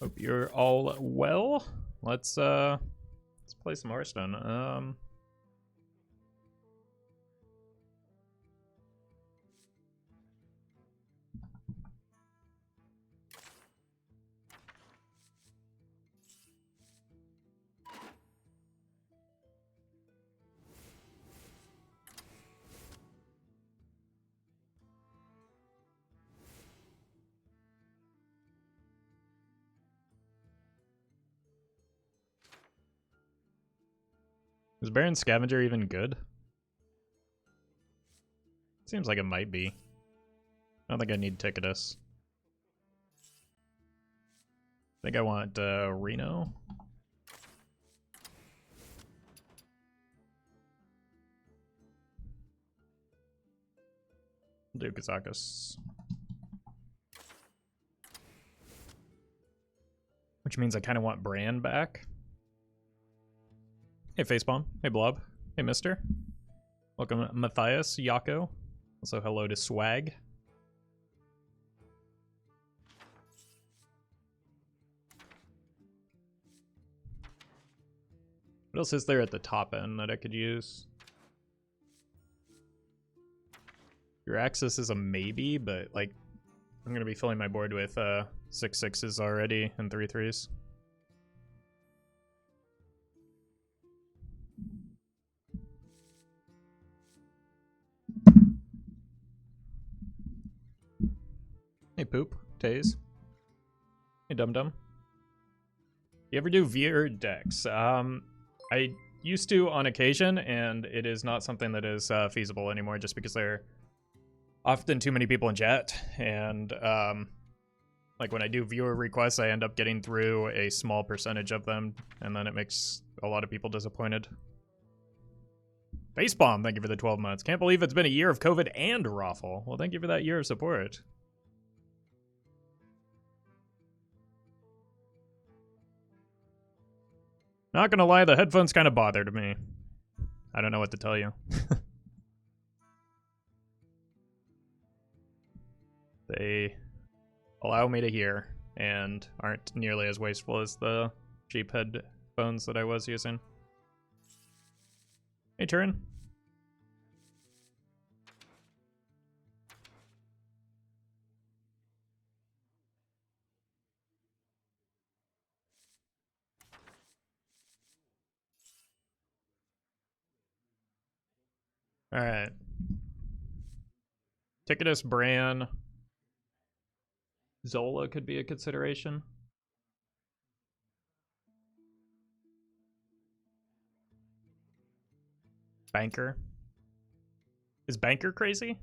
Hope you're all well. Let's play some Hearthstone. Is Baron Scavenger even good? Seems like it might be. I don't think I need Ticketus. I think I want Reno. Do Kazakus. Which means I kind of want Bran back. Hey, Facepalm. Hey, Blob. Hey, Mister. Welcome, Matthias, Yako. Also, hello to Swag. What else is there at the top end that I could use? Your Axis is a maybe, but like I'm gonna be filling my board with 6/6s already and 3/3s. Hey Poop, Taze. Hey Dum Dum. You ever do Veer decks? I used to on occasion, and it is not something that is feasible anymore just because there are often too many people in chat, and like when I do viewer requests, I end up getting through a small percentage of them, and then it makes a lot of people disappointed. Facepalm, thank you for the 12 months. Can't believe it's been a year of COVID and Roffle. Well, thank you for that year of support. Not gonna lie, the headphones kind of bothered me. I don't know what to tell you. They allow me to hear and aren't nearly as wasteful as the cheap headphones that I was using. Hey, Turin. Alright. Ticketus, Bran. Zola could be a consideration. Banker. Is Banker crazy?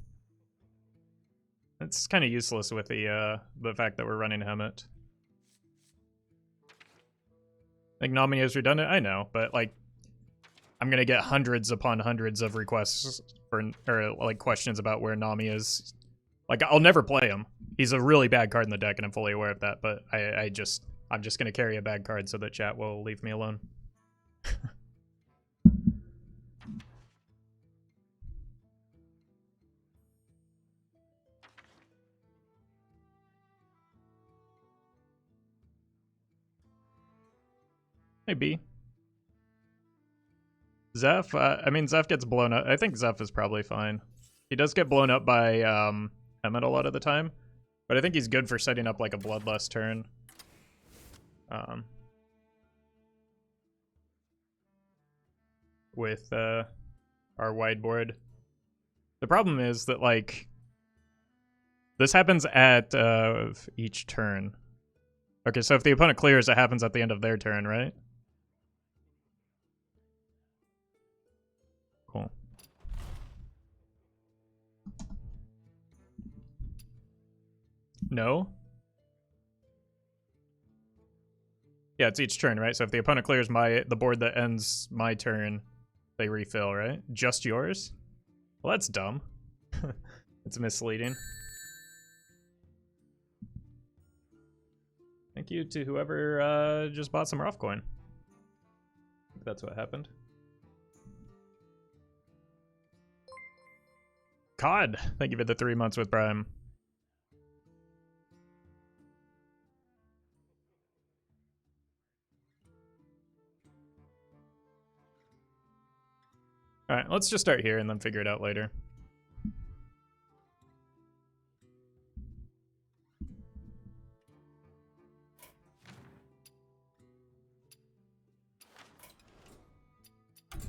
It's kind of useless with the fact that we're running Hemet. Like, Nami is redundant? I know, but like, I'm gonna get hundreds upon hundreds of requests for, or like questions about where Nami is. Like, I'll never play him. He's a really bad card in the deck, and I'm fully aware of that, but I'm just gonna carry a bad card so that chat will leave me alone. Hey, B. Zeph, I mean, Zeph gets blown up. I think Zeph is probably fine. He does get blown up by Hemet a lot of the time, but I think he's good for setting up like a Bloodlust turn. With our wide board. The problem is that, like, this happens at each turn. Okay, so if the opponent clears, it happens at the end of their turn, right? Cool. No? Yeah, it's each turn, right? So if the opponent clears the board that ends my turn, they refill, right? Just yours? Well, that's dumb. It's misleading. Thank you to whoever just bought some Roff coin. I think that's what happened. COD, thank you for the 3 months with Prime. Alright, let's just start here and then figure it out later.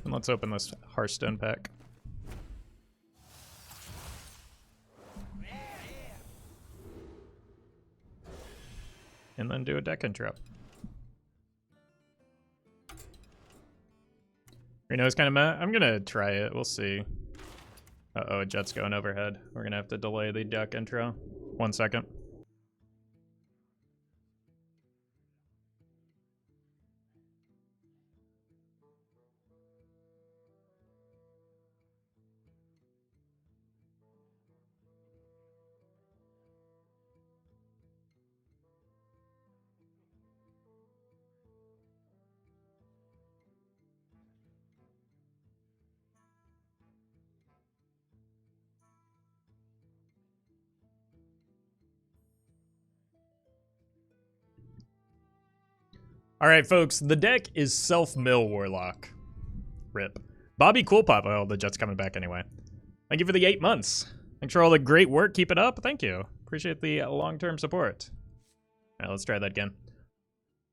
And let's open this Hearthstone pack. And then do a deck intro. Reno's kind of meh. I'm gonna try it. We'll see. Uh-oh, a jet's going overhead. We're gonna have to delay the deck intro. 1 second. Alright, folks, the deck is Self-Mill Warlock. RIP. Bobby Coolpop. Oh, the jet's coming back anyway. Thank you for the 8 months. Thanks for all the great work. Keep it up. Thank you. Appreciate the long-term support. Alright, let's try that again.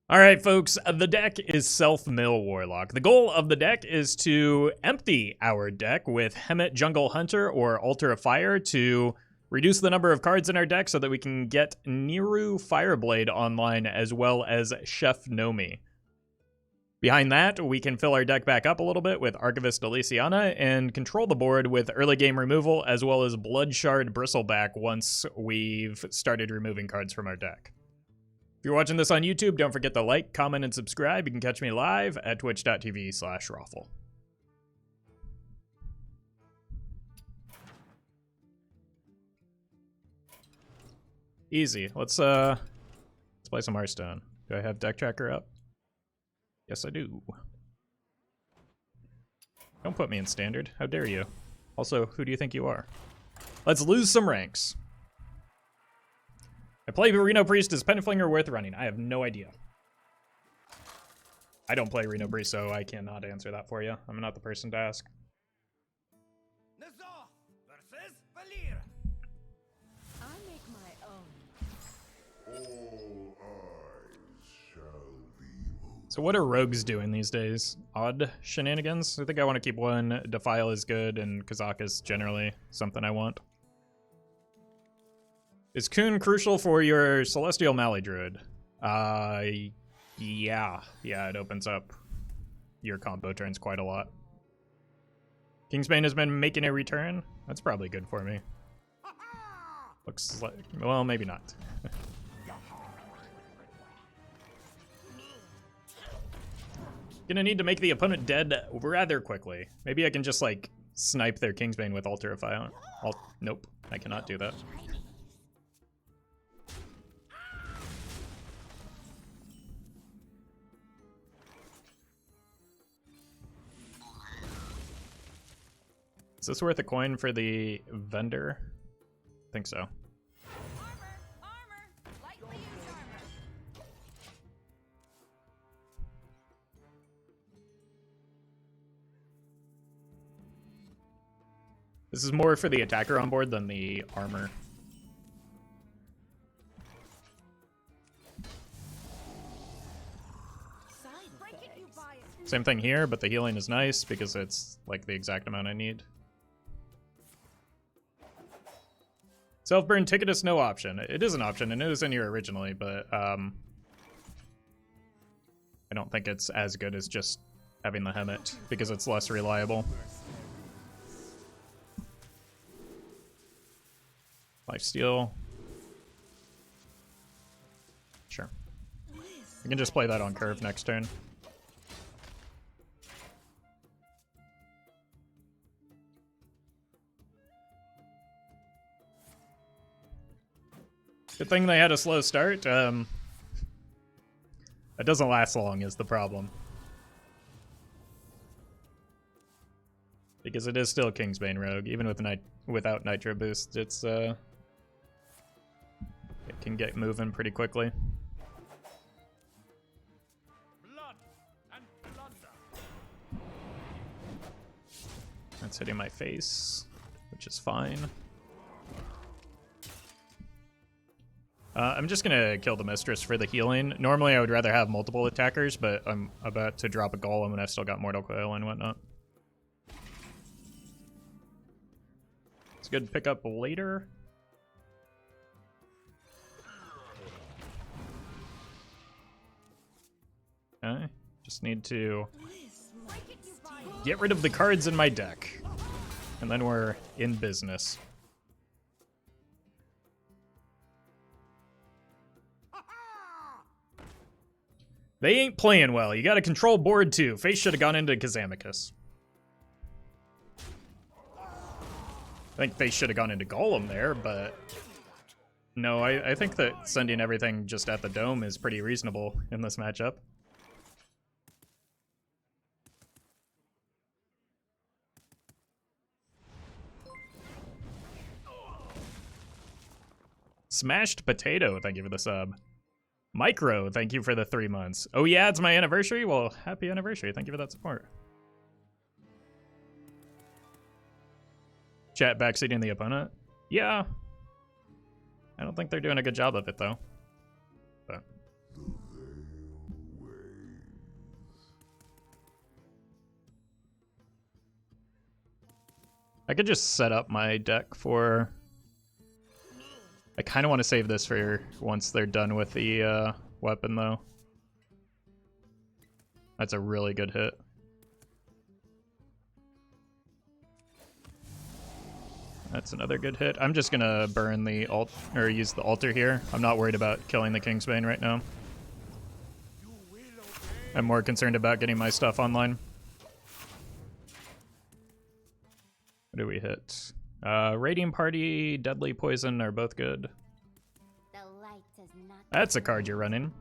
Alright, folks, the deck is Self-Mill Warlock. The goal of the deck is to empty our deck with Hemet Jungle Hunter or Altar of Fire to reduce the number of cards in our deck so that we can get Niru Fireblade online as well as Chef Nomi. Behind that, we can fill our deck back up a little bit with Archivist Elysiana and control the board with early game removal as well as Bloodshard Bristleback once we've started removing cards from our deck. If you're watching this on YouTube, don't forget to like, comment, and subscribe. You can catch me live at twitch.tv/Roffle. Easy. Let's play some Hearthstone. Do I have deck tracker up? Yes, I do. Don't put me in standard. How dare you? Also, who do you think you are? Let's lose some ranks. I play Reno Priest. Is Penflinger worth running? I have no idea. I don't play Reno Priest, so I cannot answer that for you. I'm not the person to ask. So what are rogues doing these days? Odd shenanigans? I think I want to keep one. Defile is good, and Kazak is generally something I want. Is Kun crucial for your Celestial Mally Druid? Yeah, it opens up your combo turns quite a lot. Kingsbane has been making a return. That's probably good for me. Looks like, well, maybe not. Gonna need to make the opponent dead rather quickly. Maybe I can just, like, snipe their Kingsbane with Altar of Fire. Nope, I cannot do that. Is this worth a coin for the vendor? I think so. This is more for the attacker on board than the armor. Same thing here, but the healing is nice because it's like the exact amount I need. Self-burn ticket is no option. It is an option, and it was in here originally, but I don't think it's as good as just having the Hemet because it's less reliable. Lifesteal. Sure. We can just play that on curve next turn. Good thing they had a slow start. That doesn't last long is the problem. Because it is still Kingsbane Rogue, even with without Nitro Boost, it can get moving pretty quickly. Blood and It's hitting my face, which is fine. I'm just gonna kill the Mistress for the healing. Normally I would rather have multiple attackers, but I'm about to drop a Golem and I've still got Mortal Coil and whatnot. It's good to pick up later. Okay, just need to get rid of the cards in my deck. And then we're in business. They ain't playing well. You gotta control board too. Face should have gone into Kazamicus. I think Face should have gone into Golem there, but no, I think that sending everything just at the dome is pretty reasonable in this matchup. Smashed Potato, thank you for the sub. Micro, thank you for the 3 months. Oh yeah, it's my anniversary? Well, happy anniversary. Thank you for that support. Chat backseating the opponent? Yeah. I don't think they're doing a good job of it, though. But. I could just set up my deck for... I kind of want to save this for once they're done with the weapon, though. That's a really good hit. That's another good hit. I'm just gonna burn the or use the altar here. I'm not worried about killing the Kingsbane right now. I'm more concerned about getting my stuff online. What do we hit? Radiant Party, Deadly Poison are both good. That's a card you're running.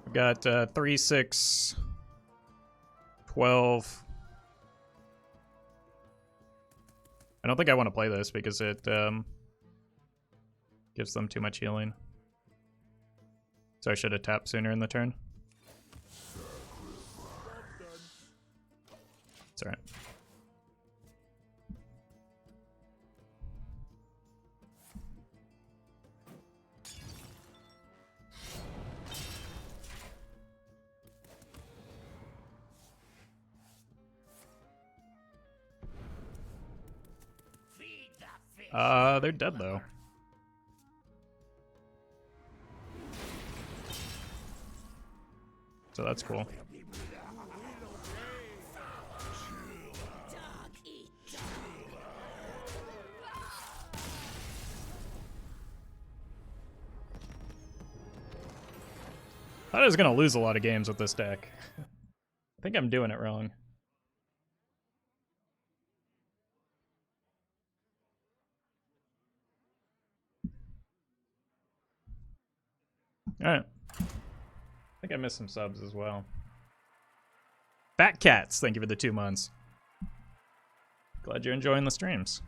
I've got 3, 6, 12. I don't think I want to play this because it gives them too much healing. So I should have tapped sooner in the turn. It's alright. They're dead though. So that's cool. I was gonna lose a lot of games with this deck. I think I'm doing it wrong. Alright. I think I missed some subs as well. Fat Cats, thank you for the 2 months. Glad you're enjoying the streams.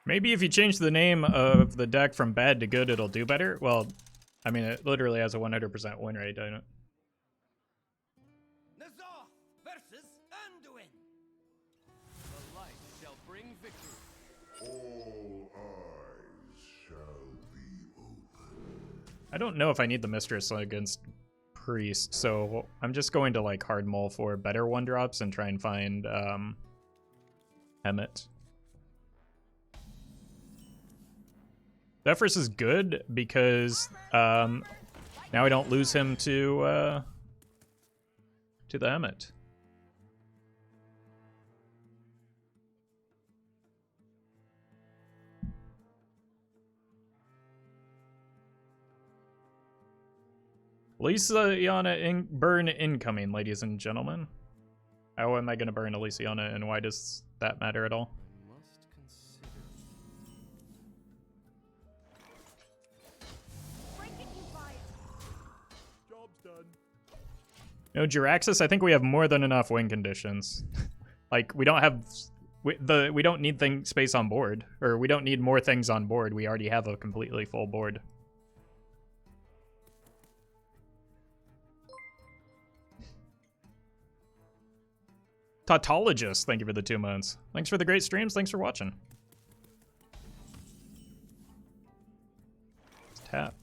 Maybe if you change the name of the deck from bad to good, it'll do better. Well, I mean, it literally has a 100% win rate, don't it? Versus Anduin. The light shall bring victory. All eyes shall be open. I don't know if I need the Mistress against Priest, so I'm just going to like hard mull for better 1-drops and try and find Emmet. Zephyrus is good because now I don't lose him to the Emmet. Lisa Yana burn incoming, ladies and gentlemen. How am I going to burn Elysiana, and why does that matter at all? Must consider. Break it, you buy it. Job's done. No, Jiraxis, I think we have more than enough win conditions. Like, we don't have... We don't need space on board. Or we don't need more things on board. We already have a completely full board. Tautologist, thank you for the 2 months. Thanks for the great streams. Thanks for watching. Let's tap.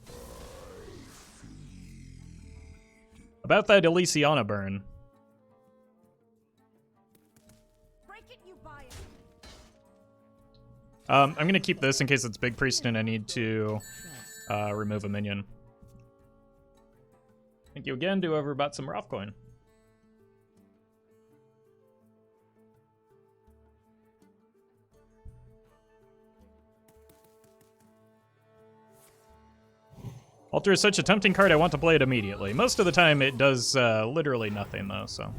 About that Elysiana burn. Break it, you buy it. I'm going to keep this in case it's Big Priest and I need to remove a minion. Thank you again to whoever bought some Roffle coin. Altar is such a tempting card, I want to play it immediately. Most of the time it does literally nothing though, so.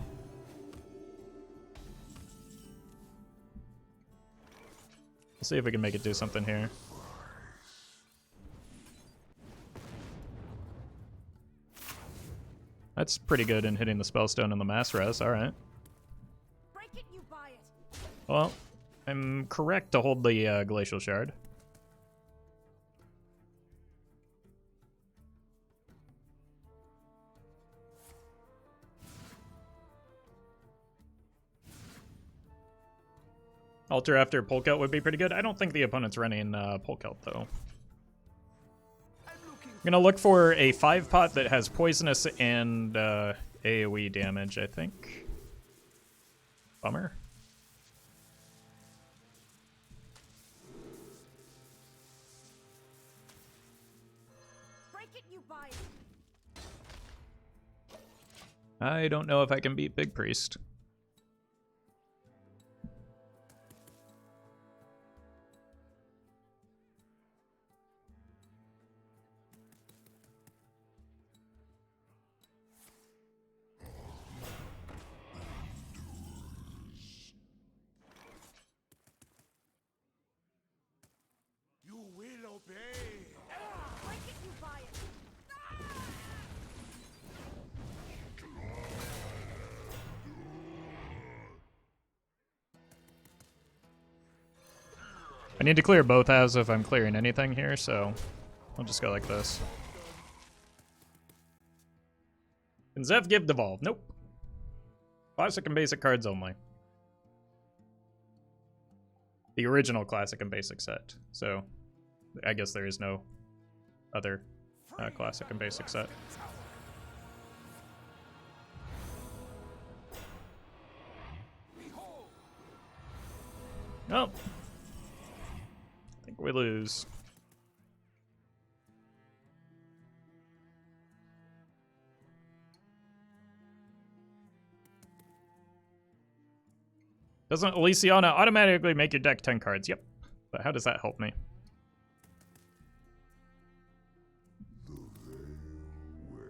Let's see if we can make it do something here. That's pretty good in hitting the Spellstone and the Mass Res, alright. Break it, you buy it. Well, I'm correct to hold the Glacial Shard. Altar after Polkelt would be pretty good. I don't think the opponent's running Polkelt, though. I'm gonna look for a 5-pot that has Poisonous and AoE damage, I think. Bummer. Break it, you buy it. I don't know if I can beat Big Priest. You will obey. Break it, you buy it. I need to clear both halves if I'm clearing anything here, so I'll just go like this. Can Zev give Devolve? Nope. Classic and basic cards only. The original classic and basic set. So I guess there is no other classic and basic set. Oh. I think we lose. Doesn't Elysiana automatically make your deck 10 cards? Yep. But how does that help me? The veil wanes.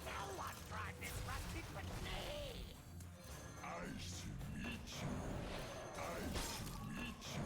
No one tried this rustic but me. I should meet you. I should meet you.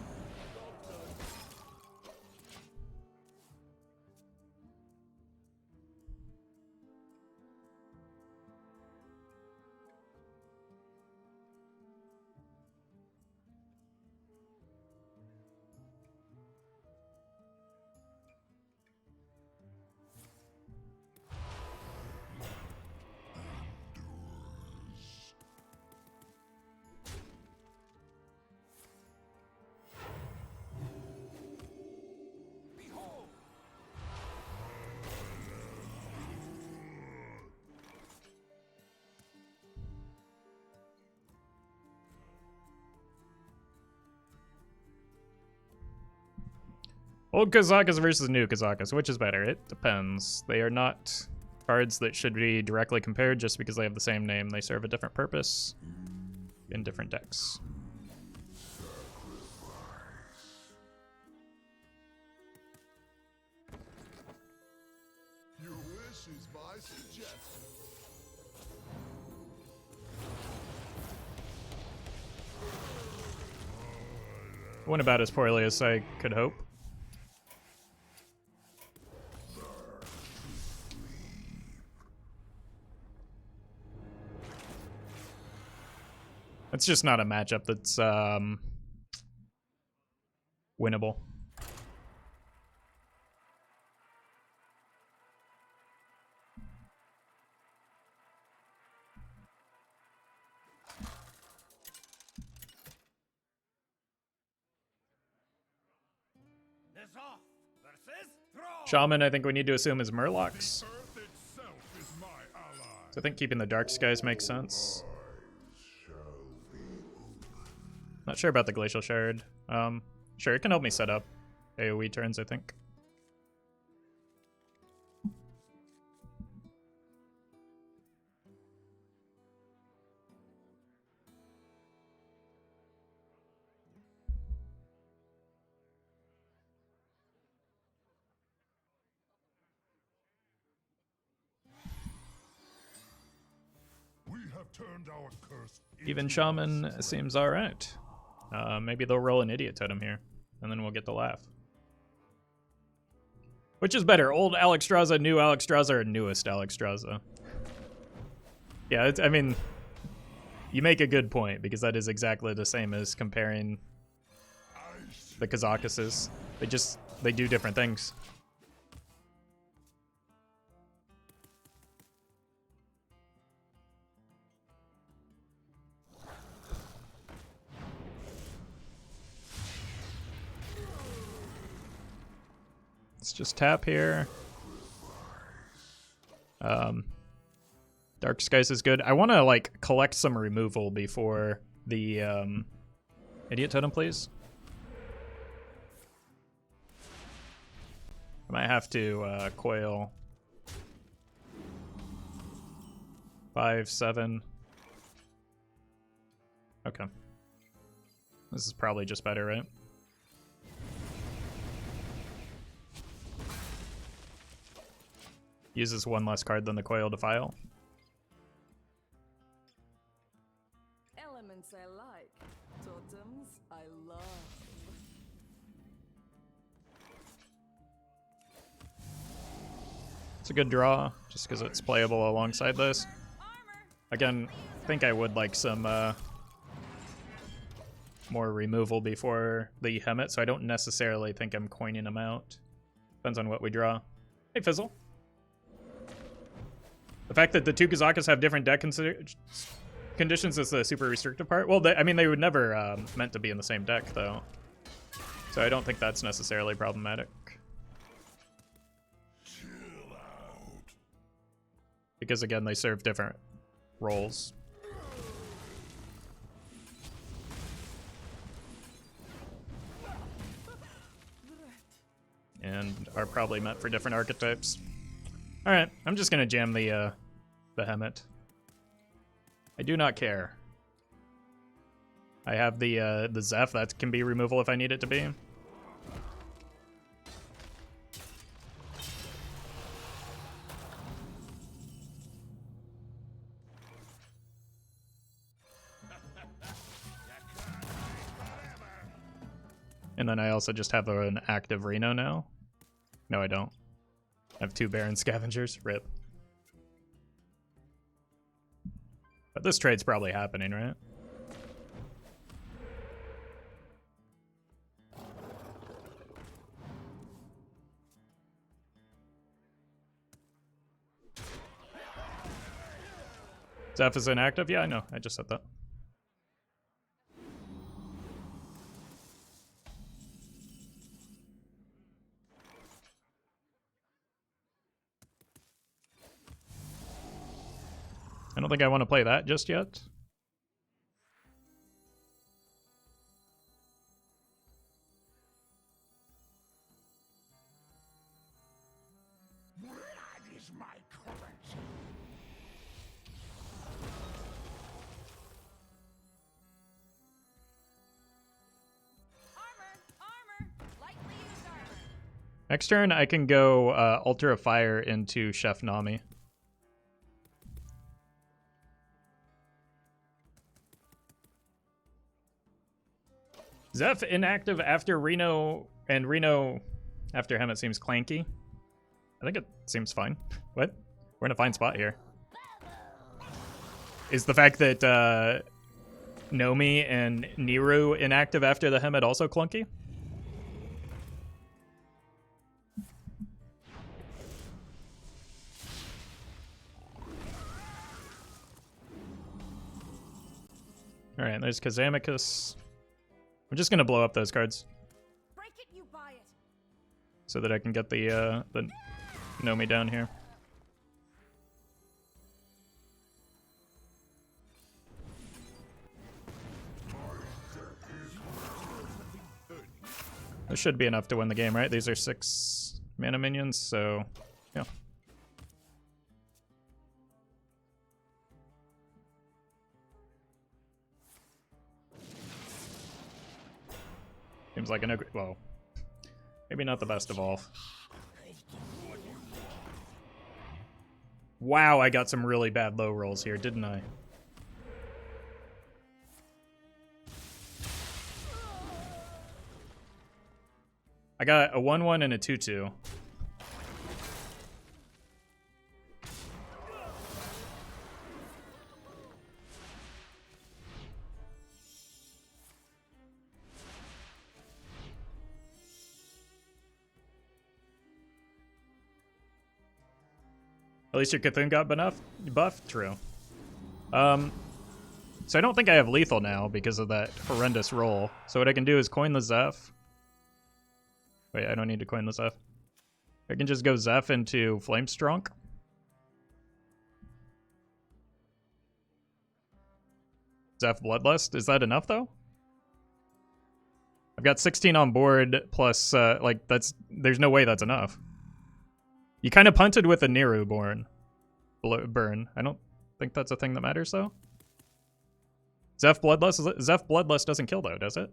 Old Kazakas versus new Kazakas, which is better? It depends. They are not cards that should be directly compared just because they have the same name. They serve a different purpose in different decks. Your wish is my suggestion. Went about as poorly as I could hope. It's just not a matchup that's winnable. This off versus throw. Shaman, I think we need to assume is Murlocs. Earth itself is my ally. So I think keeping the Dark Skies makes sense. Not sure about the Glacial Shard. Sure, it can help me set up AoE turns, I think. We have turned our curse Even into Shaman our strength. seems alright. Maybe they'll roll an Idiot Totem here, and then we'll get the laugh. Which is better, old Alexstrasza, new Alexstrasza, or newest Alexstrasza? Yeah, I mean, you make a good point, because that is exactly the same as comparing the Kazakuses. They do different things. Let's just tap here. Dark Skies is good. I want to like collect some removal before the Idiot Totem, please. I might have to coil 5, 7. Okay. This is probably just better, right? Uses one less card than the coil to file. Elements I like, totems I love. It's a good draw, just because it's playable alongside this. Again, I think I would like some more removal before the Hemet, so I don't necessarily think I'm coining them out. Depends on what we draw. Hey, Fizzle. The fact that the two Kazakas have different deck conditions is the super restrictive part. Well, I mean, they would never meant to be in the same deck, though. So I don't think that's necessarily problematic. Chill out. Because, again, they serve different roles. And are probably meant for different archetypes. Alright, I'm just gonna jam the Hemet. I do not care. I have the Zeph, that can be removal if I need it to be. And then I also just have an active Reno now. No, I don't. I have 2 Baron Scavengers. Rip. But this trade's probably happening, right? Zeph is inactive? Yeah, I know. I just said that. I don't think I want to play that just yet. Blood is my currency. Armor! Lightly used armor. Next turn, I can go Altar of Fire into Chef Nami. Zeph inactive after Reno, and Reno after him, it seems clanky. I think it seems fine. What? We're in a fine spot here. Is the fact that Nomi and Niru inactive after the Hemet also clunky? Alright, there's Kazamicus. I'm just gonna blow up those cards Break it, you buy it. so that I can get the Nomi down here. This should be enough to win the game, right? These are 6 mana minions, so yeah. Seems like an well, maybe not the best evolve. Wow, I got some really bad low rolls here, didn't I? I got a 1-1 and a 2-2. At least your Cthulhu got buffed? True. So I don't think I have lethal now because of that horrendous roll. So what I can do is coin the Zeph. Wait, I don't need to coin the Zeph. I can just go Zeph into Flamestrunk. Zeph Bloodlust. Is that enough though? I've got 16 on board plus like there's no way that's enough. You kind of punted with a Niru burn. I don't think that's a thing that matters though. Zeph Bloodlust doesn't kill though, does it?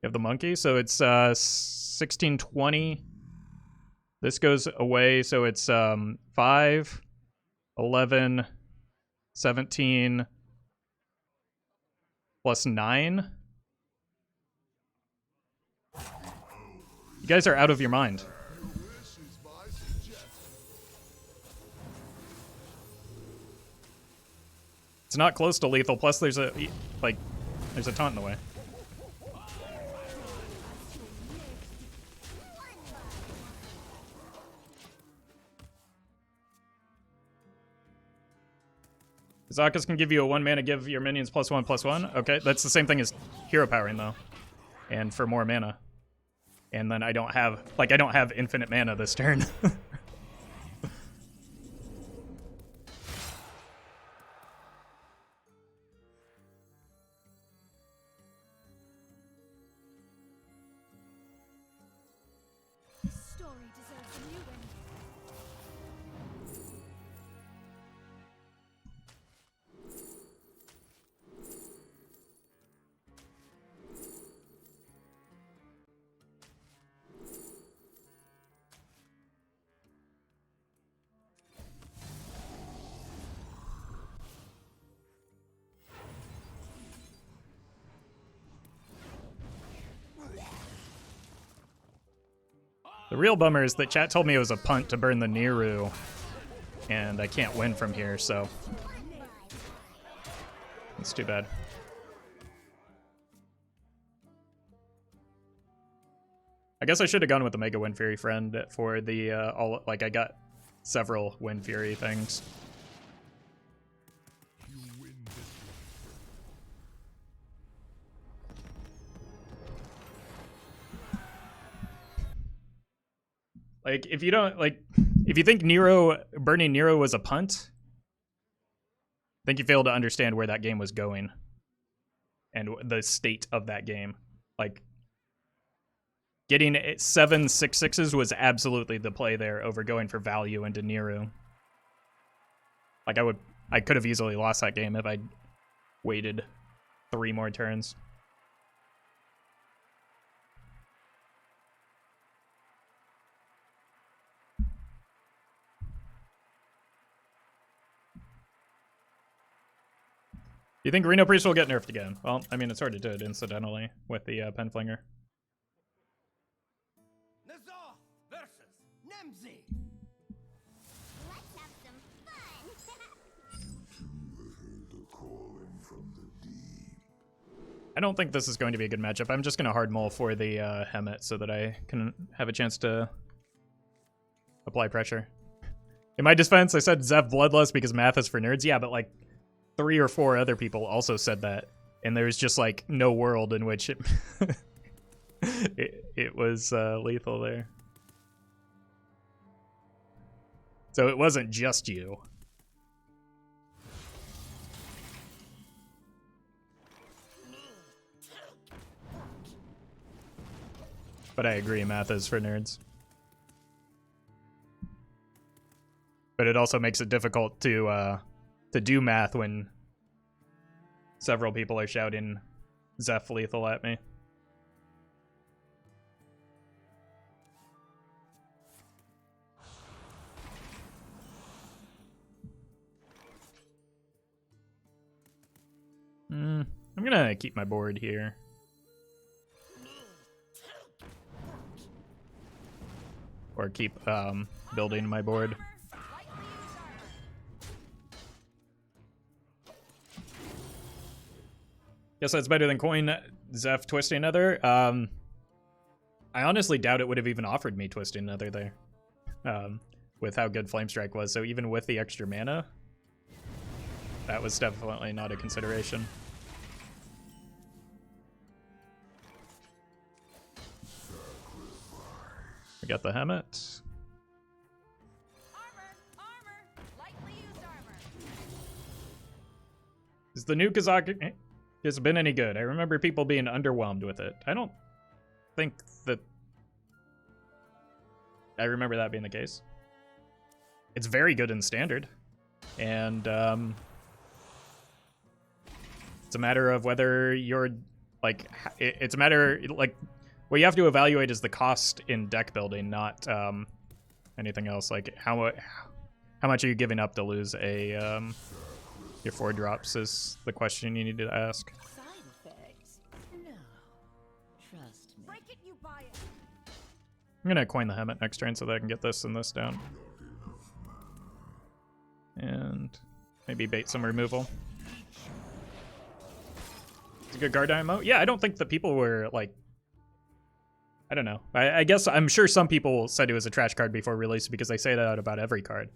You have the monkey, so it's 1620. This goes away, so it's 5, 11, 17 plus 9. You guys are out of your mind. It's not close to lethal, plus there's a taunt in the way. Zakas can give you a 1 mana, give your minions +1/+1. Okay, that's the same thing as hero powering though. And for more mana. And then I don't have infinite mana this turn. Story deserves a new ending. The real bummer is that chat told me it was a punt to burn the Niru, and I can't win from here, so it's too bad. I guess I should have gone with the Mega Wind Fury friend for the I got several Wind Fury things. Like, if you think burning Nero was a punt, I think you fail to understand where that game was going and the state of that game. Like, getting 7 6/6s was absolutely the play there over going for value into Nero. Like, I could have easily lost that game if I'd waited 3 more turns. You think Reno Priest will get nerfed again? Well, I mean, it sort of did incidentally with the Pen Flinger. Nazar versus Nemzi. Let's have some fun. Heard the calling from the deep. I don't think this is going to be a good matchup. I'm just going to hard mull for the Hemet so that I can have a chance to apply pressure. In my defense, I said Zev Bloodlust because math is for nerds. Yeah, but like 3 or 4 other people also said that. And there's just like no world in which it it was lethal there. So it wasn't just you. But I agree, math is for nerds. But it also makes it difficult to do math when several people are shouting Zeph lethal at me. I'm gonna keep my board here. Or keep building my board. Guess that's better than coin Zeph twisting another. I honestly doubt it would have even offered me twisting another there. With how good Flame Strike was. So even with the extra mana, that was definitely not a consideration. We got the Hemet. Armor! Lightly used armor. Is the new Kazakh has been any good? I remember people being underwhelmed with it. I don't think that I remember that being the case. It's very good in standard. And it's a matter of whether you're like it's a matter like what you have to evaluate is the cost in deck building, not anything else. Like how much are you giving up to lose a your 4 drops is the question you need to ask. Side effects? No. Trust me. Break it, you buy it. I'm gonna coin the Hemet next turn so that I can get this and this down. And maybe bait some removal. It's a good guard dynamo. Yeah, I don't think that people were like, I don't know. I guess I'm sure some people said it was a trash card before release because they say that about every card.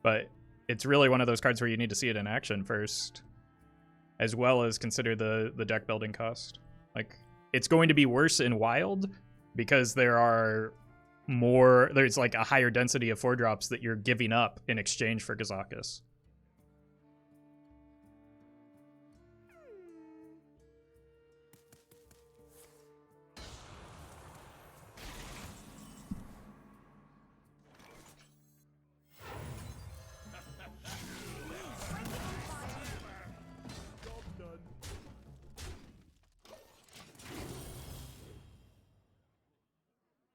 But it's really one of those cards where you need to see it in action first, as well as consider the deck building cost. Like, it's going to be worse in Wild because there's like a higher density of 4-drops that you're giving up in exchange for Kazakus.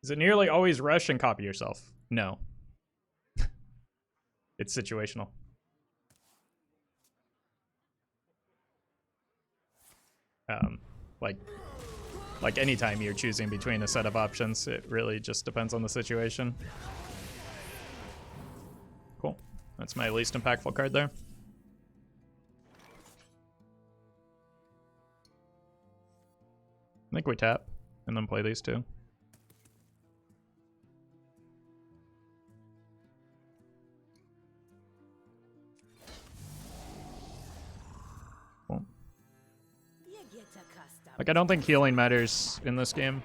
Is it nearly always rush and copy yourself? No. It's situational. Like anytime you're choosing between a set of options, it really just depends on the situation. Cool. That's my least impactful card there. I think we tap and then play these two. Like, I don't think healing matters in this game.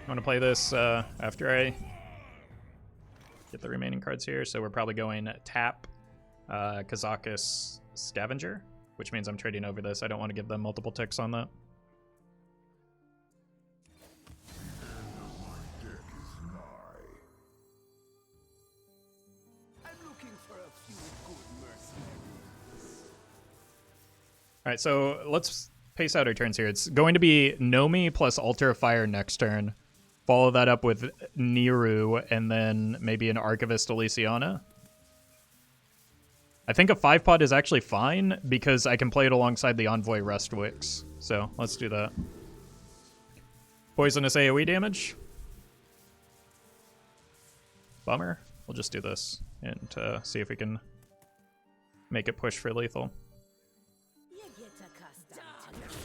I want to play this after I get the remaining cards here, so we're probably going tap Kazakus Scavenger, which means I'm trading over this. I don't want to give them multiple ticks on that. I'm looking for a few good mercenaries. Alright, so let's pace out our turns here. It's going to be Nomi plus Altar of Fire next turn. Follow that up with Niru, and then maybe an Archivist Elysiana. I think a 5-pot is actually fine, because I can play it alongside the Envoy Rustwicks. So, let's do that. Poisonous AoE damage. Bummer. We'll just do this, and see if we can make it push for lethal. You get accustomed to it.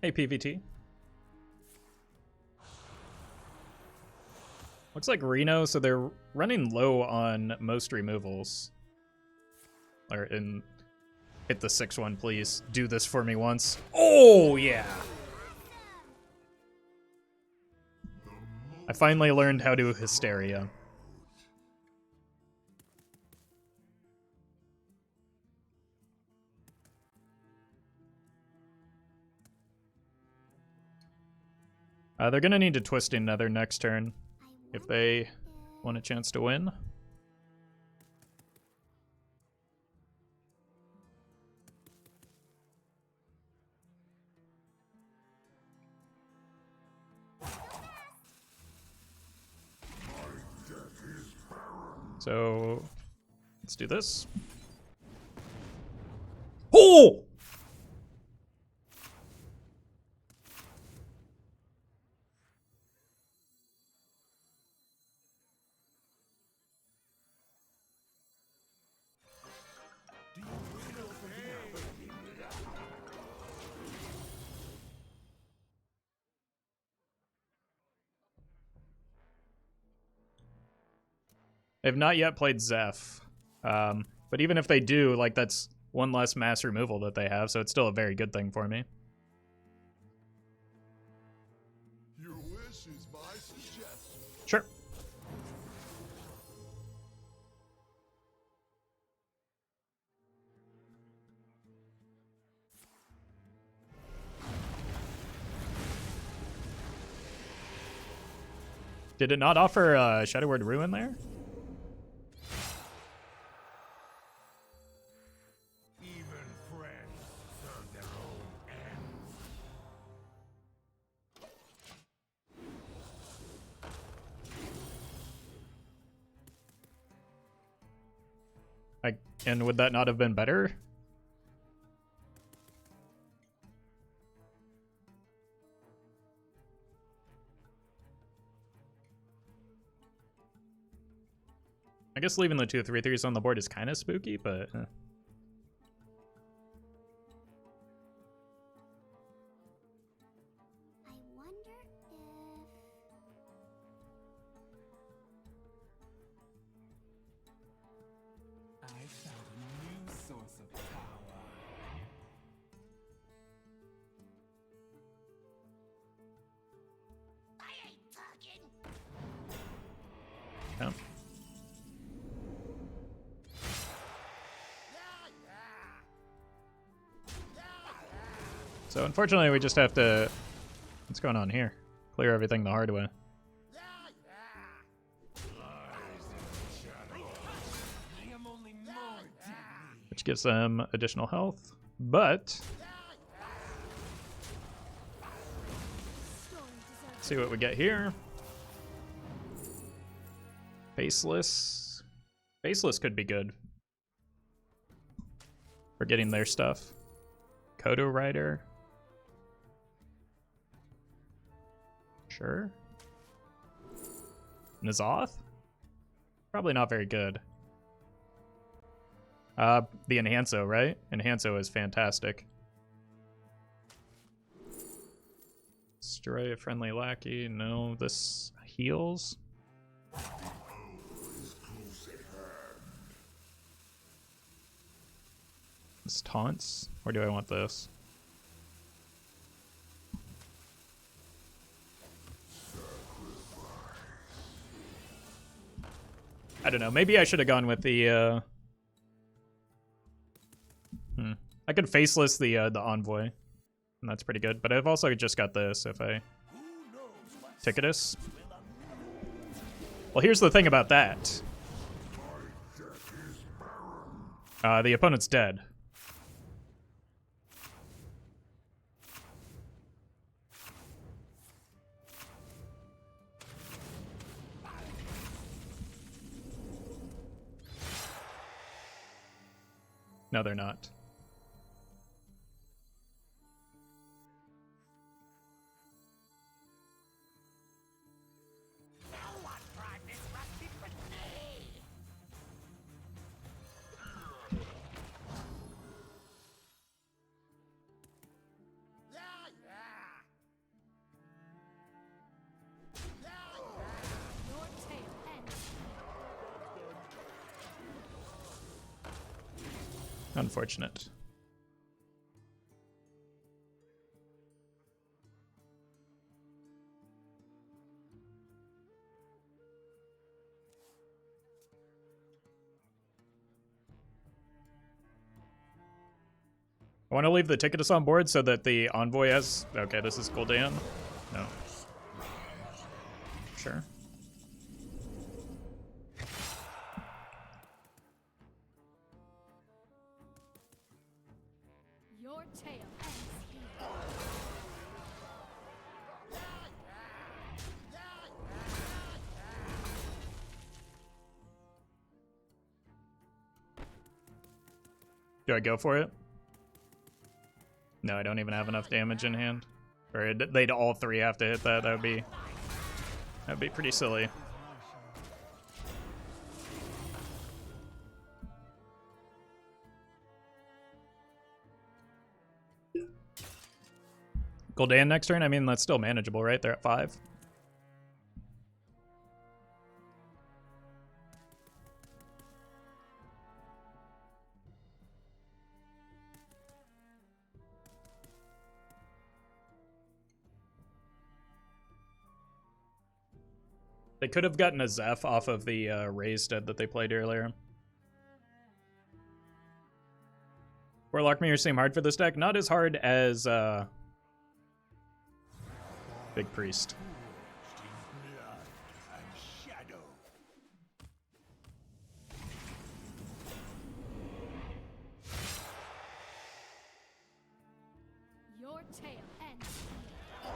Hey, PVT. Looks like Reno, so they're running low on most removals. Or in... Hit the 6-1, please. Do this for me once. Oh, yeah! I finally learned how to Hysteria. They're gonna need to twist another next turn if they want a chance to win. So let's do this. Oh! They've not yet played Zeph. But even if they do, like, that's one less mass removal that they have, so it's still a very good thing for me. Your wish is my suggestion. Sure. Did it not offer Shadow Word Ruin there? Even friends serve their own ends. And would that not have been better? I guess leaving the 2 3/3s on the board is kind of spooky, but... I wonder if... I found a new source of power. I ain't talking. Yeah. So unfortunately, we just have to... What's going on here? Clear everything the hard way. I am only more deadly. Which gives them additional health. But... Let's see what we get here. Faceless. Faceless could be good. For getting their stuff. Kodo Rider. Sure. Nazoth? Probably not very good. The Enhanso, right? Enhanso is fantastic. Destroy a friendly lackey. No, this heals. This taunts. Or do I want this? I don't know. Maybe I should have gone with the... I could faceless the envoy, and that's pretty good. But I've also just got this if I Ticketus. Well, here's the thing about that. The opponent's dead. No, they're not. No one tried this rusted but me! Yeah, yeah! Yeah, yeah! Your tail ends. Unfortunate. I want to leave the Ticketus on board so that the envoy has... Okay, this is Gul'dan. No. Sure. Your tail ends here. Do I go for it? No, I don't even have enough damage in hand. Or they'd all three have to hit that. That'd be pretty silly. Gul'dan next turn? I mean, that's still manageable, right? They're at 5. They could have gotten a Zeph off of the raised dead that they played earlier. Warlock mirrors seem hard for this deck. Not as hard as Big Priest. Your tail ends here.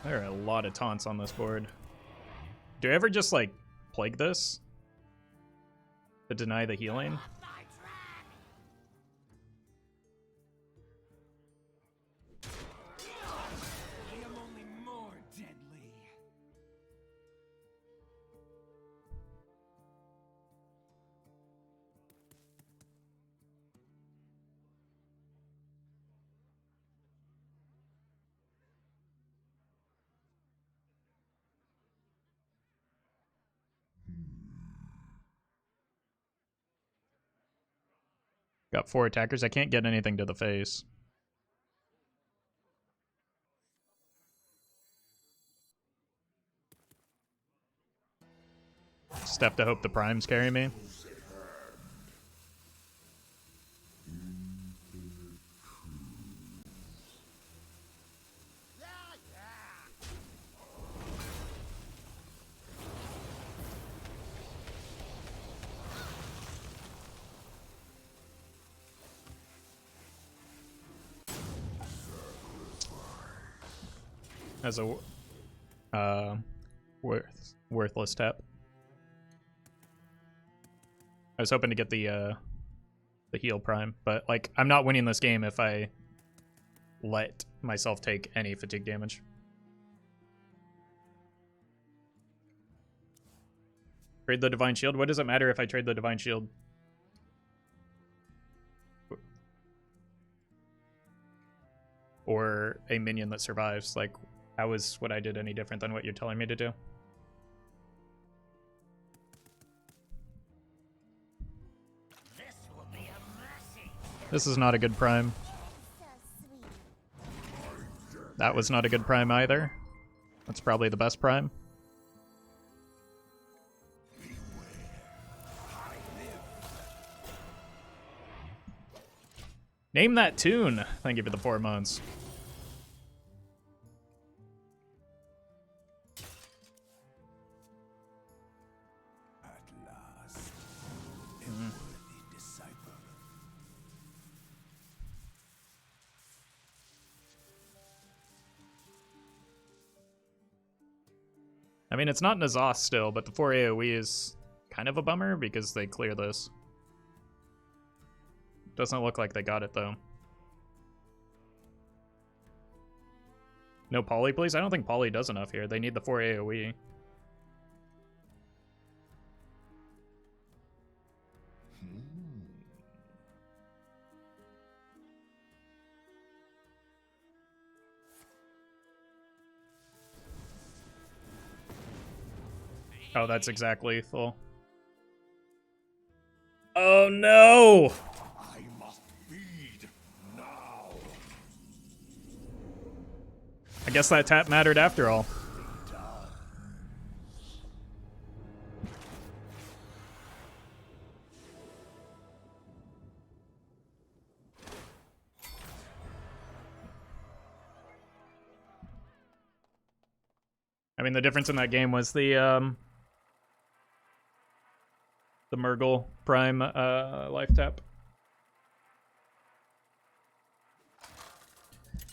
There are a lot of taunts on this board. Do I ever just, like, plague this? To deny the healing? Off my track! I am only more deadly. Got 4 attackers. I can't get anything to the face. Just have to hope the primes carry me. Yeah, yeah! As a worthless tap. I was hoping to get the heal prime, but like I'm not winning this game if I let myself take any fatigue damage. Trade the Divine Shield? What does it matter if I trade the Divine Shield? Or a minion that survives? Like, how is what I did any different than what you're telling me to do? This will be a mercy! This is not a good prime. So sweet. That was not a good prime either. That's probably the best prime. Name that tune. Thank you for the 4 months. At last, a worthy disciple. I mean, it's not Nazoth still, but the 4 AoE is kind of a bummer because they clear this. Doesn't look like they got it, though. No Poly, please? I don't think Poly does enough here. They need the 4 AoE. Oh, that's exactly lethal. Oh no! I must feed now. I guess that tap mattered after all. I mean, the difference in that game was the Murgle Prime life tap.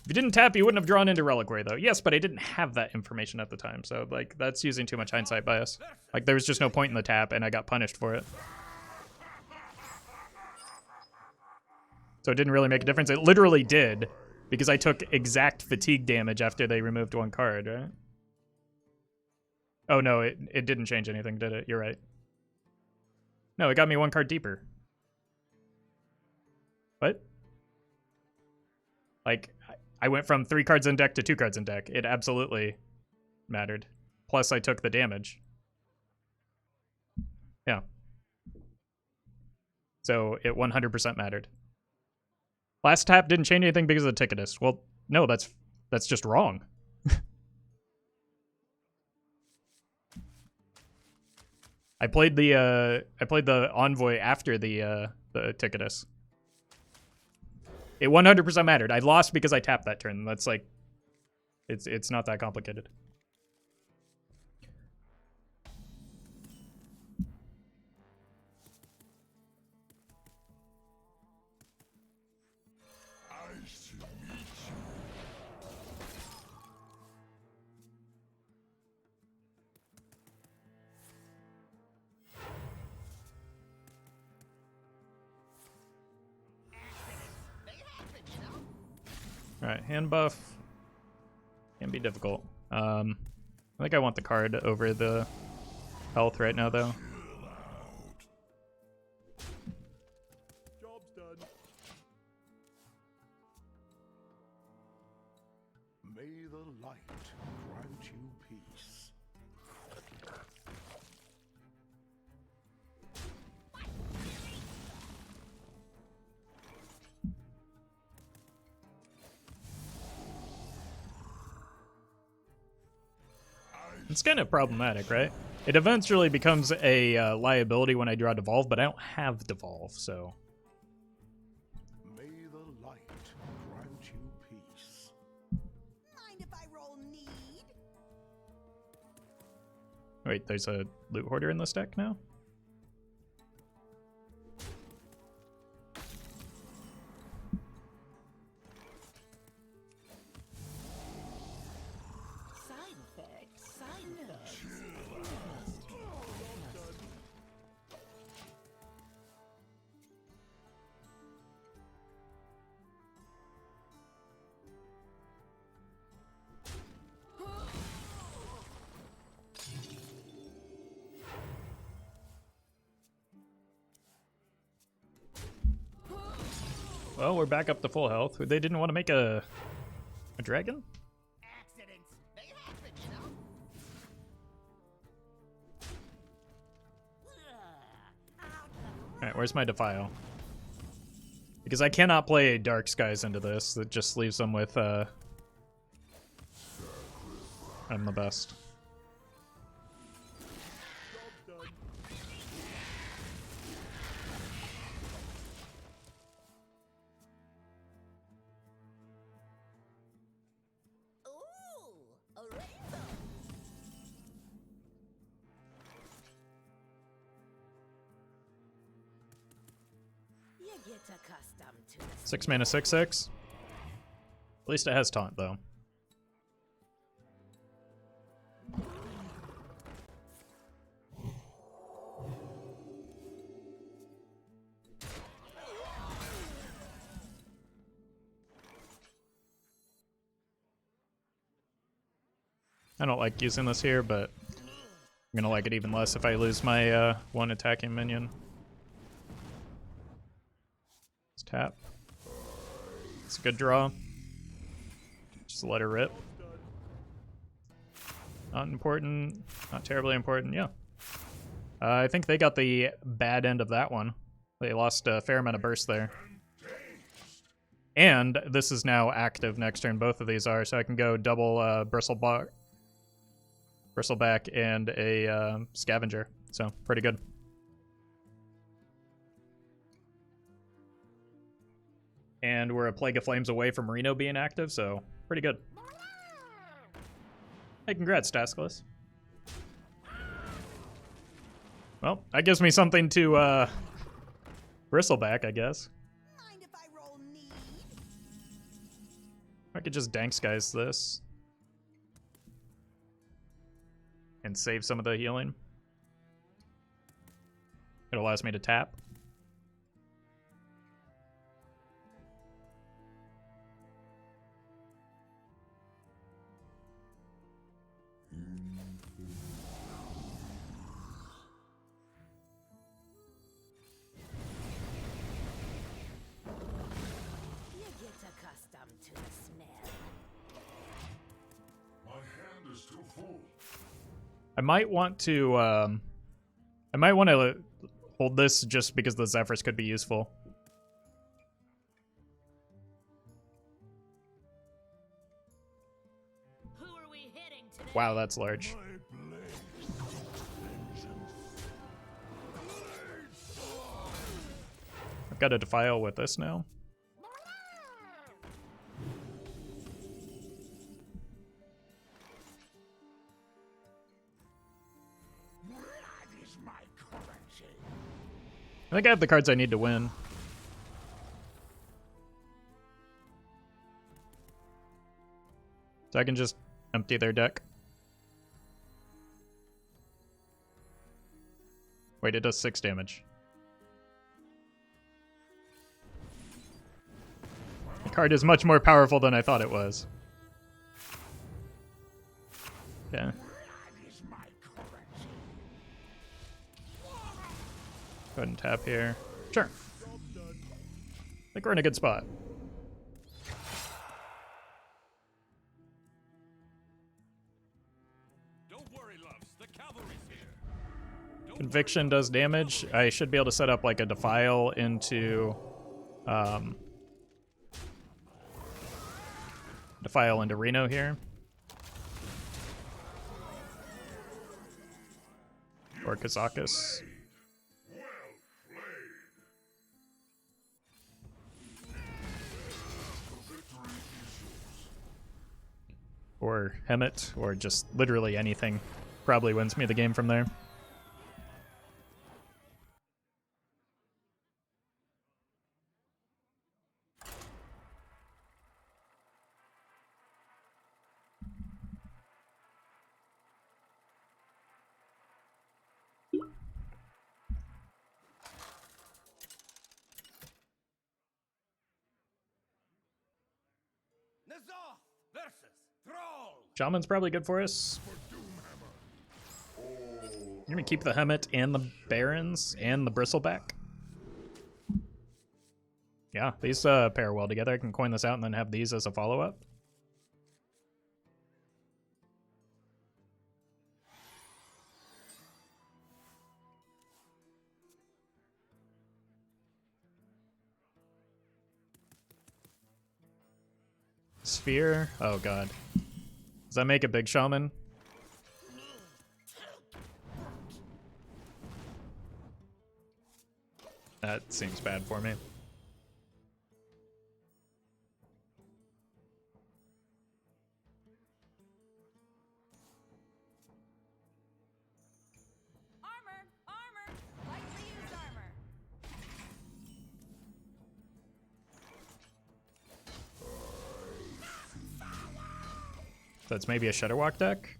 If you didn't tap, you wouldn't have drawn into Reliquary, though. Yes, but I didn't have that information at the time, so, like, that's using too much hindsight bias. Like, there was just no point in the tap, and I got punished for it. So it didn't really make a difference. It literally did, because I took exact fatigue damage after they removed 1 card, right? Oh, no, it didn't change anything, did it? You're right. No, it got me 1 card deeper. What? Like, I went from 3 cards in deck to 2 cards in deck. It absolutely mattered. Plus, I took the damage. Yeah. So, it 100% mattered. Last tap didn't change anything because of the Ticketus. Well, no, that's just wrong. I played the Envoy after the Ticketus. It 100% mattered. I lost because I tapped that turn. That's like, it's not that complicated. I shall meet you. Alright, hand buff can be difficult. I think I want the card over the health right now, though. Job's done. May the light grant you peace. It's kind of problematic, right? It eventually becomes a liability when I draw Devolve, but I don't have Devolve, so... May the light grant you peace. Mind if I roll need? Wait, there's a Loot Hoarder in this deck now? Side effects, side effects. Well, we're back up to full health. They didn't want to make a dragon? Accidents, they happen, you know? Alright, where's my Defile? Because I cannot play Dark Skies into this. That just leaves them with, I'm the best. get accustomed to the 6 mana, 6/6. At least it has taunt though. I don't like using this here, but I'm gonna like it even less if I lose my one attacking minion. Let's tap. It's a good draw. Just let her rip. Not important, not terribly important, yeah. I think they got the bad end of that one. They lost a fair amount of burst there. And this is now active next turn, both of these are, so I can go double Bristleback and a Scavenger, so pretty good. And we're a Plague of Flames away from Reno being active, so pretty good. Hey, congrats, Taskless. Well, that gives me something to Bristleback, I guess. mind if I roll need? I could just Dank Skies this. And save some of the healing. It allows me to tap. You get accustomed to the smell. My hand is too full. I might want to hold this just because the Zephyrs could be useful. Who are we hitting today? Wow, that's large. My blade vengeance. I've got a Defile with this now. Blood is my currency. I think I have the cards I need to win. So I can just empty their deck. Wait, it does 6 damage. The card is much more powerful than I thought it was. Okay. Blood is my currency. Go ahead and tap here. Sure. I think we're in a good spot. Don't worry, loves. The cavalry's here. Don't Conviction does damage. I should be able to set up like a Defile into Defile into Reno here. Or Kazakus. Well played. The victory is yours. Or Hemet, or just literally anything. Probably wins me the game from there. Nazoth versus Thrall. Shaman's probably good for us. I'm gonna keep the Hemet and the Barons and the Bristleback. Yeah, these pair well together. I can coin this out and then have these as a follow-up. Sphere? Oh god. Does that make a big shaman? That seems bad for me. Armor! Armor! Lightly used armor. That's maybe a Shudderwalk deck.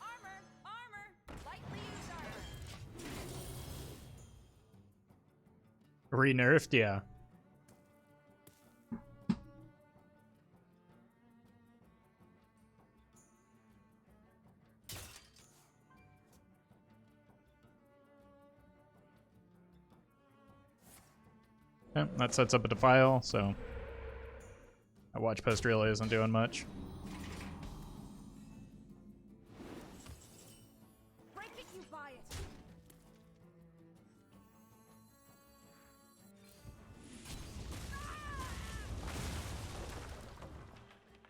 Armor! Armor! Lightly used armor! Re-nerfed, yeah. Yeah, that sets up a defile, so a watch post really isn't doing much. Break it, you buy it!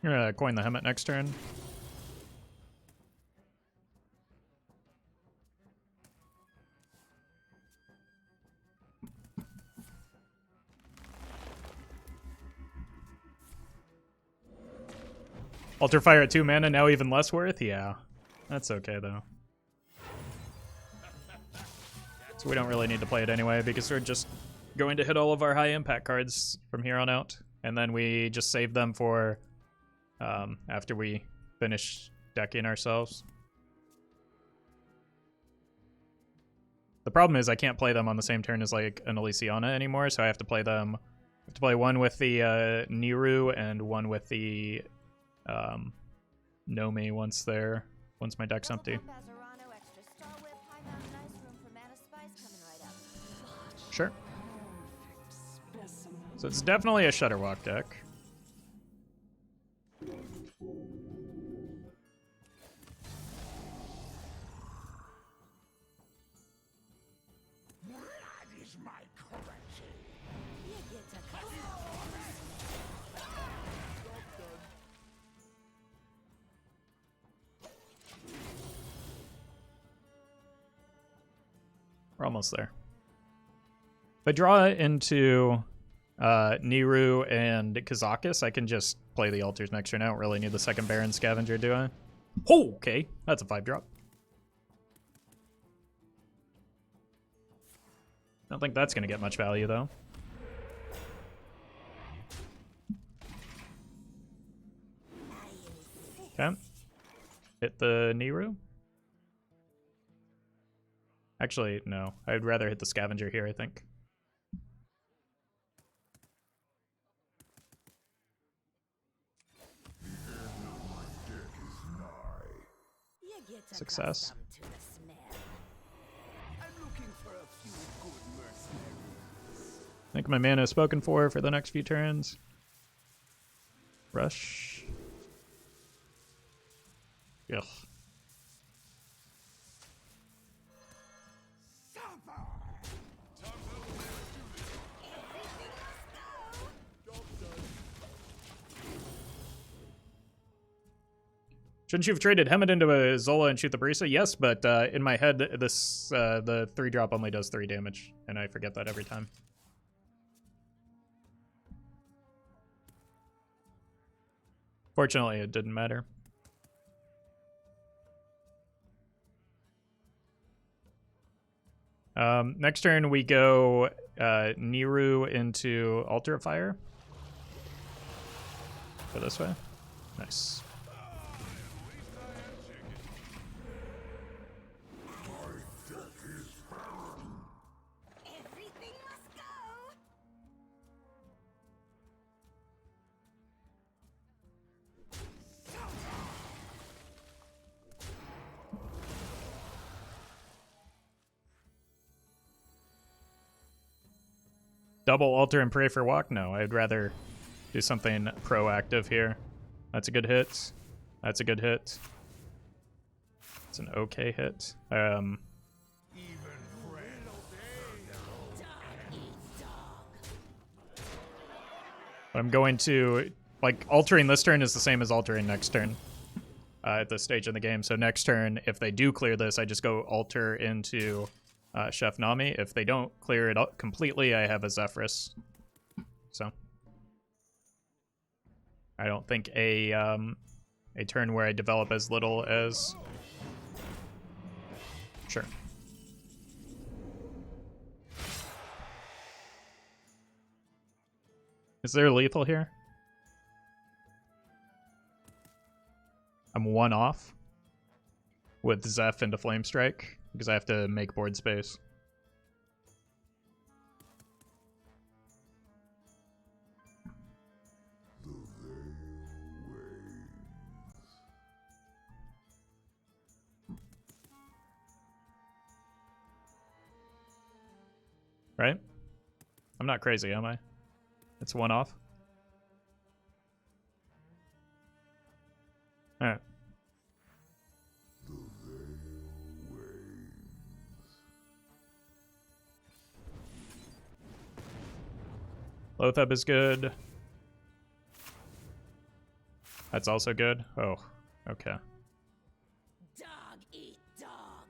You're gonna coin the Hemet next turn. Alter Fire at 2 mana, now even less worth? Yeah. That's okay, though. So we don't really need to play it anyway, because we're just going to hit all of our high impact cards from here on out. And then we just save them for after we finish decking ourselves. The problem is I can't play them on the same turn as like an Elysiana anymore, so I have to play them. I have to play one with the Niru and one with the Nomi once my deck's empty. Sure. So it's definitely a Shudderwalk deck. That is my currency. We're almost there. If I draw into Niru and Kazakis, I can just play the altars next turn. I don't really need the second Baron Scavenger, do I? Oh, okay. That's a 5-drop. I don't think that's going to get much value, though. Okay. Hit the Niru. Actually, no. I'd rather hit the Scavenger here, I think. Success. I'm looking for a few good mercenaries. I think my mana is spoken for the next few turns. Rush. Ugh. Shouldn't you have traded Hemet into a Zola and shoot the Barista? Yes, but in my head, this the 3-drop only does 3 damage, and I forget that every time. Fortunately, it didn't matter. Next turn, we go Niru into Altar of Fire. Go this way. Nice. Everything must go! Double altar and pray for walk? No, I'd rather do something proactive here. That's a good hit. That's a good hit. It's an okay hit. I'm going to Like, altering this turn is the same as altering next turn at this stage in the game. So next turn, if they do clear this, I just go alter into Chef Nami. If they don't clear it completely, I have a Zephyrus. So I don't think a turn where I develop as little as... Sure. Is there lethal here? I'm 1 off with Zeph into Flame Strike because I have to make board space. Right? I'm not crazy, am I? It's 1 off. Alright. Lotheb is good. That's also good. Oh, okay. Dog eat dog.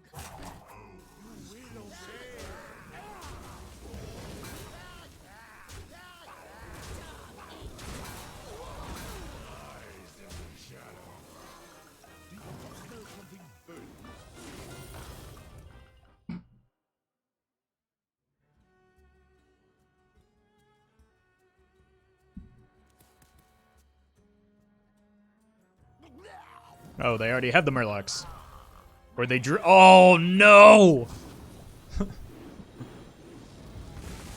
Oh, they already had the Murlocs. Or they drew. Oh, no!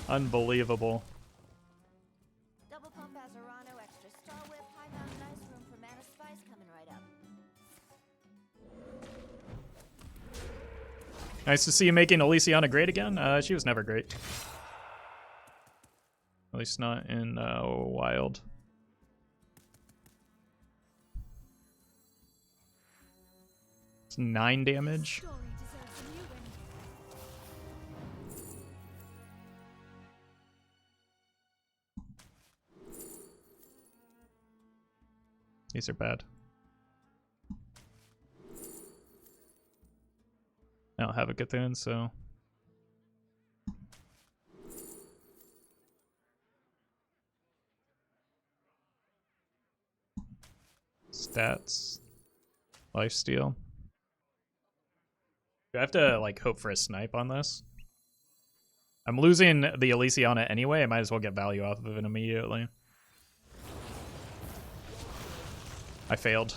Unbelievable. Double pump Azarano, extra Star Whip, high mountain ice room for mana spice coming right up. Nice to see you making Elysiana great again. She was never great. At least not in Wild. It's 9 damage. Story deserves a new win. These are bad. I don't have a Cthulhu, so... Stats. Lifesteal. Do I have to, like, hope for a snipe on this? I'm losing the Elysiana anyway. I might as well get value off of it immediately. I failed.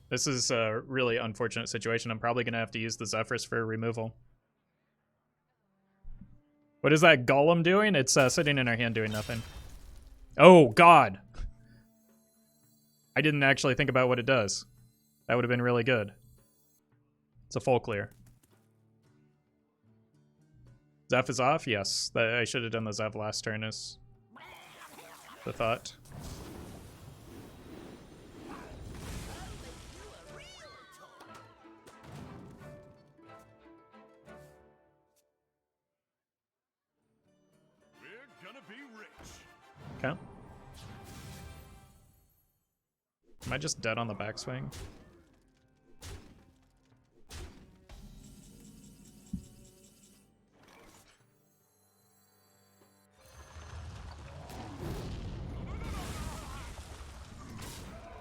This is a really unfortunate situation. I'm probably going to have to use the Zephyrus for removal. What is that Golem doing? It's sitting in our hand doing nothing. Oh, God. I didn't actually think about what it does. That would have been really good. It's a full clear. Zeph is off? Yes. I should have done the Zeph last turn is the thought. We're gonna be rich. Okay. Am I just dead on the backswing?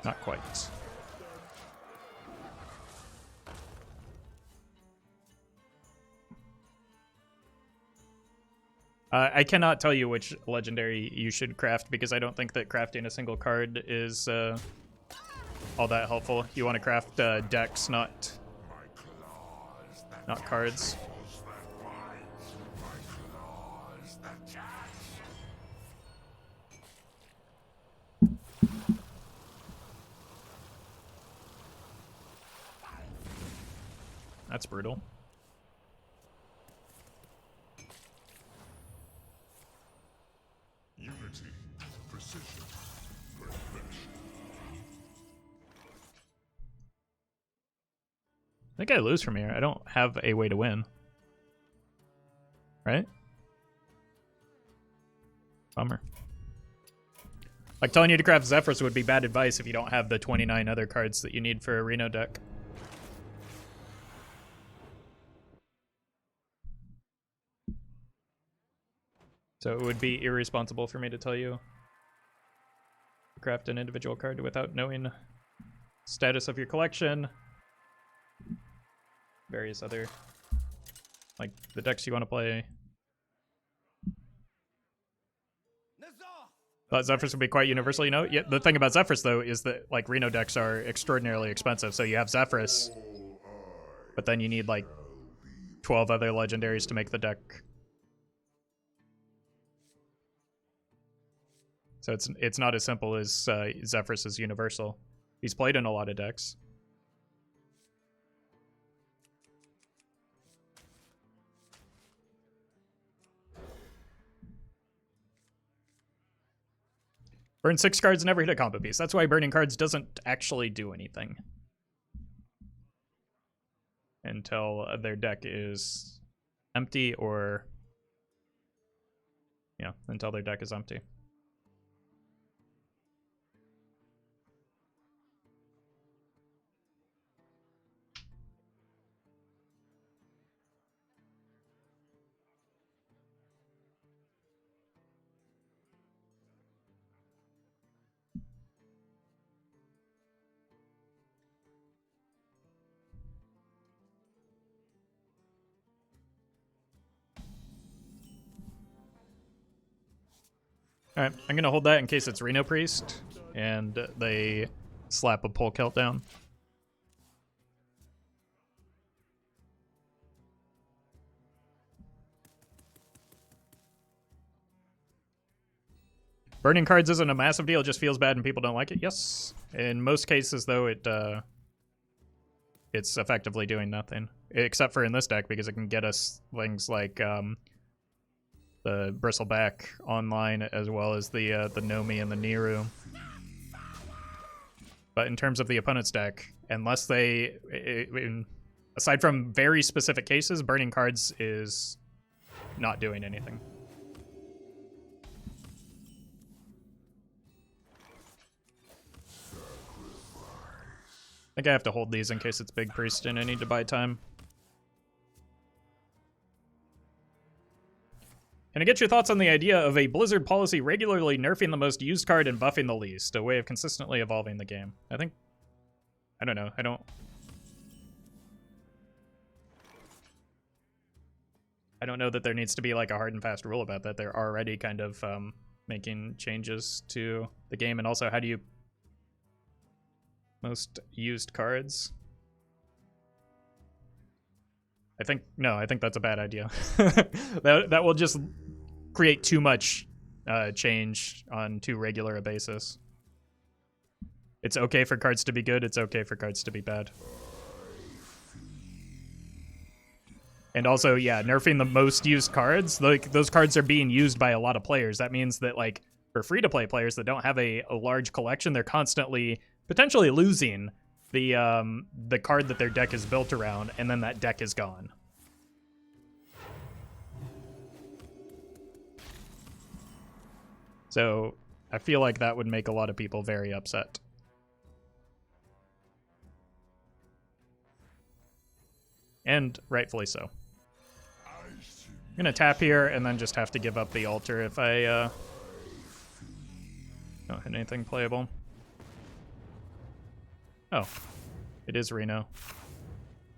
Not quite. I cannot tell you which legendary you should craft because I don't think that crafting a single card is all that helpful. You want to craft decks, not cards. That's brutal. Unity, precision, perfection. I think I lose from here. I don't have a way to win. Right? Bummer. Like, telling you to craft Zephyrs would be bad advice if you don't have the 29 other cards that you need for a Reno deck. So it would be irresponsible for me to tell you to craft an individual card without knowing status of your collection, various other, like, the decks you want to play. Thought Zephyrs would be quite universal, you know? Yeah, the thing about Zephyrs, though, is that, like, Reno decks are extraordinarily expensive. So you have Zephyrs, but then you need, like, 12 other legendaries to make the deck. So it's not as simple as Zephyrs is universal. He's played in a lot of decks. Burn 6 cards and never hit a combo piece. That's why burning cards doesn't actually do anything until their deck is empty, or yeah, until their deck is empty. Alright, I'm gonna hold that in case it's Reno Priest, and they slap a pull kilt down. Burning cards isn't a massive deal, it just feels bad and people don't like it. Yes. In most cases, though, it's effectively doing nothing. Except for in this deck, because it can get us things like the Bristleback online, as well as the Nomi and the Niru. But in terms of the opponent's deck, unless they... aside from very specific cases, burning cards is not doing anything. I think I have to hold these in case it's Big Priest and I need to buy time. Can I get your thoughts on the idea of a Blizzard policy regularly nerfing the most used card and buffing the least, a way of consistently evolving the game? I don't know, I don't know that there needs to be like a hard and fast rule about that. They're already kind of making changes to the game, and also how do you most used cards? I think that's a bad idea. that will just create too much change on too regular a basis. It's okay for cards to be good, it's okay for cards to be bad. And also, yeah, nerfing the most used cards, like those cards are being used by a lot of players. That means that, like, for free-to-play players that don't have a large collection, they're constantly potentially losing the card that their deck is built around, and then that deck is gone. So I feel like that would make a lot of people very upset. And rightfully so. I'm gonna tap here and then just have to give up the altar if I don't hit anything playable. Oh, it is Reno.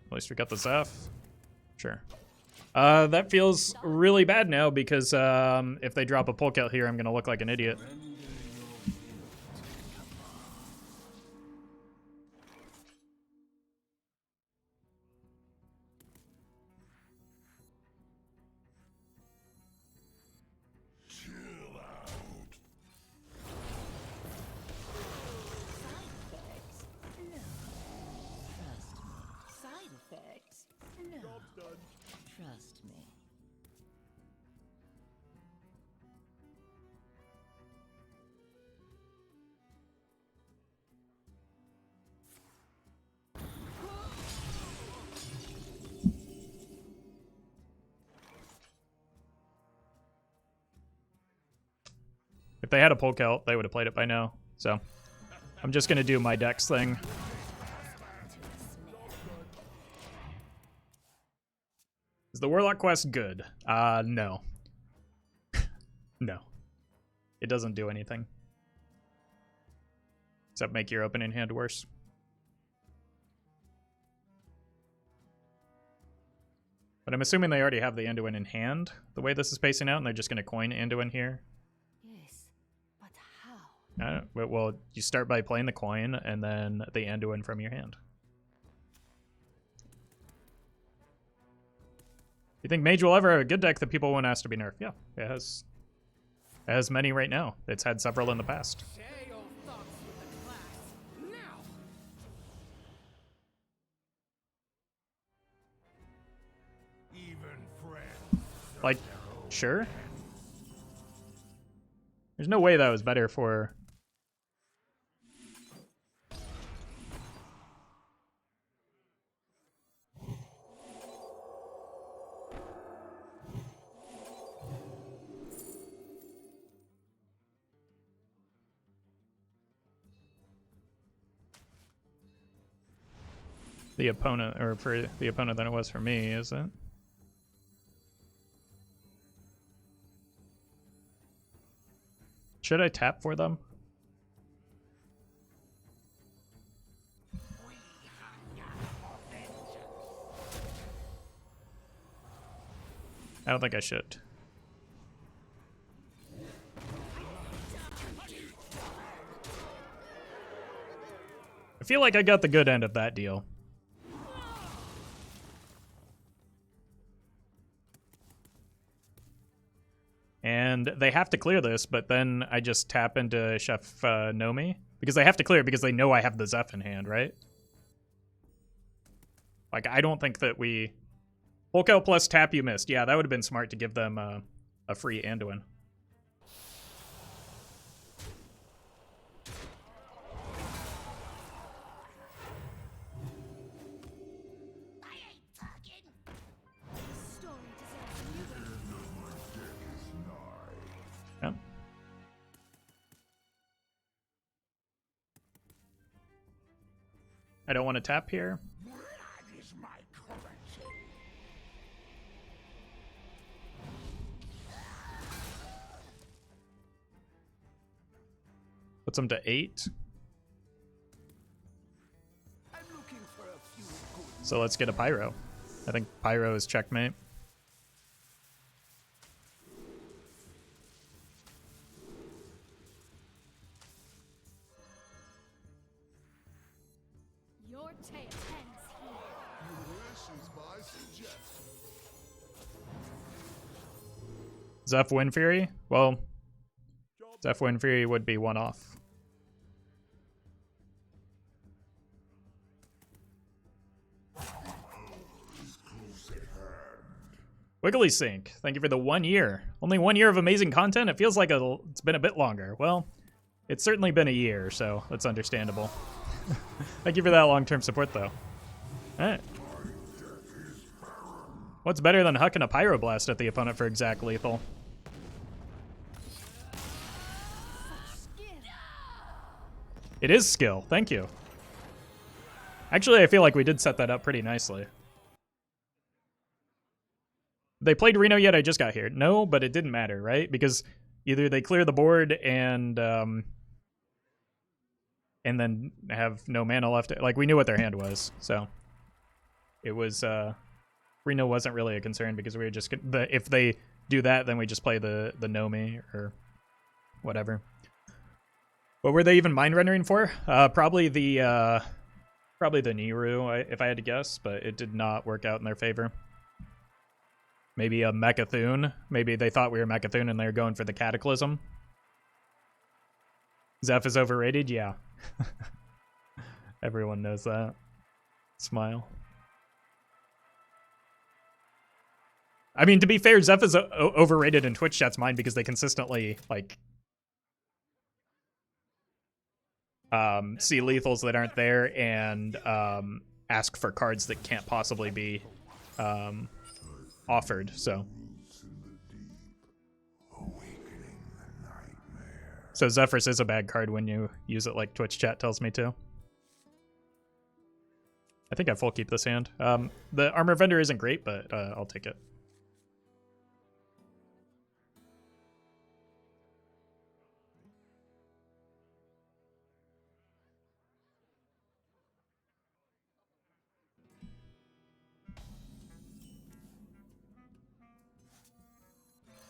At least we got the Zeph. Sure. That feels really bad now because if they drop a poke out here, I'm gonna look like an idiot. Trust me. If they had a Polk out, they would have played it by now. So I'm just gonna do my Dex thing. Is the Warlock quest good? No. No. It doesn't do anything. Except make your opening hand worse. But I'm assuming they already have the Anduin in hand, the way this is pacing out, and they're just going to coin Anduin here. Yes, but how? Well, you start by playing the coin, and then the Anduin from your hand. You think Mage will ever have a good deck that people won't ask to be nerfed? Yeah, it has many right now. It's had several in the past. Share your thoughts with the class now. Even friends. Like, sure. There's no way that was better for... the opponent, or for the opponent than it was for me, is it? Should I tap for them? I don't think I should. I feel like I got the good end of that deal. And they have to clear this, but then I just tap into Chef Nomi. Because they have to clear it because they know I have the Zeph in hand, right? Like, I don't think that we... Hulk out plus tap you missed. Yeah, that would have been smart to give them a free Anduin. Story deserves a new Yep. I don't want to tap here. Blood is my currency. Puts them to 8. I'm looking for a few good. So let's get a Pyro. I think Pyro is checkmate. Your tale ends here. This is my suggestion. Zeph Wind Fury? Well, Zeph Wind Fury would be one off. Wiggly Sync, thank you for the 1 year. Only 1 year of amazing content? It feels like it's been a bit longer. Well, it's certainly been a year, so that's understandable. Thank you for that long-term support, though. Alright. What's better than hucking a Pyroblast at the opponent for exact lethal? It is skill, thank you. Actually, I feel like we did set that up pretty nicely. They played Reno yet? I just got here. No, but it didn't matter, right? Because either they clear the board and then have no mana left. Like, we knew what their hand was, so it was Reno wasn't really a concern because we were just if they do that, then we just play the Nomi or whatever. What were they even mind rendering for? Probably the Niru, if I had to guess, but it did not work out in their favor. Maybe a Mechathune. Maybe they thought we were Mechathune and they were going for the Cataclysm. Zeph is overrated? Yeah. Everyone knows that. Smile. I mean, to be fair, Zeph is overrated in Twitch chat's mind because they consistently, like, see lethals that aren't there and ask for cards that can't possibly be offered, so. Roots in the deep, awakening the nightmare. So Zephyrus is a bad card when you use it like Twitch chat tells me to. I think I full keep this hand. The Armor Vendor isn't great, but I'll take it.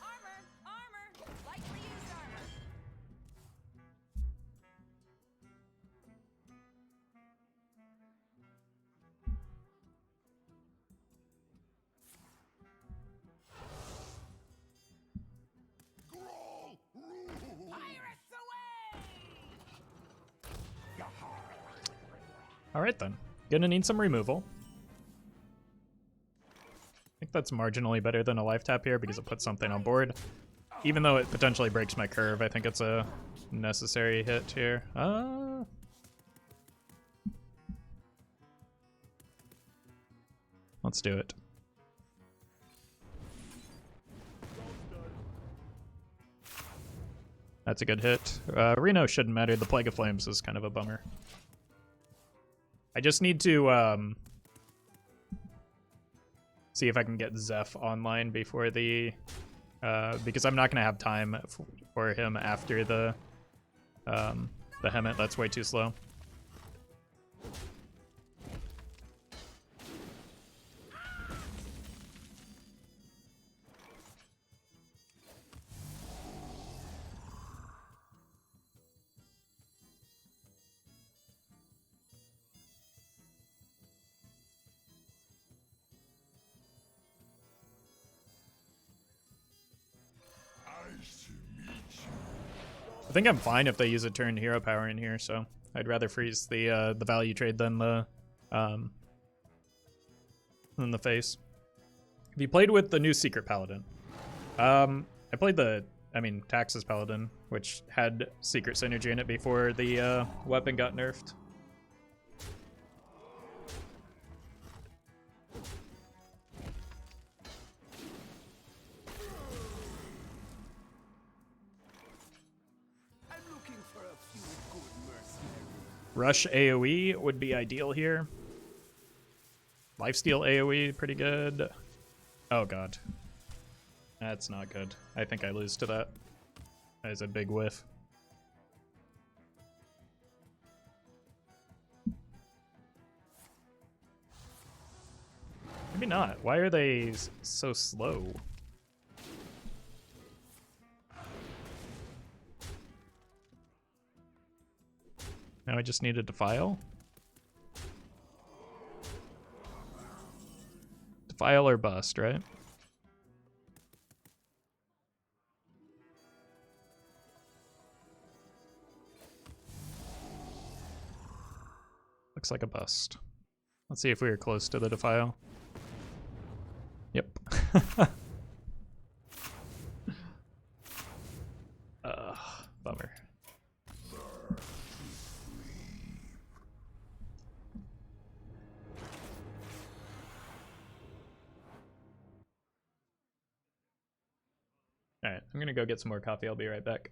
Armor! Armor! Lightly used armor. Growl! Rule! Pirates away! Alright then. Gonna need some removal. I think that's marginally better than a life tap here because it puts something on board. Even though it potentially breaks my curve, I think it's a necessary hit here. Let's do it. That's a good hit. Reno shouldn't matter. The Plague of Flames is kind of a bummer. I just need to see if I can get Zeph online before the... because I'm not going to have time for him after the Hemet. That's way too slow. Nice to meet you. I think I'm fine if they use a turn hero power in here, so I'd rather freeze the value trade than the face. Have you played with the new Secret Paladin? I played Tax's Paladin, which had Secret Synergy in it before the weapon got nerfed. I'm looking for a few good mercenaries. Rush AoE would be ideal here. Lifesteal AoE, pretty good. Oh god. That's not good. I think I lose to that. That is a big whiff. Maybe not. Why are they so slow? Now I just need a Defile? Defile or bust, right? Looks like a bust. Let's see if we were close to the Defile. Yep. Bummer. Alright, I'm gonna go get some more coffee. I'll be right back.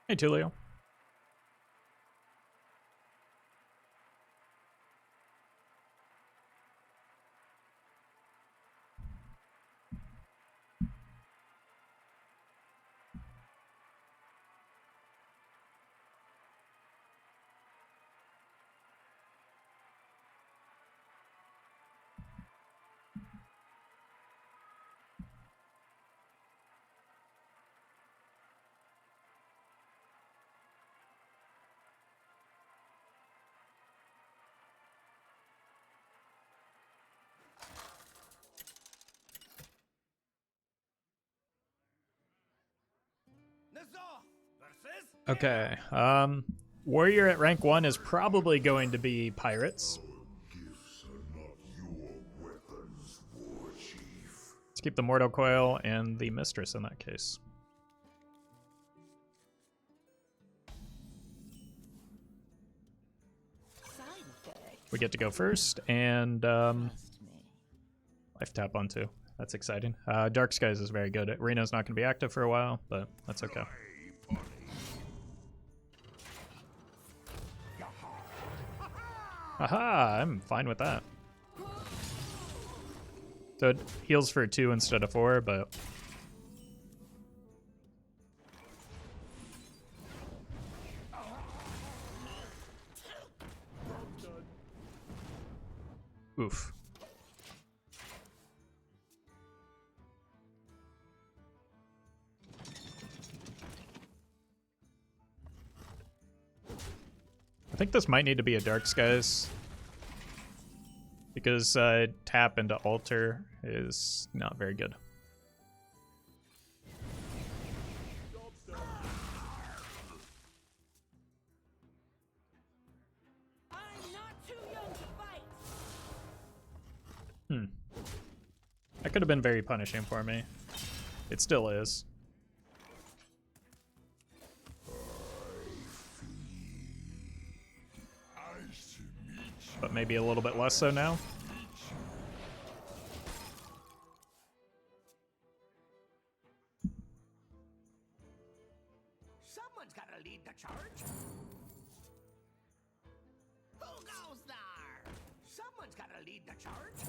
Hey, Tulio. Okay, Warrior at rank 1 is probably going to be Pirates. Gifts are not your weapons, War Chief. Let's keep the Mortal Coil and the Mistress in that case. We get to go first, and life tap on 2. That's exciting. Dark Skies is very good. Reno's not going to be active for a while, but that's okay. Aha! I'm fine with that. So it heals for 2 instead of 4, but... Oof. I think this might need to be a Dark Skies, because tap into altar is not very good. I'm not too young to fight. That could have been very punishing for me. It still is. But maybe a little bit less so now. Someone's got to lead the charge. Who goes there? Someone's got to lead the charge.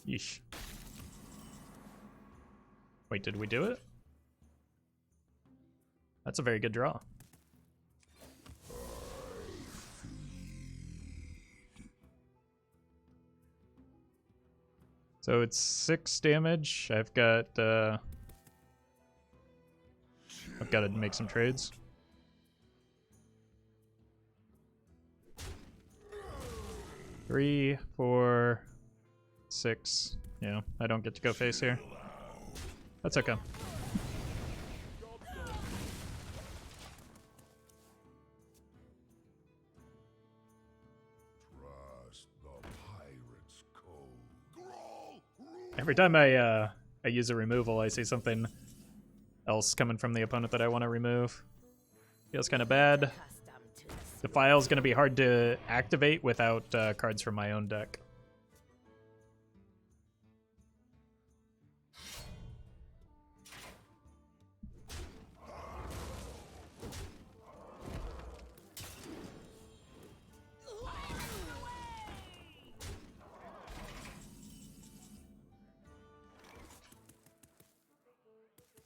Yeesh. Wait, did we do it? That's a very good draw. So it's 6 damage. I've got to make some trades. 3, 4, 6. Yeah, I don't get to go face here. That's okay. Trust the pirate's code. Growl! Every time I use a removal, I see something else coming from the opponent that I want to remove. Feels kind of bad. Accustomed to the Defile's going to be hard to activate without cards from my own deck.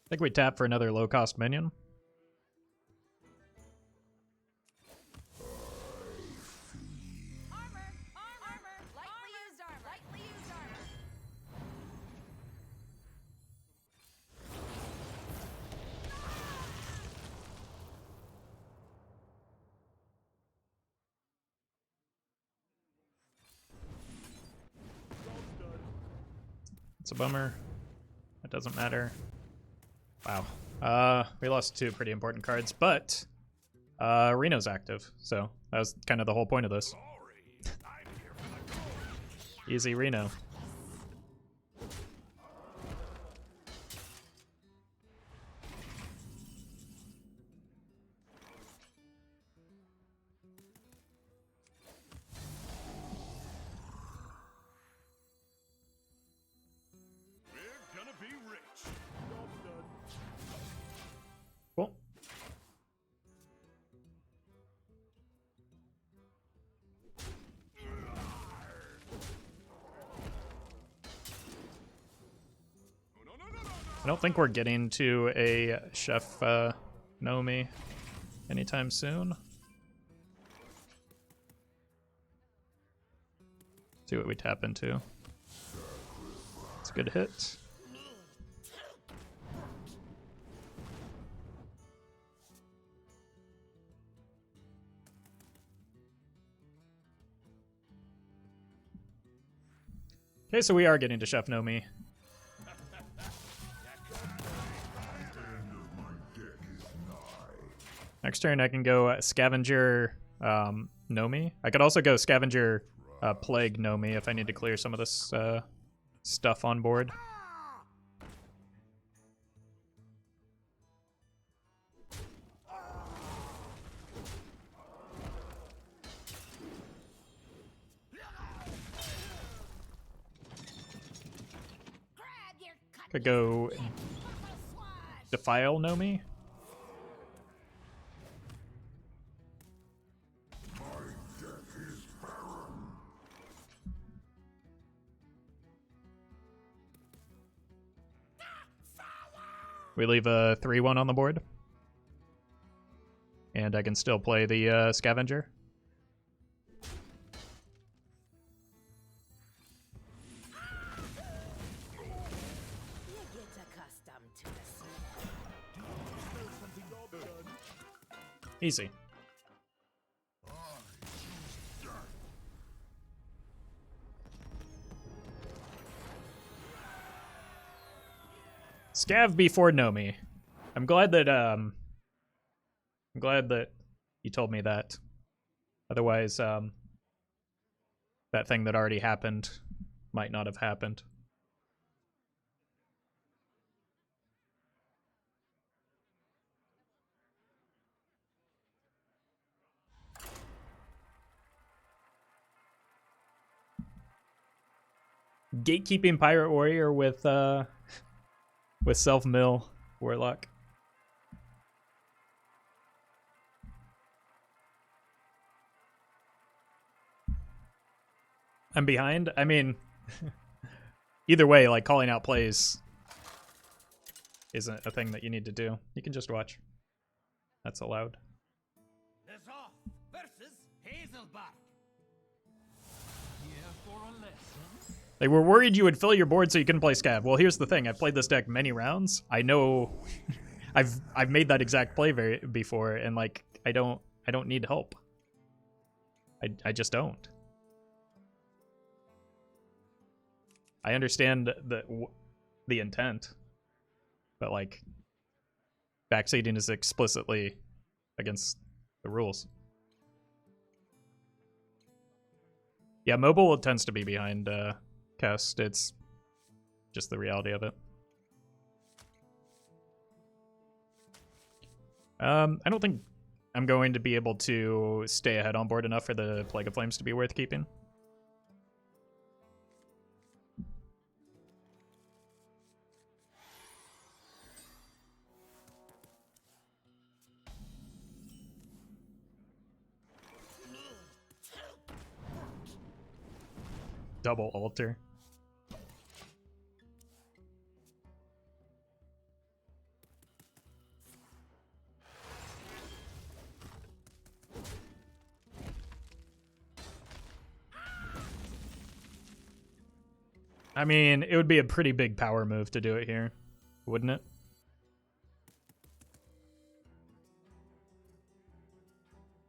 I think we tap for another low-cost minion. Armor! Armor! Lightly used armor! Lightly used armor! It's a bummer. It doesn't matter. Wow. We lost 2 pretty important cards, but Reno's active, so that was kind of the whole point of this. Easy Reno. We're gonna be rich. Cool. I don't think we're getting to a Chef Nomi anytime soon. See what we tap into. It's a good hit. Okay, so we are getting to Chef Nomi. Next turn I can go Scavenger Nomi. I could also go Scavenger Plague Nomi if I need to clear some of this stuff on board. Could go Defile Nomi. We leave a 3-1 on the board. And I can still play the Scavenger. Easy. Scav before Nomi. I'm glad that you told me that. Otherwise, that thing that already happened might not have happened. Gatekeeping Pirate Warrior with self-mill Warlock. I'm behind. I mean, either way, like calling out plays isn't a thing that you need to do. You can just watch. That's allowed. Roffle versus Hazelbark. Here for a lesson. They were worried you would fill your board so you couldn't play Scav. Well, here's the thing. I've played this deck many rounds. I know I've made that exact play before, and like I don't need help. I just don't. I understand the intent, but like backseating is explicitly against the rules. Yeah, mobile tends to be behind cast. It's just the reality of it. I don't think I'm going to be able to stay ahead on board enough for the Plague of Flames to be worth keeping. Double altar. I mean, it would be a pretty big power move to do it here, wouldn't it?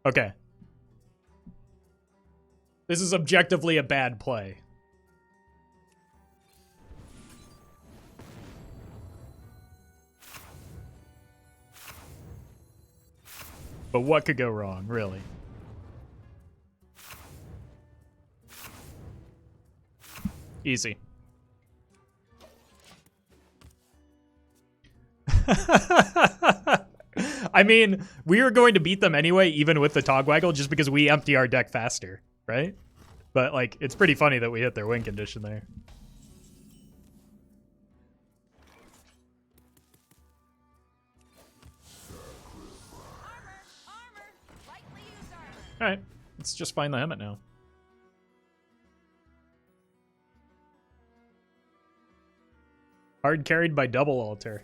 Okay. This is objectively a bad play. But what could go wrong, really? Easy. I mean, we were going to beat them anyway, even with the Togwaggle, just because we empty our deck faster, right? But, like, it's pretty funny that we hit their win condition there. Alright, let's just find the Hemet now. Hard carried by double altar.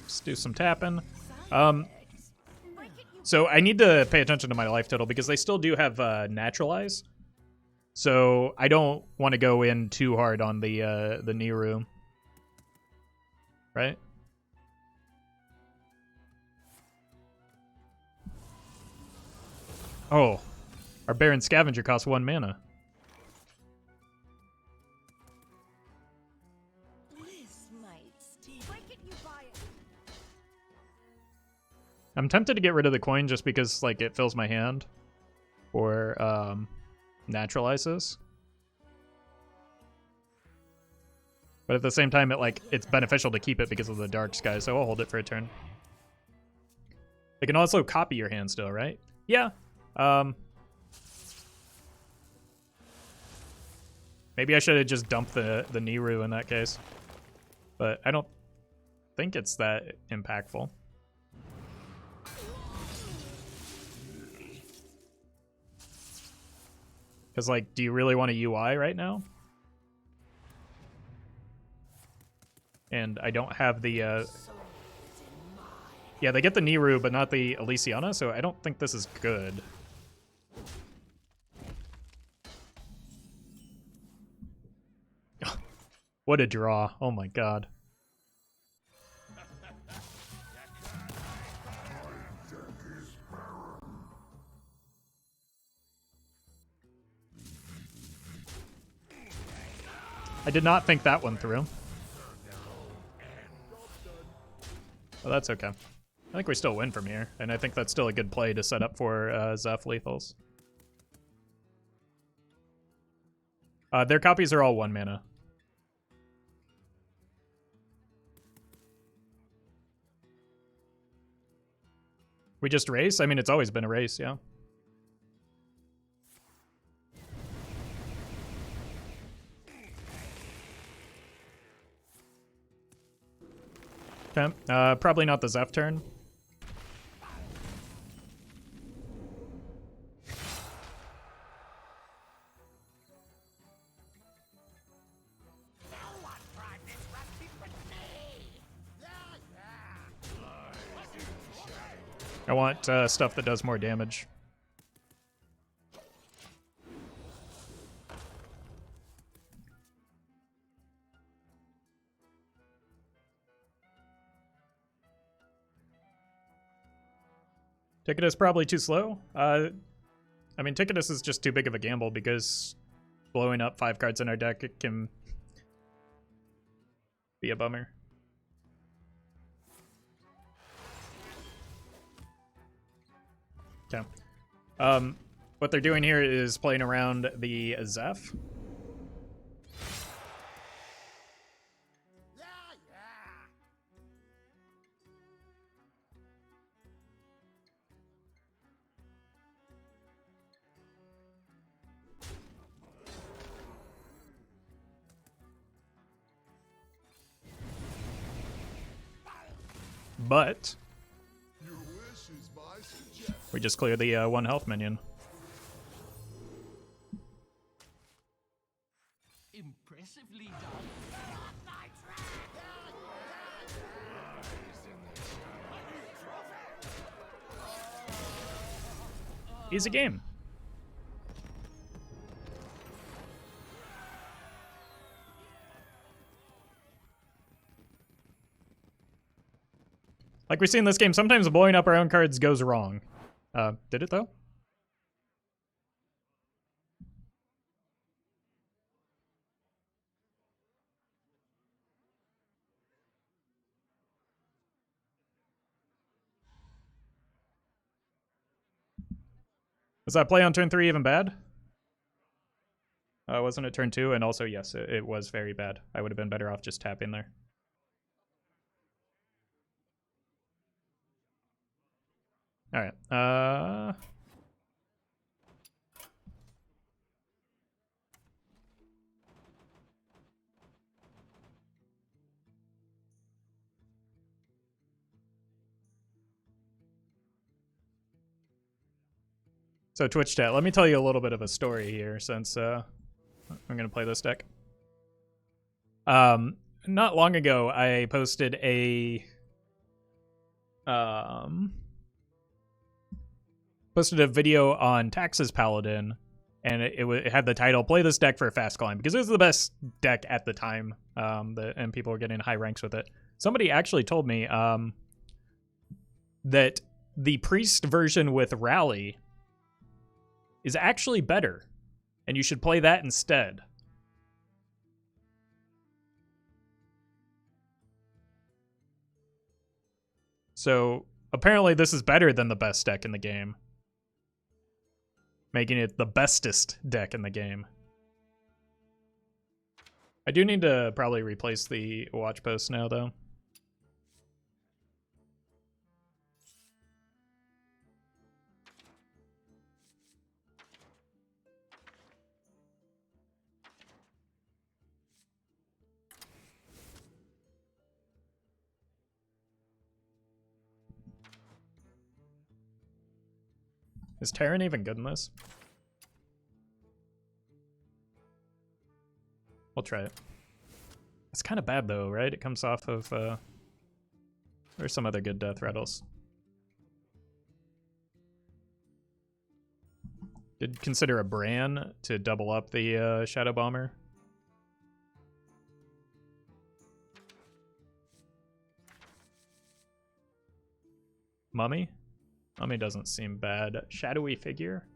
Let's do some tapping. So I need to pay attention to my life total because they still do have naturalize. So I don't want to go in too hard on the Niru. Right? Oh, our Baron Scavenger costs 1 mana. This might sting. Break it, you buy it. I'm tempted to get rid of the coin just because like it fills my hand or naturalizes. But at the same time it's beneficial to keep it because of the dark sky, so I'll hold it for a turn. It can also copy your hand still, right? Yeah. Maybe I should have just dumped the Niru in that case. But I don't think it's that impactful. Because, like, do you really want a UI right now? And I don't have the, Yeah, they get the Niru, but not the Elysiana, so I don't think this is good. What a draw. Oh my god. I did not think that one through. Well, that's okay. I think we still win from here, and I think that's still a good play to set up for Zeph lethals. Their copies are all 1 mana. We just race? I mean, it's always been a race, yeah. Okay, probably not the Zeph turn. I want stuff that does more damage. Ticketus probably too slow. I mean, Ticketus is just too big of a gamble because blowing up 5 cards in our deck it can be a bummer. Okay. What they're doing here is playing around the Zeph. But Your wish is my suggestion. we just clear the 1 health minion. Impressively done. Easy game. Like we see in this game, sometimes blowing up our own cards goes wrong. Did it though? Was that play on turn 3 even bad? Wasn't it turn 2? And also, yes, it was very bad. I would have been better off just tapping there. Alright, So Twitch chat, let me tell you a little bit of a story here since I'm gonna play this deck. Not long ago, I posted a video on Tax's Paladin, and it had the title "Play this deck for a fast climb" because it was the best deck at the time, and people were getting high ranks with it. Somebody actually told me that the Priest version with Rally is actually better, and you should play that instead. So apparently this is better than the best deck in the game, making it the bestest deck in the game. I do need to probably replace the watch post now, though. Is Terran even good in this? We'll try it. It's kind of bad though, right? It comes off of there's some other good death rattles. Did consider a Bran to double up the Shadow Bomber. Mummy? Mummy doesn't seem bad. Shadowy Figure?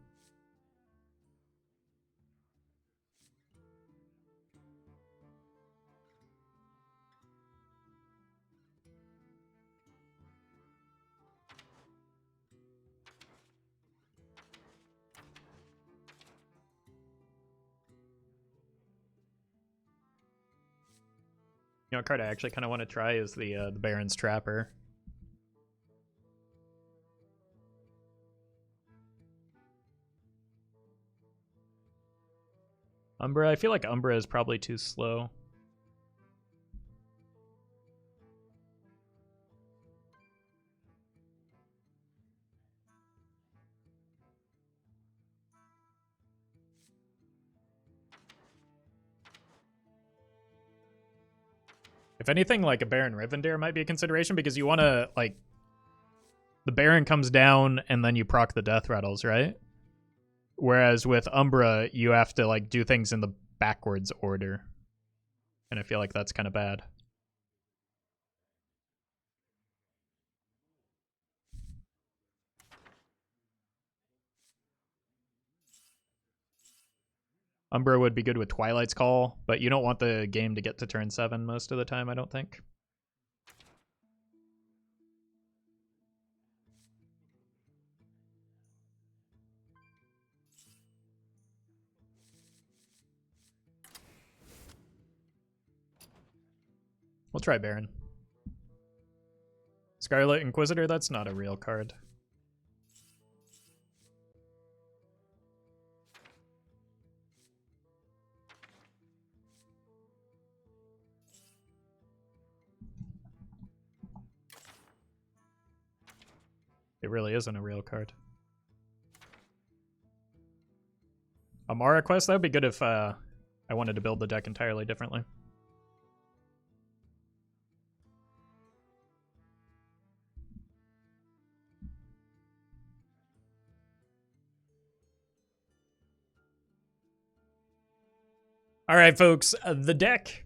You know, a card I actually kind of want to try is the Baron's Trapper. Umbra, I feel like Umbra is probably too slow. If anything, like a Baron Rivendare might be a consideration because you want to, like, the Baron comes down and then you proc the death rattles, right? Whereas with Umbra, you have to, like, do things in the backwards order. And I feel like that's kind of bad. Umbra would be good with Twilight's Call, but you don't want the game to get to turn 7 most of the time, I don't think. We'll try Baron. Scarlet Inquisitor, that's not a real card. It really isn't a real card. Amara Quest, that would be good if I wanted to build the deck entirely differently. All right, folks, the deck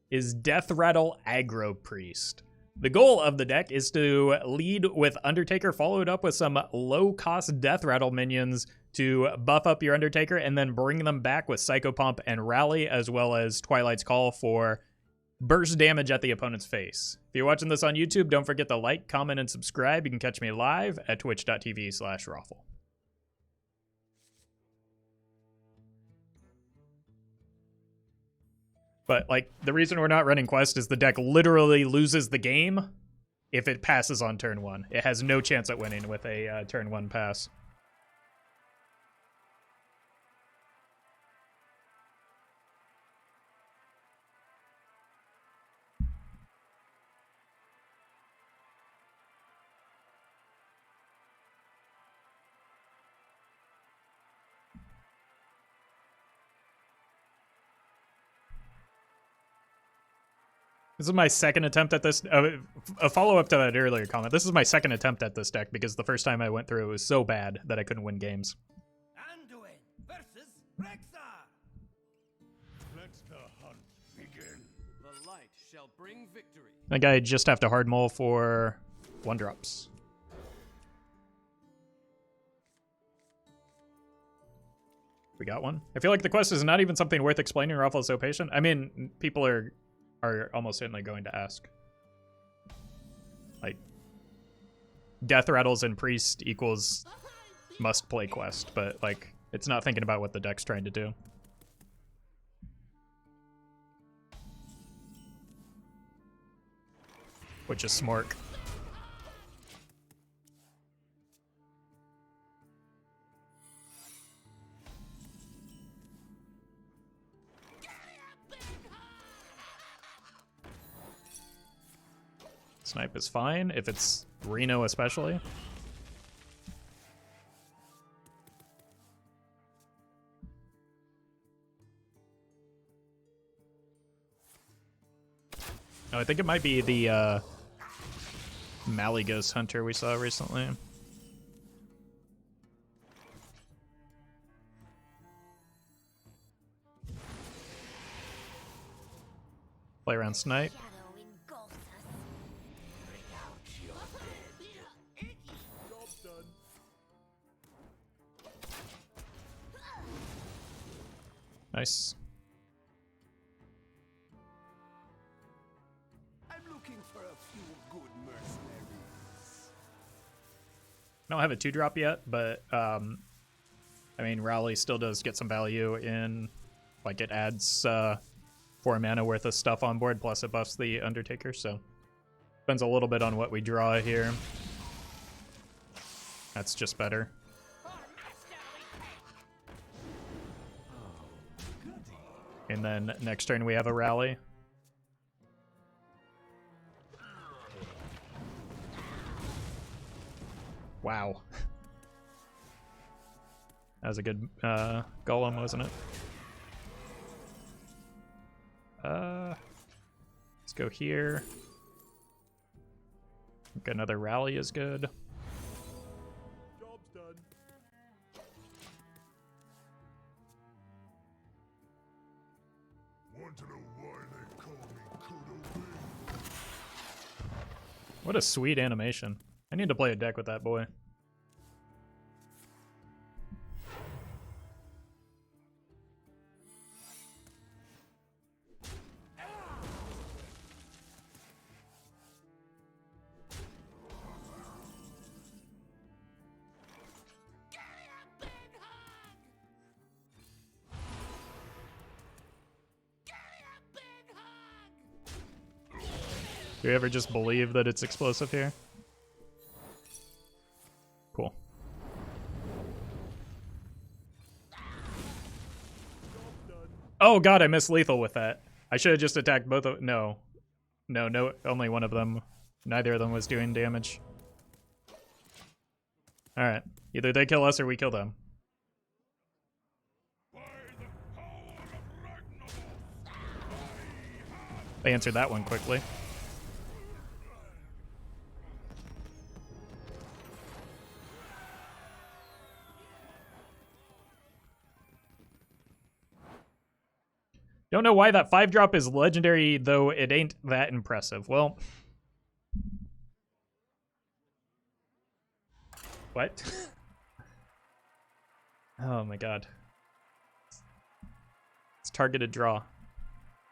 is Death Rattle Aggro Priest. The goal of the deck is to lead with Undertaker, followed up with some low-cost Death Rattle minions to buff up your Undertaker, and then bring them back with Psychopomp and Rally, as well as Twilight's Call for burst damage at the opponent's face. If you're watching this on YouTube, don't forget to like, comment, and subscribe. You can catch me live at twitch.tv/Roffle. But, like, the reason we're not running Quest is the deck literally loses the game if it passes on turn 1. It has no chance at winning with a turn 1 pass. This is my second attempt at this. A follow-up to that earlier comment. This is my second attempt at this deck because the first time I went through it was so bad that I couldn't win games. Anduin versus Rexar. Let the hunt begin. The light shall bring victory. I think I just have to hard mull for 1-drops. We got one. I feel like the quest is not even something worth explaining. Roffle is so patient. I mean, people are almost certainly going to ask. Like, death rattles and priest equals must play quest, but like, it's not thinking about what the deck's trying to do. Which is smork. Snipe is fine, if it's Reno especially. No, I think it might be the Malygos Hunter we saw recently. Play around Snipe. Shadow engulfs us. Bring out your dead. Job's done. Nice. I'm looking for a few good mercenaries. I don't have a 2-drop yet, but I mean, Rally still does get some value in, like, it adds 4 mana worth of stuff on board, plus it buffs the Undertaker, so depends a little bit on what we draw here. That's just better. And then next turn we have a Rally. Wow. That was a good golem, wasn't it? Let's go here. I think another Rally is good. Job's done. Want to know why they call me Kudo Bing? What a sweet animation. I need to play a deck with that boy. Do you ever just believe that it's explosive here? Cool. Oh god, I missed lethal with that. I should have just attacked both of— no. No, only one of them. Neither of them was doing damage. Alright. Either they kill us or we kill them. They answered that one quickly. Don't know why that 5-drop is legendary, though it ain't that impressive. Well... What? Oh my god. It's targeted draw.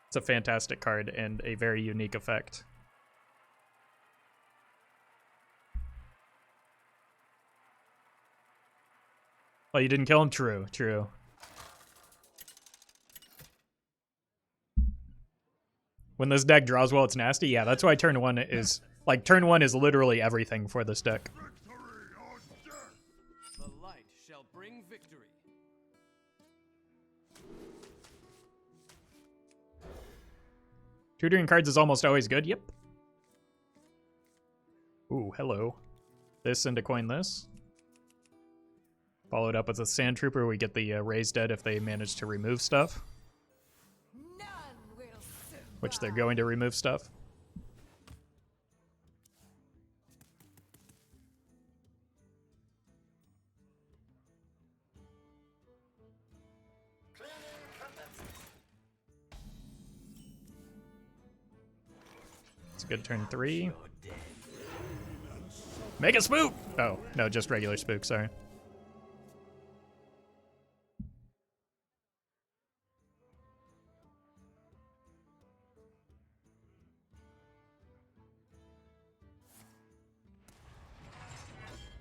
It's a fantastic card and a very unique effect. Oh, you didn't kill him? True, true. When this deck draws well, it's nasty. Yeah, that's why turn 1 is... Like, turn 1 is literally everything for this deck. The light shall bring victory. Tutoring cards is almost always good. Yep. Ooh, hello. This into coin this. Followed up with a Sand Trooper. We get the Raise Dead if they manage to remove stuff. None will survive. Which they're going to remove stuff. It's a good turn 3. Mega spook! Oh, no, just regular spook, sorry.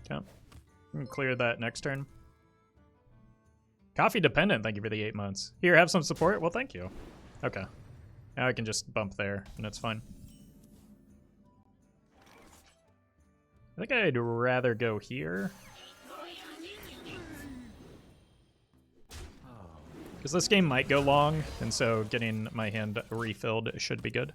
Okay. We can clear that next turn. Coffee dependent, thank you for the 8 months. Here, have some support? Well, thank you. Okay. Now I can just bump there, and it's fine. I think I'd rather go here. Because this game might go long, and so getting my hand refilled should be good.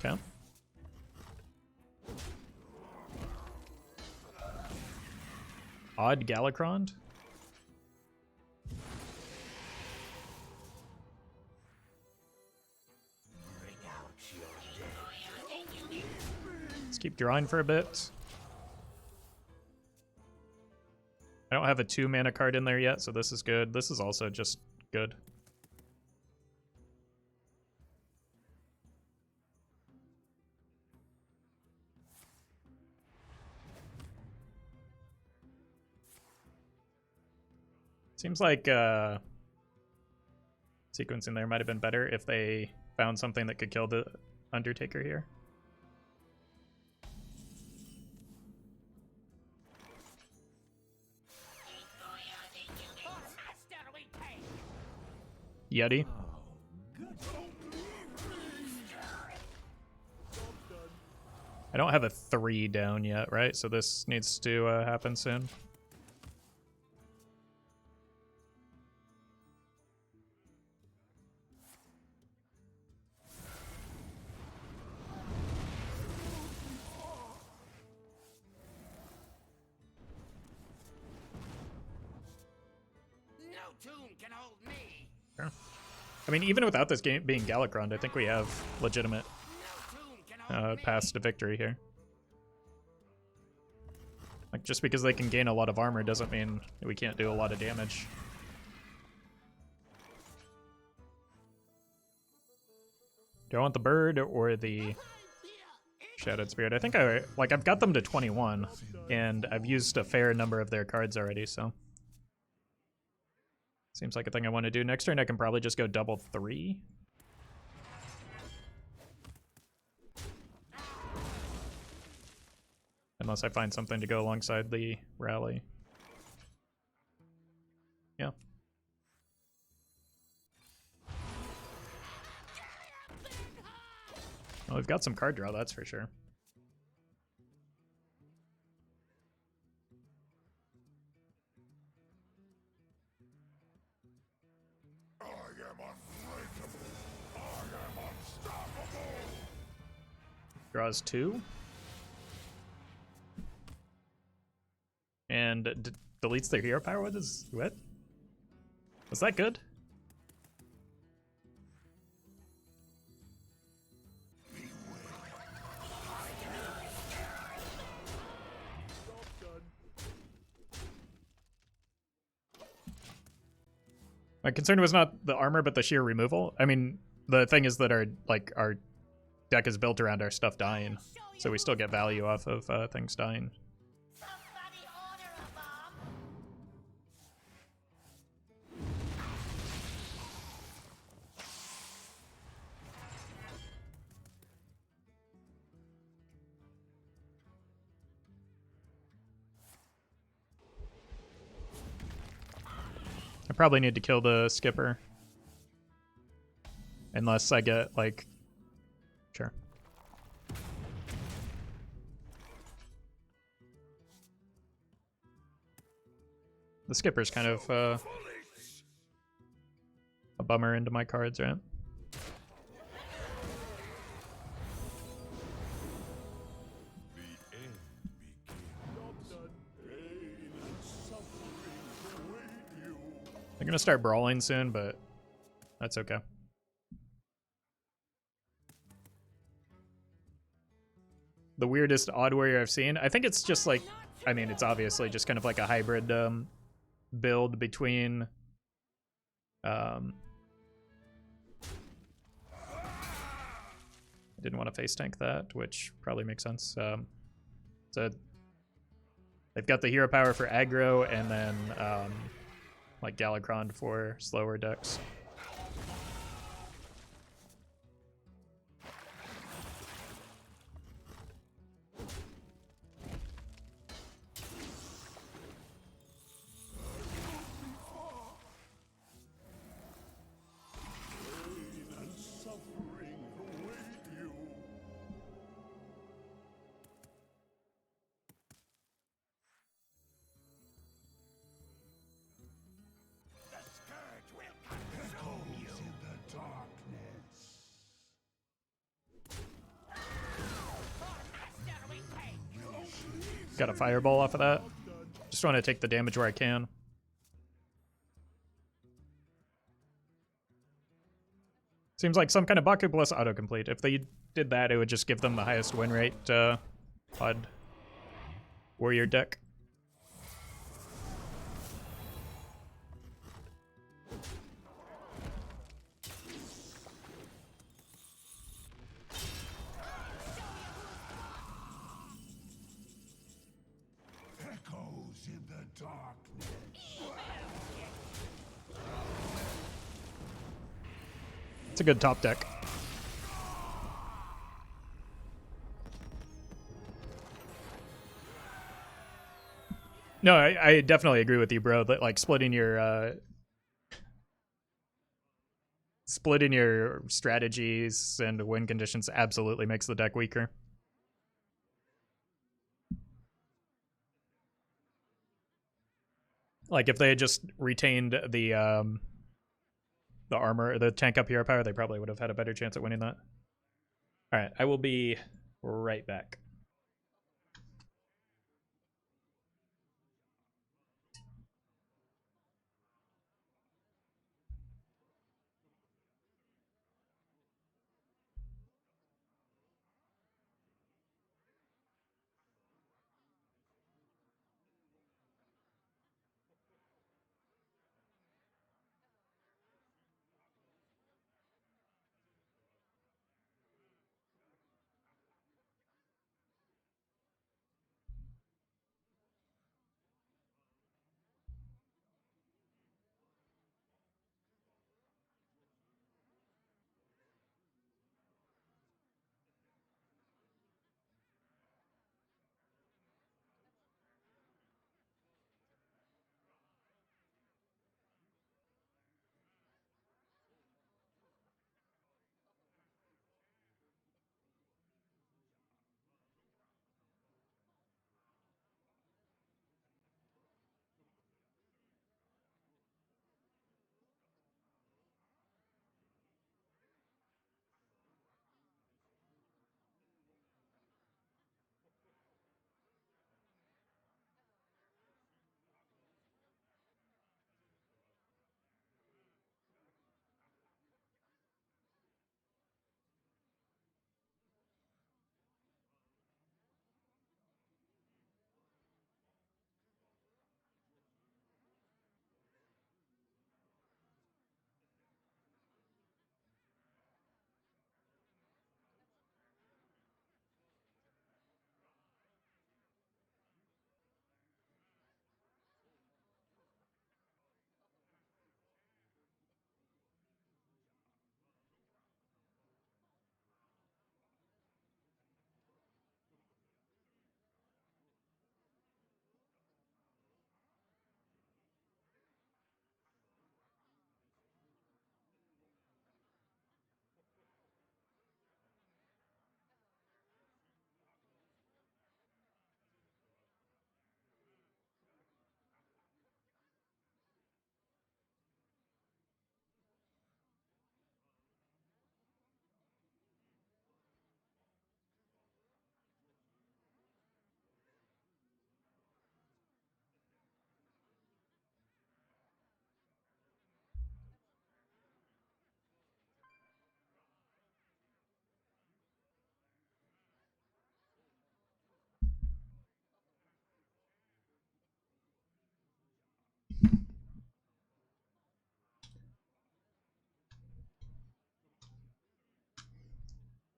Okay. Odd Galacrond. Let's keep drawing for a bit. I don't have a 2 mana card in there yet, so this is good. This is also just good. Seems like sequencing there might have been better if they found something that could kill the Undertaker here. Yeti. I don't have a 3 down yet, right? So this needs to happen soon. No tune can hold me. Sure. I mean, even without this game being Galacrond, I think we have legitimate No tune can hold me. paths to victory here. Like, just because they can gain a lot of armor doesn't mean we can't do a lot of damage. Do I want the bird or the Shadowed Spirit? I think I've got them to 21, and I've used a fair number of their cards already, so. Seems like a thing I want to do. Next turn I can probably just go double 3. Unless I find something to go alongside the rally. Yeah. Well, we've got some card draw, that's for sure. I am unbreakable. I am unstoppable. Draws 2. And deletes their hero power. What? Was that good? My concern was not the armor, but the sheer removal. I mean, the thing is that our deck is built around our stuff dying, so we still get value off of things dying. Somebody order a bomb. I probably need to kill the skipper. Unless I get, like... Sure. The skipper's kind of a bummer into my cards, right? The end begins. Pain and suffering await you. They're gonna start brawling soon, but that's okay. The weirdest Odd Warrior I've seen. I think it's just like I mean, it's obviously just kind of like a hybrid build between I didn't want to face tank that, which probably makes sense. So they've got the hero power for aggro, and then like Galakrond for slower decks. Pain and suffering await you. The scourge will consume you. Echoes in the darkness. Master, we take. Got a fireball off of that. Just want to take the damage where I can. Seems like some kind of Baku plus autocomplete. If they did that, it would just give them the highest win rate odd warrior deck. Echoes in the darkness. It's a good top deck. No, I definitely agree with you, bro. That like splitting your strategies and win conditions absolutely makes the deck weaker. Like if they had just retained the armor, the tank up hero power, they probably would have had a better chance at winning that. All right, I will be right back.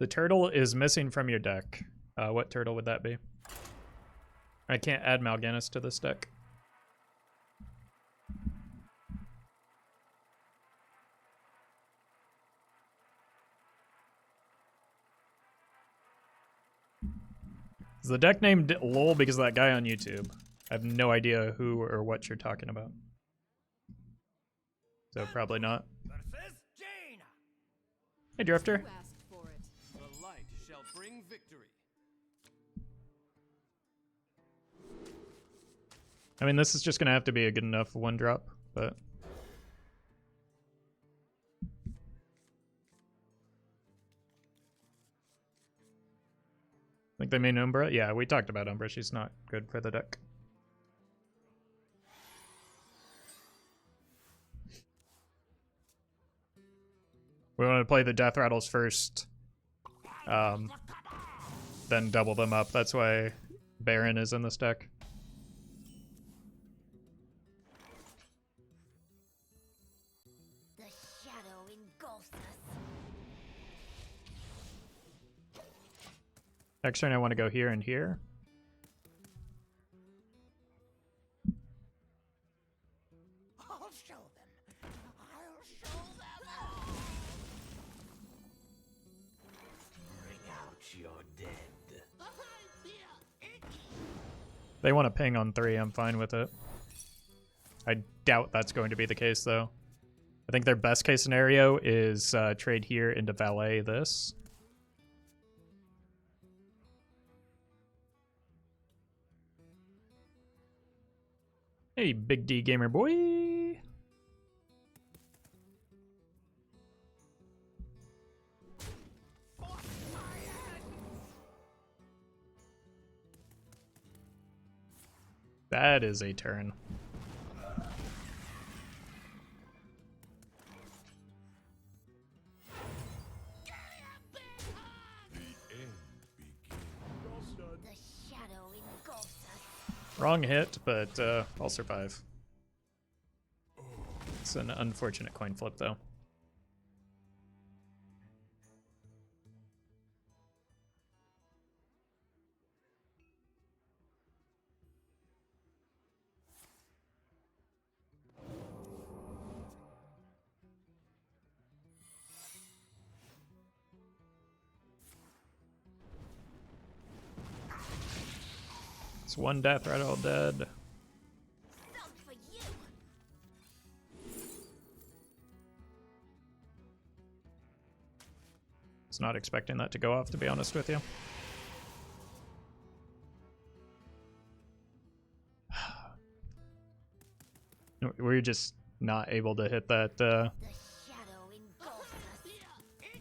The turtle is missing from your deck. What turtle would that be? I can't add Mal'Ganis to this deck. Is the deck named LOL because of that guy on YouTube? I have no idea who or what you're talking about. So probably not. Versus Jaina. Hey, Drifter. You asked for it. The light shall bring victory. I mean, this is just gonna have to be a good enough one drop, but I think they mean Umbra. Yeah, we talked about Umbra. She's not good for the deck. We want to play the Death Rattles first, then double them up. That's why Baron is in this deck. The shadow engulfs us. Next turn I want to go here and here. I'll show them. I'll show them. Bring out your dead. They want to ping on 3, I'm fine with it. I doubt that's going to be the case, though. I think their best case scenario is trade here into Valet this. Hey, Big D Gamer boy! That is a turn. The shadow engulfs us. Wrong hit, but I'll survive. It's an unfortunate coin flip, though. It's one death rattle dead. Some for you. Was not expecting that to go off, to be honest with you. We're just not able to hit that The shadow engulfs us.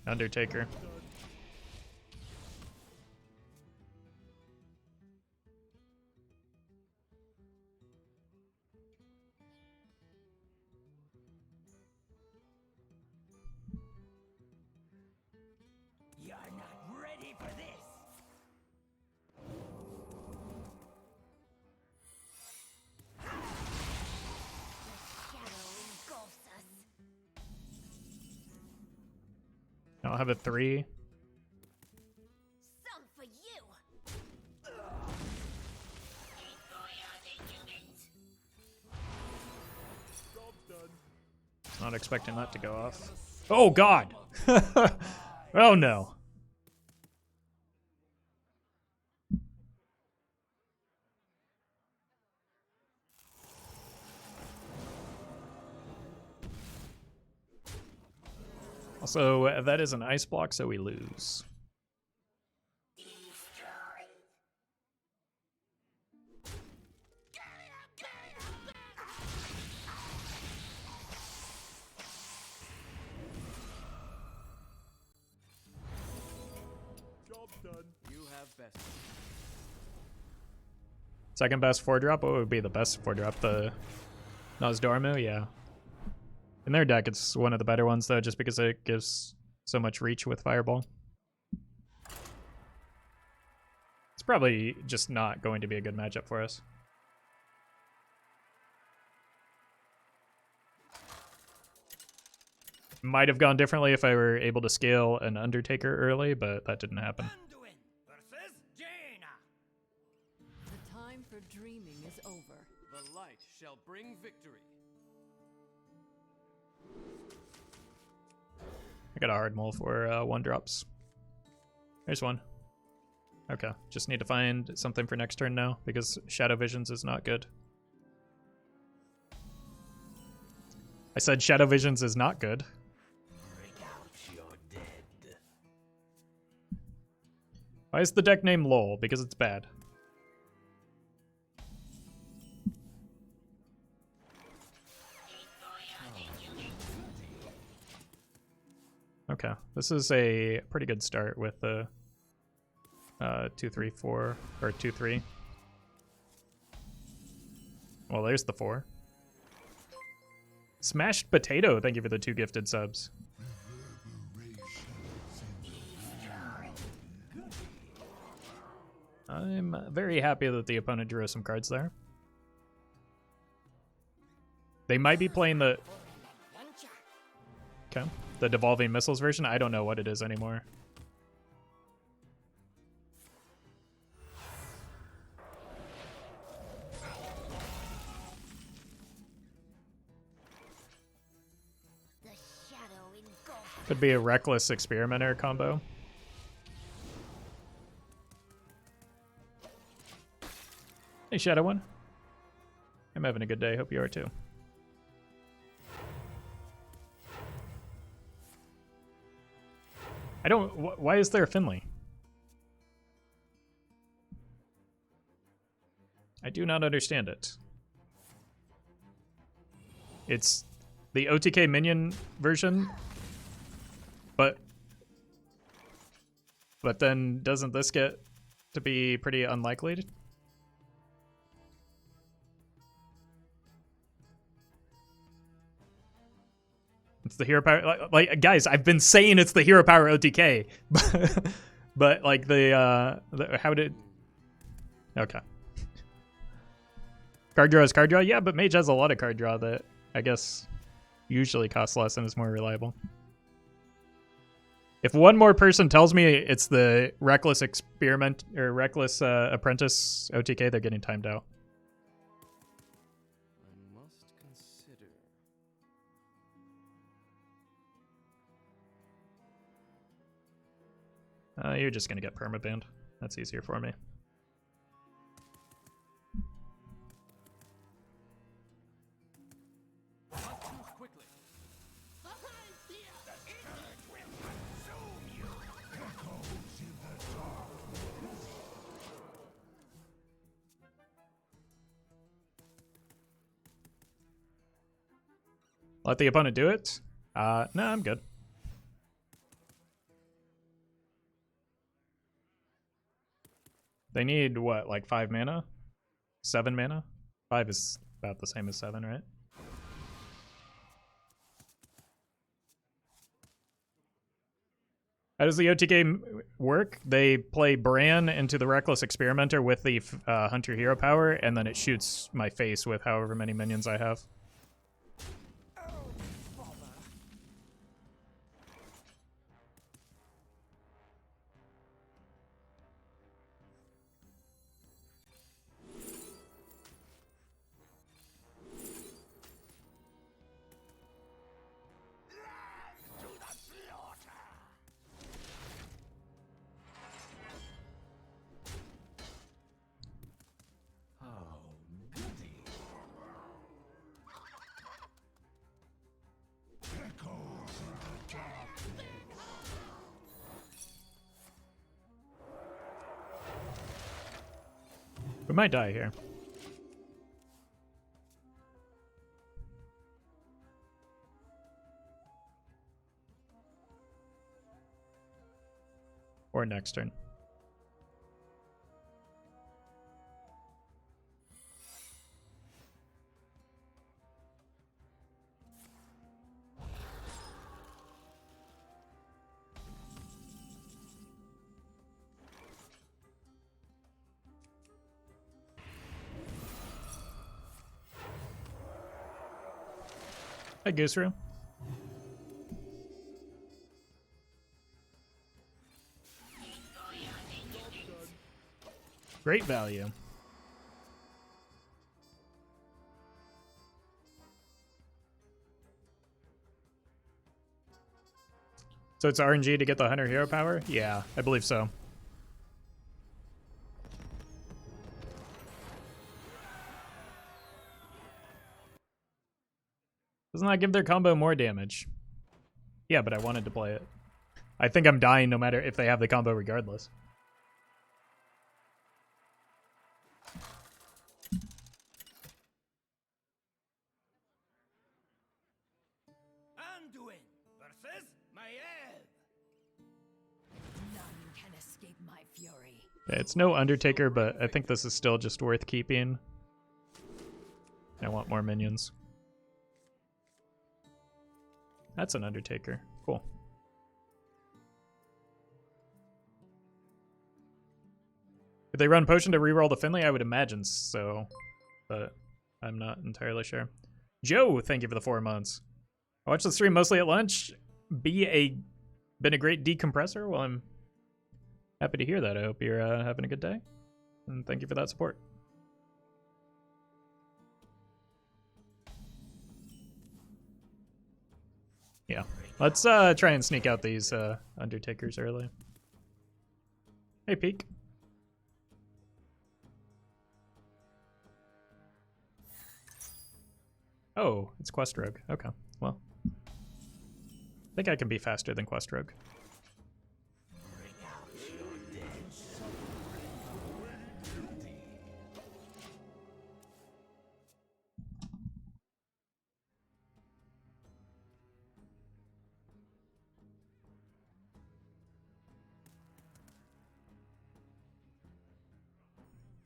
Undertaker. You're not ready for this. The shadow engulfs us. I don't have a 3. Some for you. Not expecting that to go off. Oh god! Oh no. Also, that is an ice block, so we lose. You have best. Second best 4-drop? What would be the best 4-drop? The Nosdormu? Yeah. In their deck, it's one of the better ones, though, just because it gives so much reach with Fireball. It's probably just not going to be a good matchup for us. Might have gone differently if I were able to scale an Undertaker early, but that didn't happen. Anduin versus Jaina. The time for dreaming is over. The light shall bring victory. I got a hard mull for 1-drops. There's one. Okay, just need to find something for next turn now, because Shadow Visions is not good. I said Shadow Visions is not good. Break out your dead. Why is the deck named LOL? Because it's bad. Okay, this is a pretty good start with the 2-3-4 or 2-3. Well, there's the 4. Smashed Potato, thank you for the 2 gifted subs. I'm very happy that the opponent drew some cards there. They might be playing the... Okay. The Devolving Missiles version? I don't know what it is anymore. The shadow engulfed. Could be a Reckless Experimenter combo. Hey, Shadow One. I'm having a good day. Hope you are too. I don't... Why is there a Finley? I do not understand it. It's the OTK minion version, but then doesn't this get to be pretty unlikely? It's the hero power, like guys, I've been saying it's the hero power OTK, but like how did? Okay. Card draw is card draw, yeah, but Mage has a lot of card draw that I guess usually costs less and is more reliable. If one more person tells me it's the Reckless Experiment or Reckless Apprentice OTK, they're getting timed out. I must consider. You're just gonna get permabanned. That's easier for me. Not too quickly. Let the opponent do it? No, I'm good. They need, what, like 5 mana? 7 mana? 5 is about the same as 7, right? How does the OTK work? They play Bran into the Reckless Experimenter with the Hunter Hero power, and then it shoots my face with however many minions I have. We might die here. Or next turn. Hi, Gooseru. Great value. So it's RNG to get the Hunter hero power? Yeah, I believe so. Doesn't that give their combo more damage? Yeah, but I wanted to play it. I think I'm dying no matter if they have the combo regardless. Anduin versus Maiev. None can escape my fury. Yeah, it's no Undertaker, but I think this is still just worth keeping. I want more minions. That's an Undertaker. Cool. If they run Potion to reroll the Finley, I would imagine so, but I'm not entirely sure. Joe, thank you for the 4 months. I watched the stream mostly at lunch. Been a great decompressor. Well, I'm happy to hear that. I hope you're having a good day, and thank you for that support. Yeah, let's try and sneak out these Undertakers early. Hey, Peek. Oh, it's Quest Rogue. Okay, well. I think I can be faster than Quest Rogue.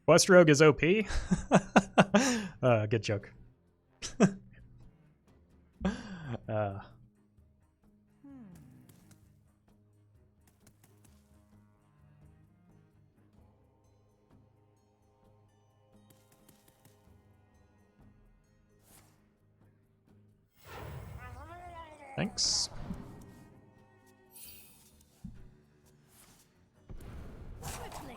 Quest Rogue is OP? Good joke. Thanks. Quickly.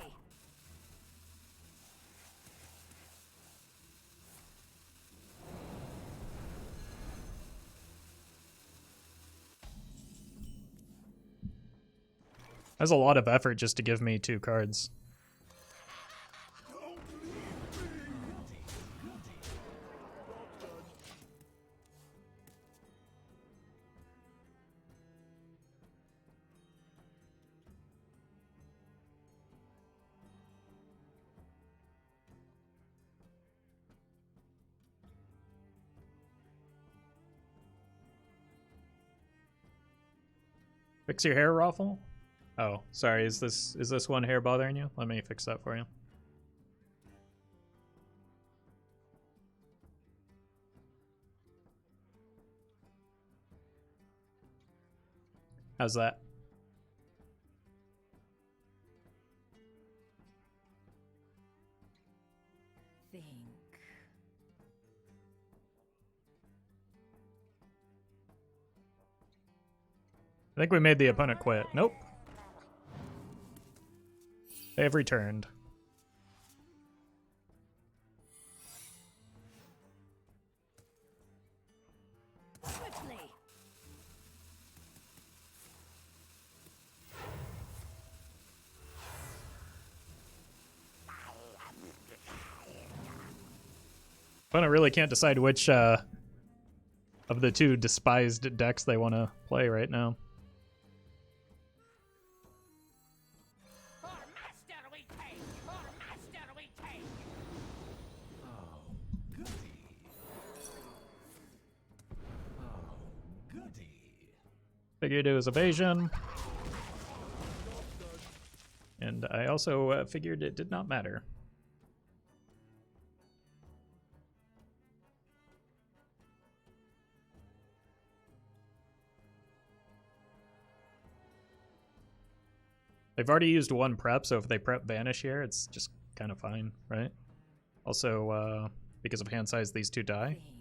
That's a lot of effort just to give me 2 cards. Fix your hair, Roffle? Oh, sorry. Is this one hair bothering you? Let me fix that for you. How's that? Think. I think we made the opponent quit. Nope. They have returned. Quickly. Opponent really can't decide which of the 2 despised decks they want to play right now. For master we take. For master we take. Oh, goody. Oh, goody. Figured it was evasion. And I also figured it did not matter. They've already used 1 prep, so if they prep Vanish here, it's just kind of fine, right? Also, because of hand size, these 2 die. Think.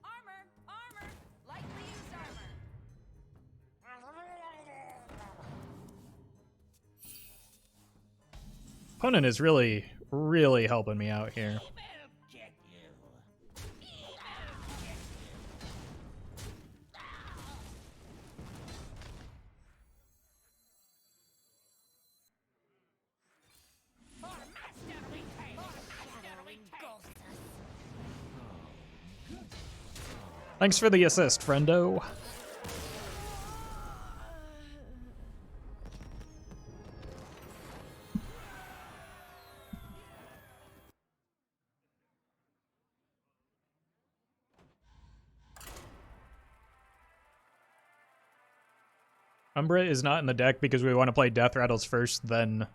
Armor. Armor. Lightly used armor. Opponent is really, really helping me out here. Thanks for the assist, friendo. Umbra is not in the deck because we want to play Death Rattles first, then...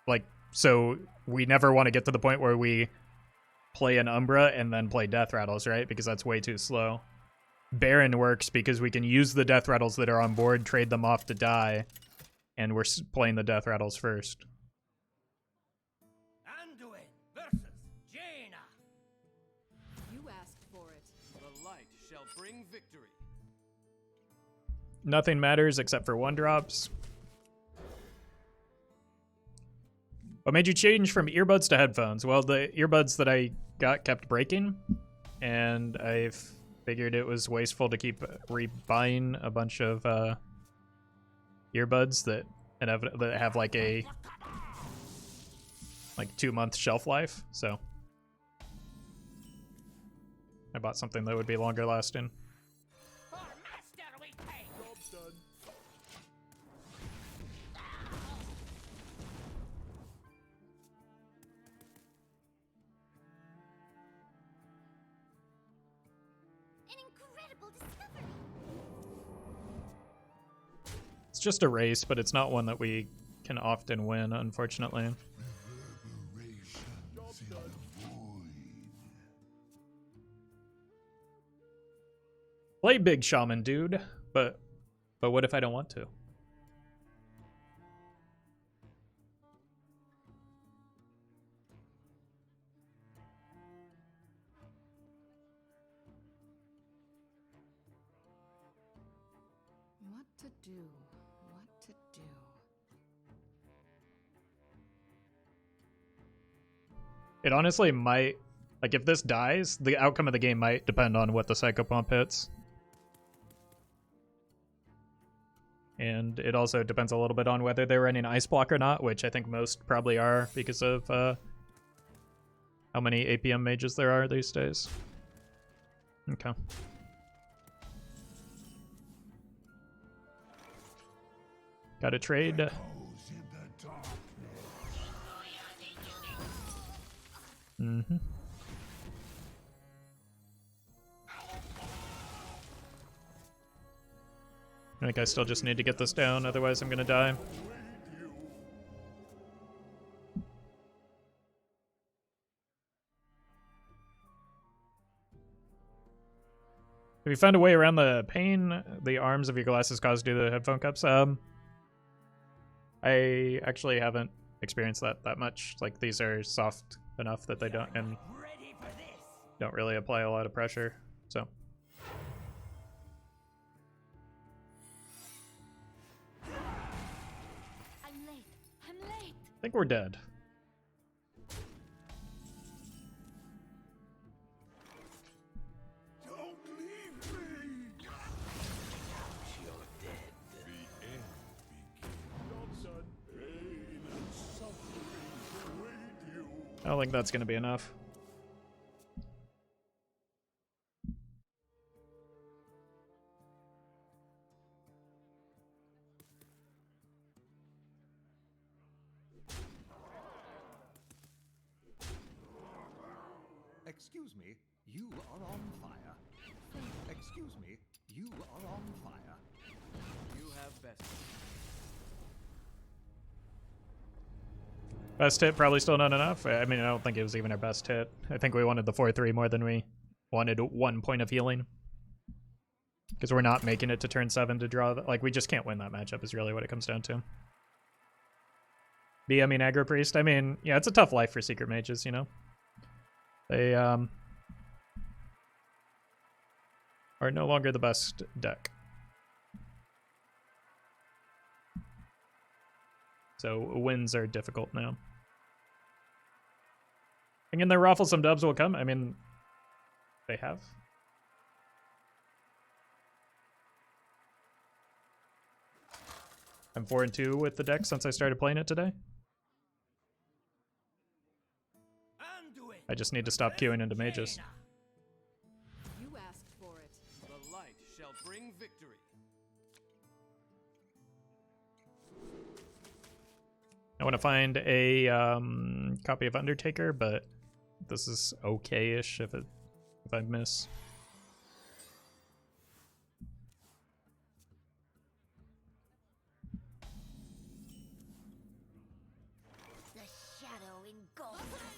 Like, so we never want to get to the point where we play an Umbra and then play Death Rattles, right? Because that's way too slow. Baron works because we can use the Death Rattles that are on board, trade them off to die, and we're playing the Death Rattles first. Anduin versus Jaina. You asked for it. The light shall bring victory. Nothing matters except for 1-drops. What made you change from earbuds to headphones? Well, the earbuds that I got kept breaking, and I figured it was wasteful to keep rebuying a bunch of earbuds that have like a 2-month shelf life. So I bought something that would be longer lasting. It's just a race, but it's not one that we can often win, unfortunately. Play big, shaman dude, but what if I don't want to? What to do? What to do? It honestly might, like, if this dies, the outcome of the game might depend on what the Psychopomp hits. And it also depends a little bit on whether they're running Ice Block or not, which I think most probably are because of how many APM mages there are these days. Okay. Got a trade. Mm-hmm. I think I still just need to get this down, otherwise I'm gonna die. Have you found a way around the pain the arms of your glasses cause due to the headphone cups? I actually haven't experienced that much. Like, these are soft enough that they don't really apply a lot of pressure. So I'm late. I'm late. I think we're dead. Don't leave me! You're dead. The end begins. Pain and suffering await you. I don't think that's gonna be enough. Excuse me, you are on fire. Excuse me, you are on fire. You have best. Best hit, probably still not enough. I mean, I don't think it was even our best hit. I think we wanted the 4-3 more than we wanted 1 point of healing. Because we're not making it to turn 7 to draw. Like, we just can't win that matchup is really what it comes down to. I mean, Aggro Priest, I mean, yeah, it's a tough life for Secret Mages, you know? They, are no longer the best deck. So wins are difficult now. Thinking their Roffle some dubs will come. I mean, they have. I'm 4-2 with the deck since I started playing it today. I just need to stop queuing into mages. You asked for it. The light shall bring victory. I want to find a copy of Undertaker, but this is okay-ish if I miss. The shadow engulfs us.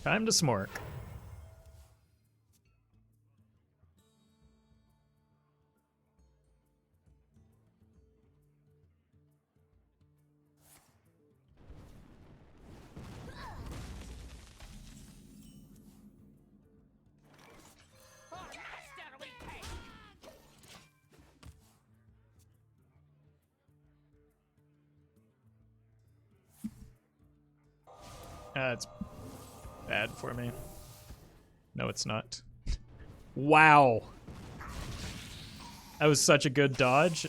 Time to smork. It's bad for me. No, it's not. Wow. That was such a good dodge.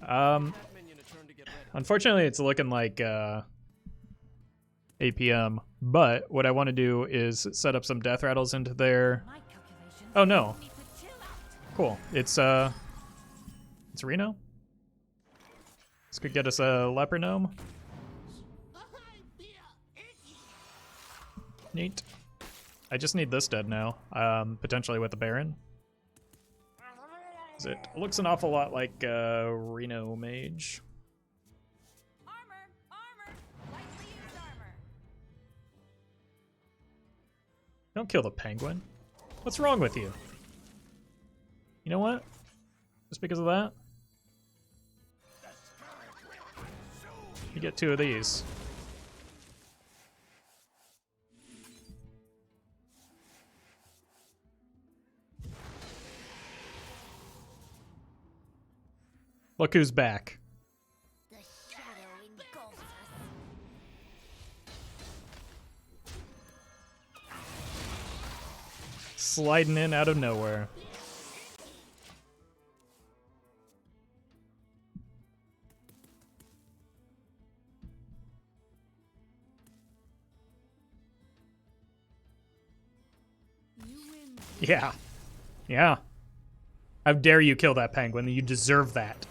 That minion a turn to get ready. Unfortunately, it's looking like APM, but what I want to do is set up some death rattles into their... My calculations Oh, no. need to chill out. Cool. It's Reno. This could get us a leper gnome. Neat. I just need this dead now. Potentially with the Baron. 'Cause it looks an awful lot like Reno Mage. Armor! Armor! Lightly used armor. Don't kill the penguin. What's wrong with you? You know what? Just because of that? You get 2 of these. Look who's back. The shadow engulfs us. Sliding in out of nowhere. You win. Yeah. Yeah. How dare you kill that penguin? You deserve that.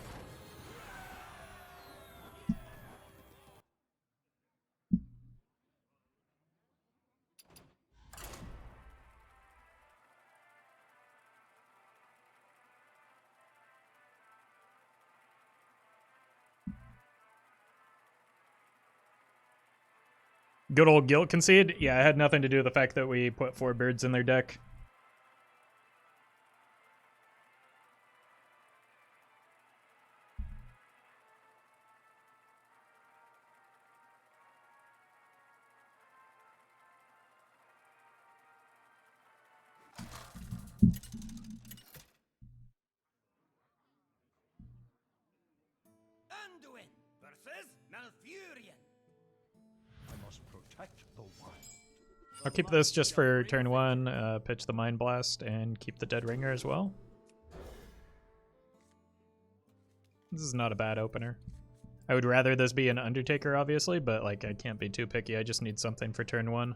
Good old guilt concede? Yeah, it had nothing to do with the fact that we put 4 birds in their deck. Anduin versus Malfurion. I must protect the wild. I'll keep this just for turn 1, pitch the Mind Blast, and keep the Dead Ringer as well. This is not a bad opener. I would rather this be an Undertaker, obviously, but like I can't be too picky. I just need something for turn 1.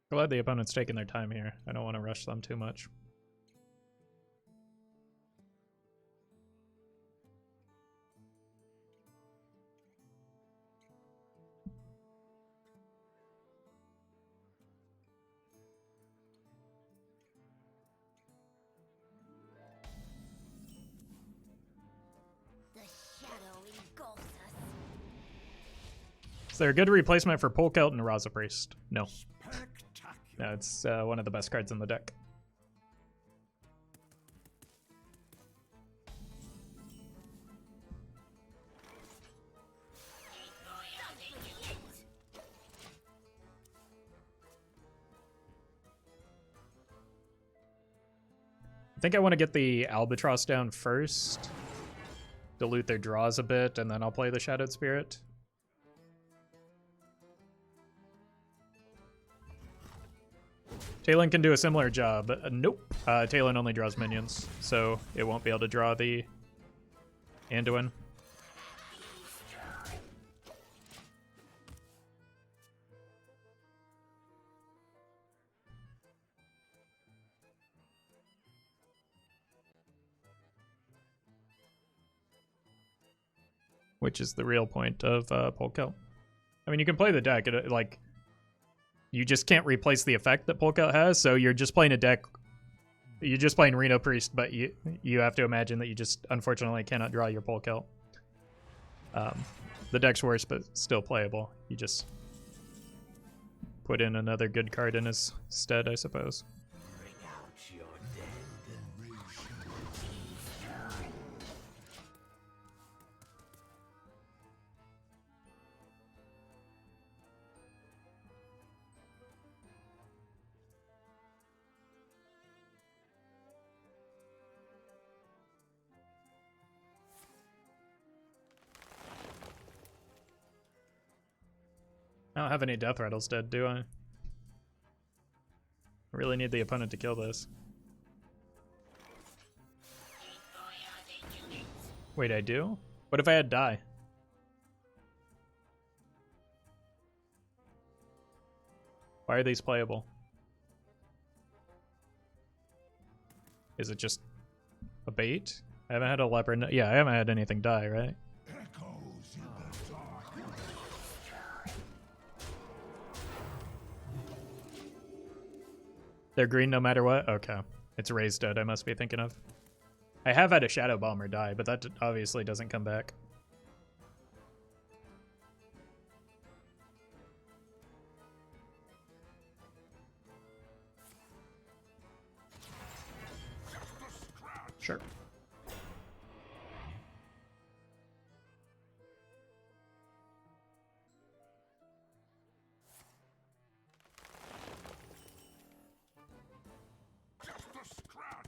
Glad the opponent's taking their time here. I don't want to rush them too much. Is there a good replacement for Polkelt and Raza Priest? No. Spectacular. No, it's one of the best cards in the deck. I think I want to get the Albatross down first, dilute their draws a bit, and then I'll play the Shadowed Spirit. Talon can do a similar job. Nope. Talon only draws minions, so it won't be able to draw the Anduin. Which is the real point of Polkelt. I mean, you can play the deck, like, you just can't replace the effect that Polkelt has, so you're just playing a deck, you're just playing Reno Priest, but you have to imagine that you just, unfortunately, cannot draw your Polkelt. The deck's worse, but still playable. You just put in another good card in his stead, I suppose. Bring out your dead. I don't have any Death Rattles dead, do I? I really need the opponent to kill this. Wait, I do? What if I had die? Why are these playable? Is it just a bait? I haven't had a leopard. Yeah, I haven't had anything die, right? Echoes in the dark. They're green no matter what? Okay. It's raised dead I must be thinking of. I have had a Shadow Bomber die, but that obviously doesn't come back. Sure. Just a scratch.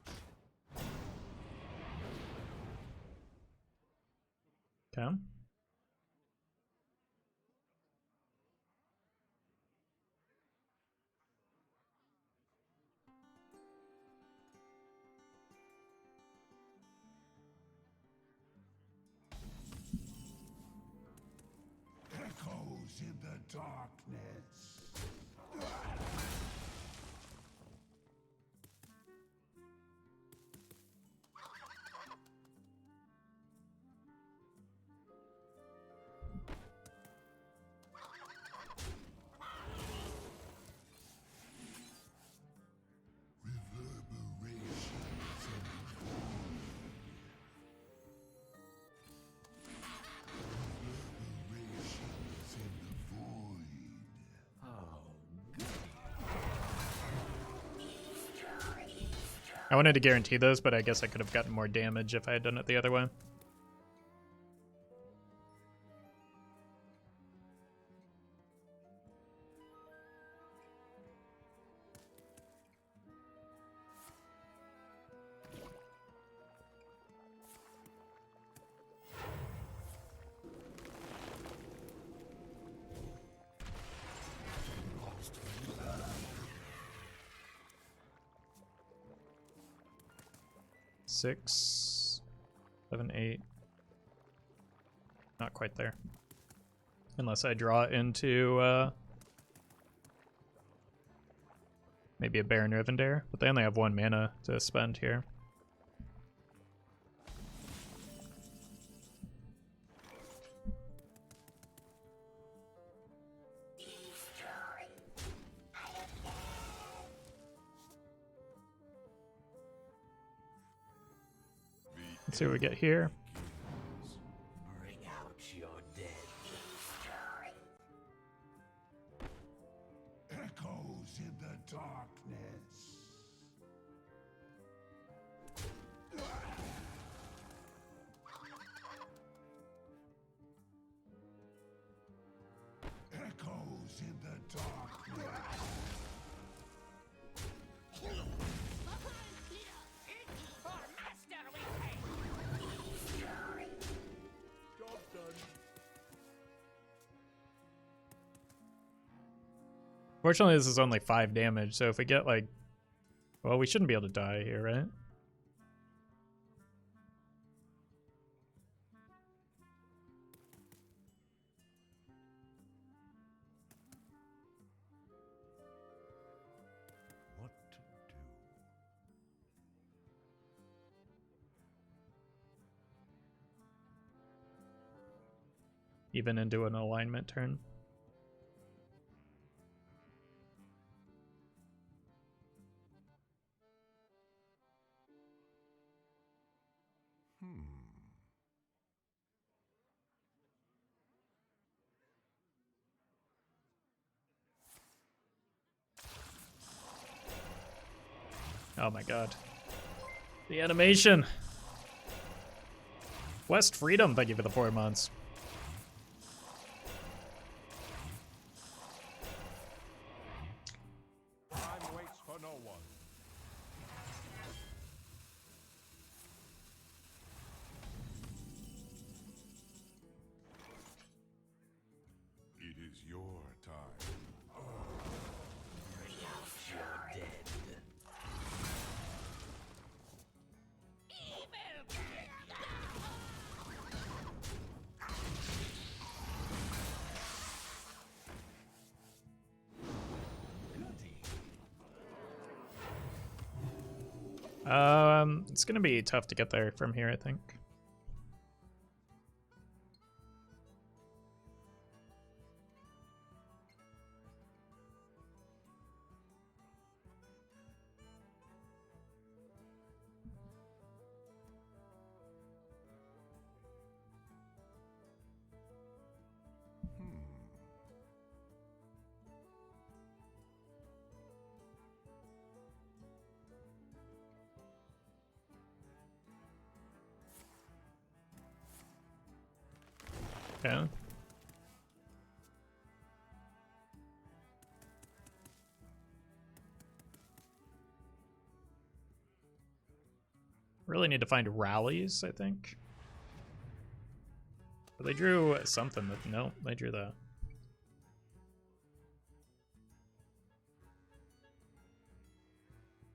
Okay. Echoes in the darkness. Reverberations in the void. Reverberations in the void. I wanted to guarantee those, but I guess I could have gotten more damage if I had done it the other way. Six, 7, 8. Not quite there. Unless I draw into maybe a Baron Rivendare, but they only have 1 mana to spend here. Let's see what we get here. Bring out your dead. Fortunately, this is only 5 damage, so if we get like... Well, we shouldn't be able to die here, right? What to do? Even into an alignment turn. Oh my god. The animation! West Freedom, thank you for the 4 months. Time waits for no one. It is your time. It's gonna be tough to get there from here, I think. Okay. Really need to find rallies, I think. But they drew something that... No, they drew that.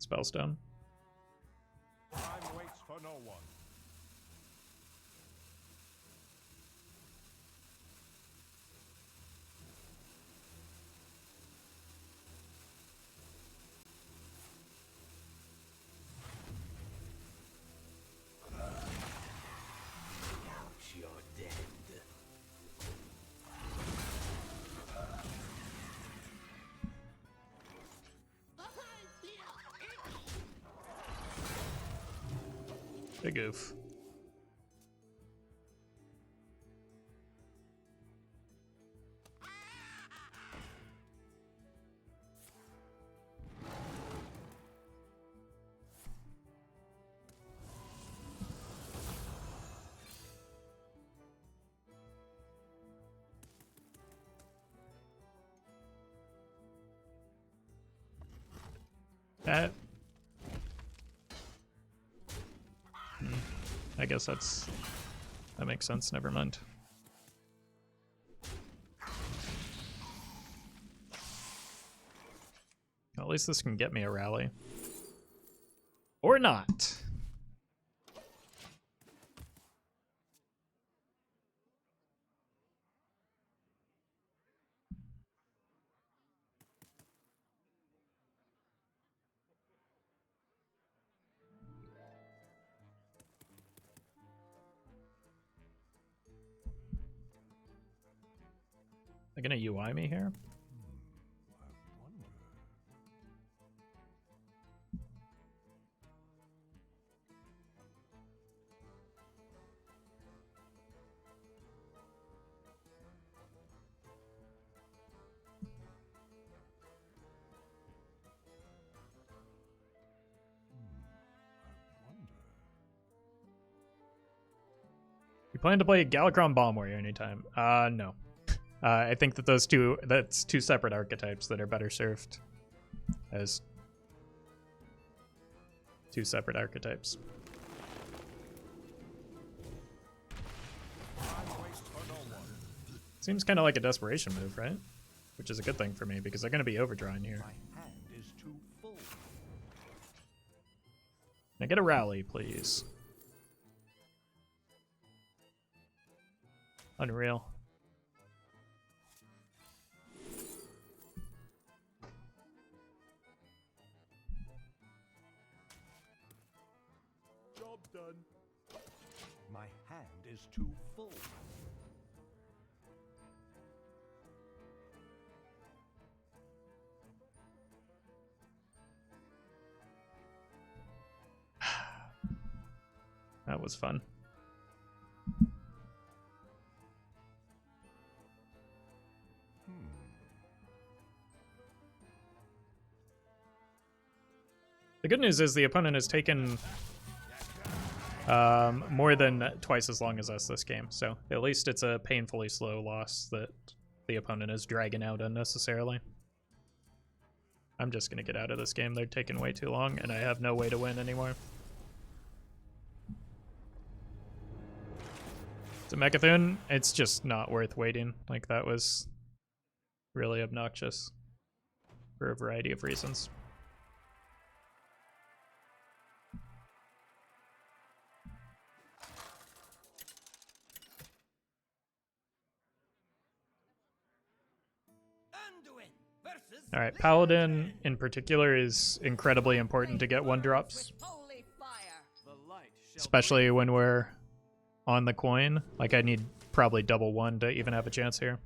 Spellstone. Time waits for no one. Big oof. That... I guess that makes sense, never mind. Well, at least this can get me a rally. Or not. They're gonna UI me here? I wonder. You plan to play Galakron Bomb Warrior anytime? No. I think that that's two separate archetypes that are better served as two separate archetypes. Time waits for no one. Seems kind of like a desperation move, right? which is a good thing for me because they're going to be overdrawing here. My hand is too full. Can I get a rally, please? Unreal. Job done. My hand is too full. That was fun. The good news is the opponent has taken more than twice as long as us this game, so at least it's a painfully slow loss that the opponent is dragging out unnecessarily. I'm just going to get out of this game. They're taking way too long, and I have no way to win anymore. To Mechathune, it's just not worth waiting. Like, that was really obnoxious for a variety of reasons. Alright, Paladin in particular is incredibly important to get 1-drops. Holy fire. The light shall Especially when we're on the coin. Like, I need probably double 1 to even have a chance here.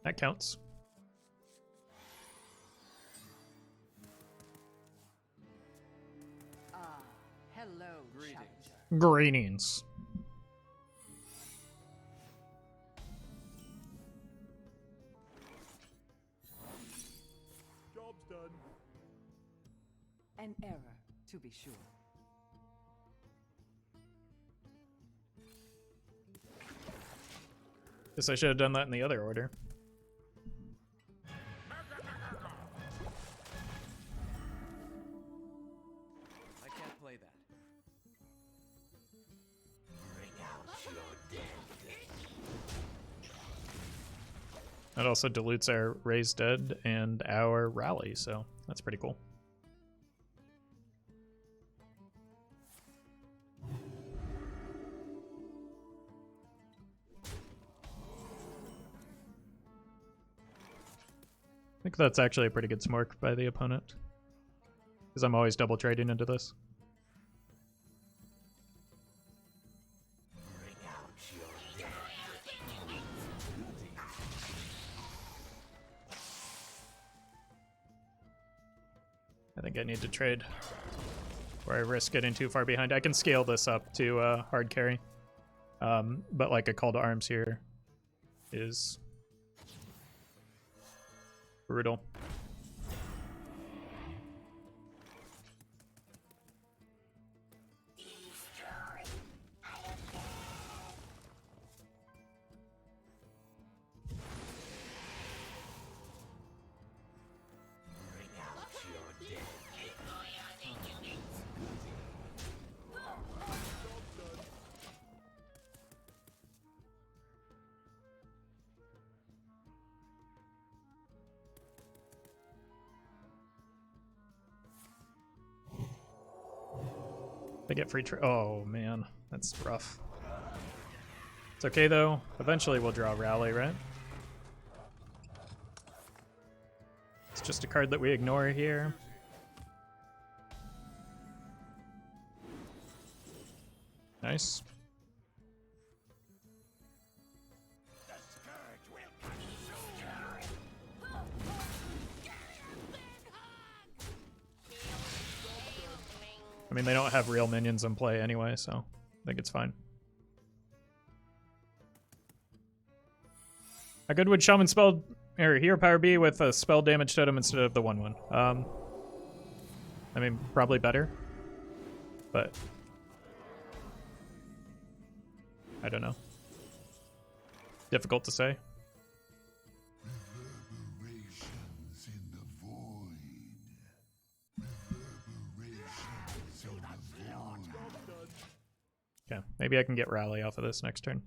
That counts. Ah, hello, Greetings. challenger. Greetings. Job's done. An error, to be sure. Guess I should have done that in the other order. I can't play that. That also dilutes our raised dead and our rally, so that's pretty cool. I think that's actually a pretty good smork by the opponent, because I'm always double trading into this. I think I need to trade, or I risk getting too far behind. I can scale this up to hard carry, but like a call to arms here is brutal. I get free oh man, that's rough. It's okay though. Eventually we'll draw Rally, right? It's just a card that we ignore here. Nice. I mean, they don't have real minions in play anyway, so I think it's fine. How good would Shaman spell or Hero Power be with a spell damage totem instead of the 1/1? I mean, probably better, but I don't know. Difficult to say. Reverberations in the void. Reverberations in the void. Okay, maybe I can get Rally off of this next turn.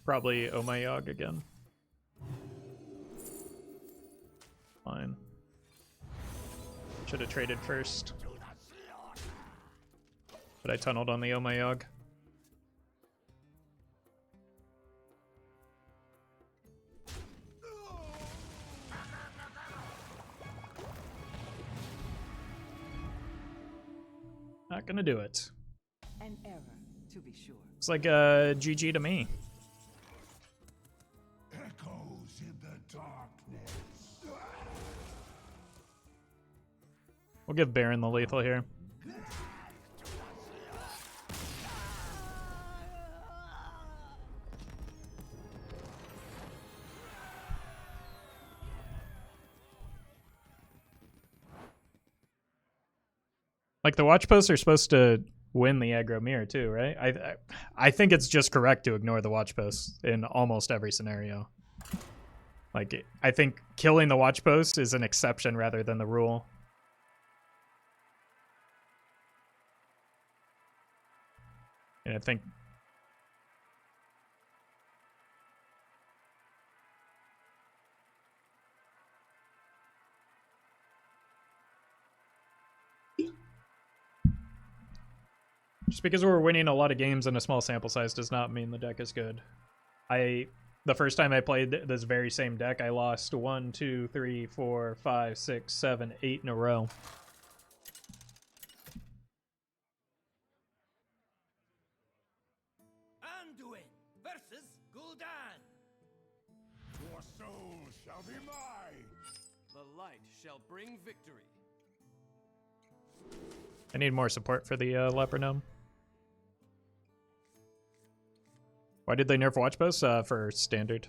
Probably Oh My Yogg again. Fine. Should have traded first. But I tunneled on the Oh My Yogg. Not gonna do it. An error, to be sure. Looks like GG to me. Echoes in the darkness. We'll give Baron the lethal here. Like, the watch posts are supposed to win the aggro mirror too, right? I think it's just correct to ignore the watch posts in almost every scenario. Like, I think killing the watch post is an exception rather than the rule. And I think just because we're winning a lot of games in a small sample size does not mean the deck is good. The first time I played this very same deck, I lost 1, 2, 3, 4, 5, 6, 7, 8 in a row. Anduin versus Gul'dan. Your soul shall be mine. The light shall bring victory. I need more support for the Leper Gnome. Why did they nerf watch posts? For standard.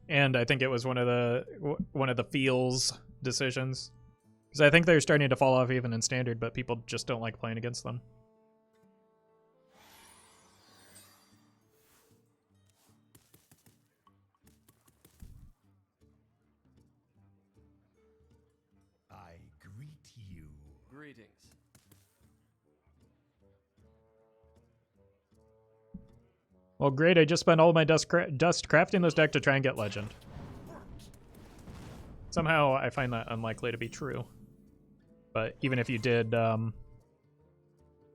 And I think it was one of the feels decisions. Because I think they're starting to fall off even in standard, but people just don't like playing against them. I greet you. Greetings. Well, great. I just spent all of my dust crafting this deck to try and get legend. Somehow I find that unlikely to be true. But even if you did, I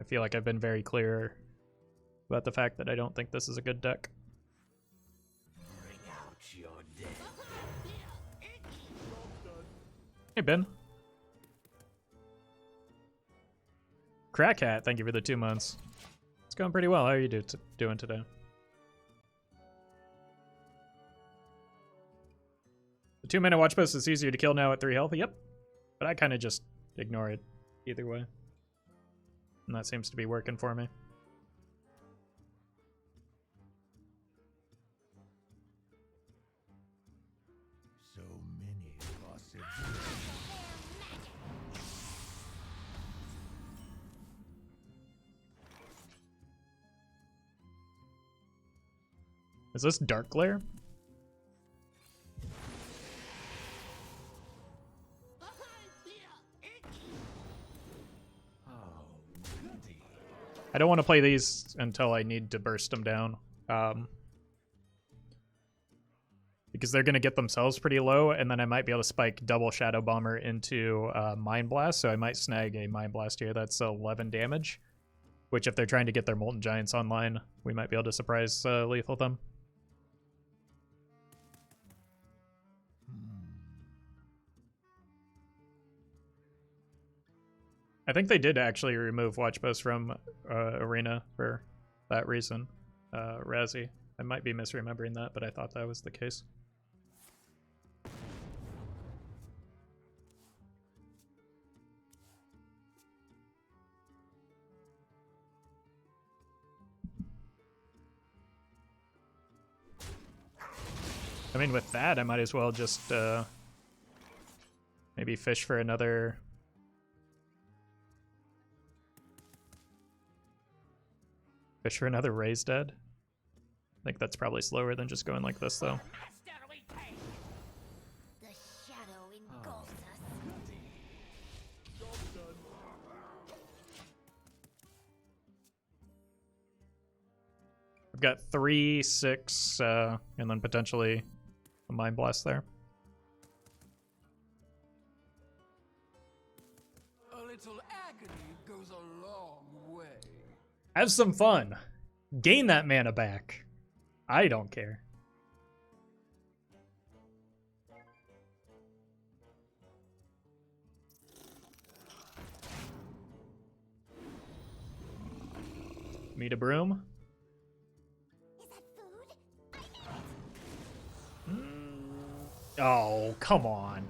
feel like I've been very clear about the fact that I don't think this is a good deck. Bring out your dead. Hey, Ben. Crack Hat, thank you for the 2 months. It's going pretty well. How are you doing today? The 2-minute watch post is easier to kill now at 3 health. Yep. But I kind of just ignore it either way. And that seems to be working for me. So many possibilities. Is this Dark Glare? I don't want to play these until I need to burst them down. Because they're going to get themselves pretty low, and then I might be able to spike double Shadow Bomber into Mind Blast, so I might snag a Mind Blast here. That's 11 damage, which if they're trying to get their Molten Giants online, we might be able to surprise lethal them. I think they did actually remove Watch Post from Arena for that reason. Razzie. I might be misremembering that, but I thought that was the case. I mean, with that, I might as well just maybe fish for another... Fish for another Raise Dead. think that's probably slower than just going like this, though. The shadow engulfs us. I've got 3, 6, and then potentially a Mind Blast there. A little agony goes a long way. Have some fun. Gain that mana back. I don't care. Meet a broom. Is that food? Oh, come on.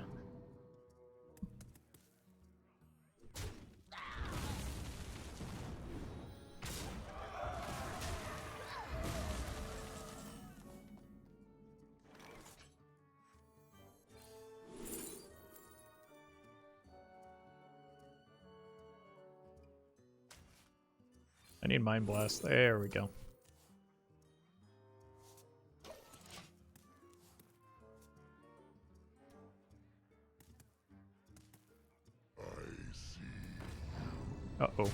I need Mind Blast. There we go. Uh-oh.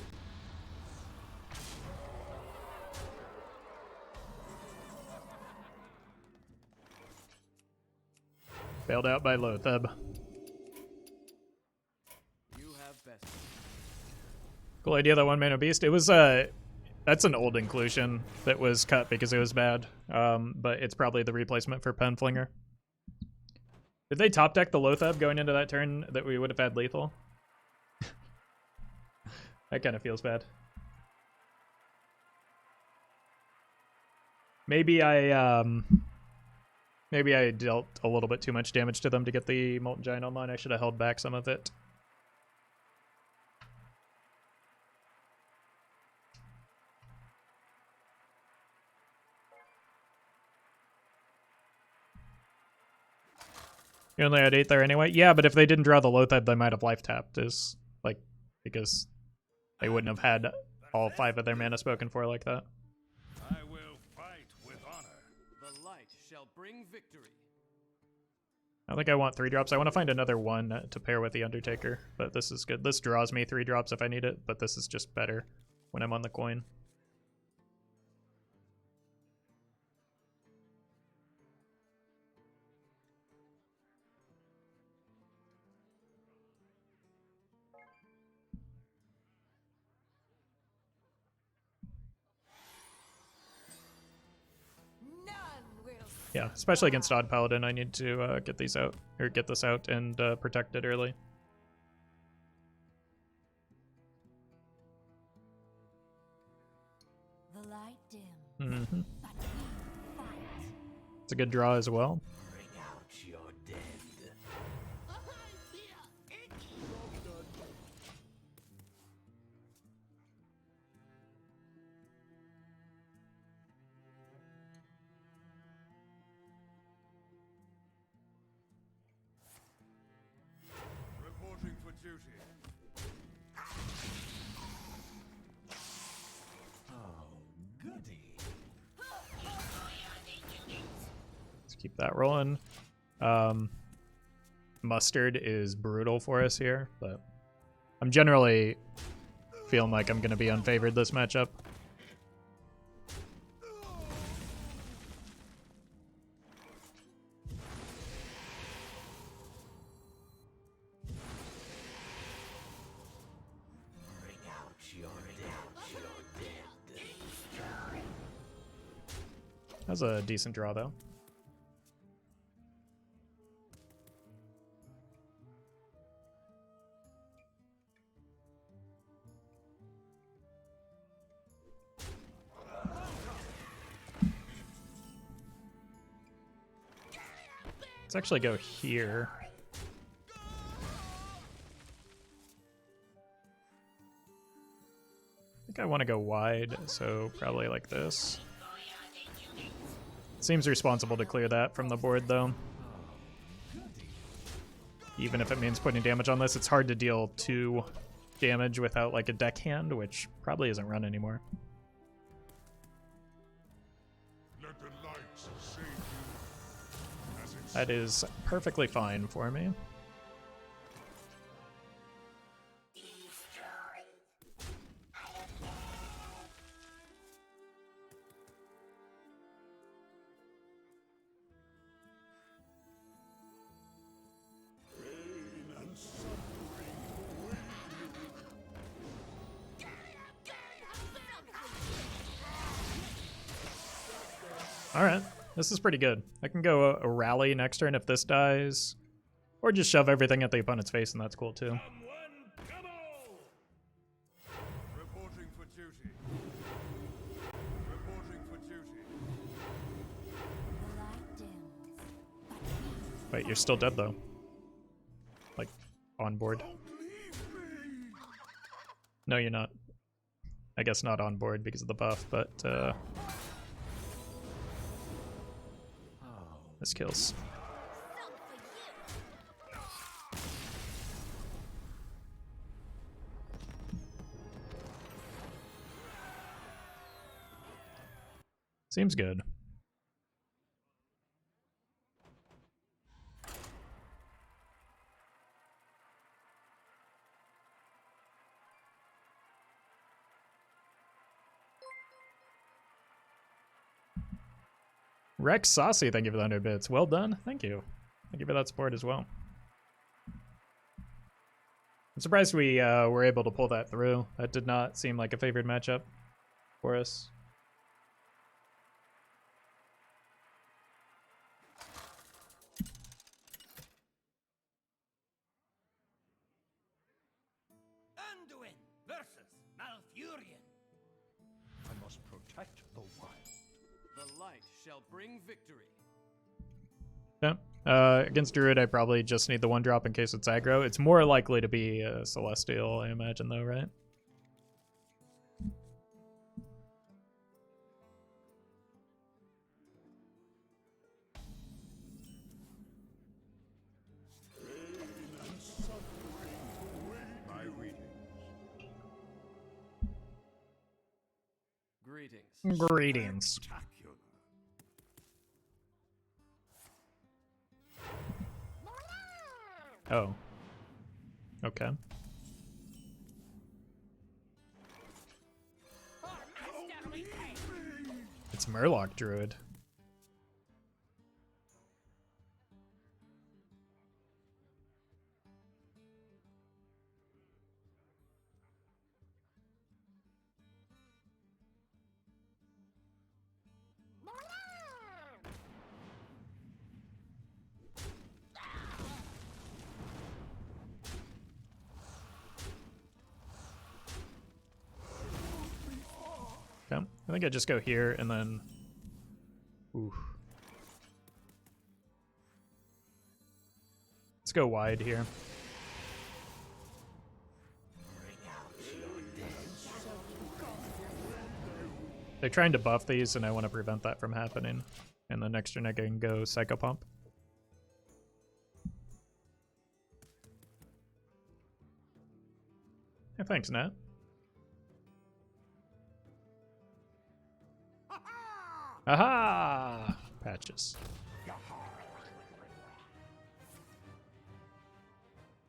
Bailed out by Lotheb. You have best. Cool idea, that 1-mana beast. It was that's an old inclusion that was cut because it was bad. But it's probably the replacement for Penflinger. Did they top deck the Lotheb going into that turn that we would have had lethal? That kind of feels bad. Maybe I dealt a little bit too much damage to them to get the Molten Giant online. I should have held back some of it. You only had 8 there anyway? Yeah, but if they didn't draw the Lotheb, they might have life tapped, is like, because they wouldn't have had all 5 of their mana spoken for like that. I will fight with honor. The light shall bring victory. I think I want 3 drops. I want to find another one to pair with the Undertaker, but this is good. This draws me 3 drops if I need it, but this is just better when I'm on the coin. None will Yeah, especially against Odd Paladin, I need to get these out, or get this out and protect it early. The light dim, Mm-hmm. but we fight. It's a good draw as well. Bring out your dead. Reporting for duty. Oh, goody. Let's keep that rolling. Mustard is brutal for us here, but I'm generally feeling like I'm going to be unfavored this matchup. Bring out your dead. That was a decent draw, though. Let's actually go here. I think I want to go wide, so probably like this. Seems responsible to clear that from the board, though. Even if it means putting damage on this, it's hard to deal 2 damage without like a deckhand, which probably isn't run anymore. Let Let the lights save you. As it's That is perfectly fine for me. pain and suffering await All right, this is pretty good. I can go a rally next turn if this dies, or just shove everything at the opponent's face, and that's cool too. Reporting for duty. Reporting for duty. The light dims. Wait, you're still dead though. Like, on board. No, you're not. I guess not on board because of the buff, but this kills. Seems good. Rex Saucy, thank you for the 100 bits. Well done. Thank you. Thank you for that support as well. I'm surprised we were able to pull that through. That did not seem like a favored matchup for us. Anduin versus Malfurion. I must protect the wild. The light shall bring victory. Yeah. Against Druid, I probably just need the 1-drop in case it's aggro. It's more likely to be Celestial, I imagine, though, right? My readings. Greetings. Greetings. Spectacular. Oh. Okay. It's Murloc Druid. Okay. I think I just go here and then... Oof. Let's go wide here. They're trying to buff these, and I want to prevent that from happening. And the next turn I can go Psycho Pump. Hey, thanks, Nat. Aha! Patches.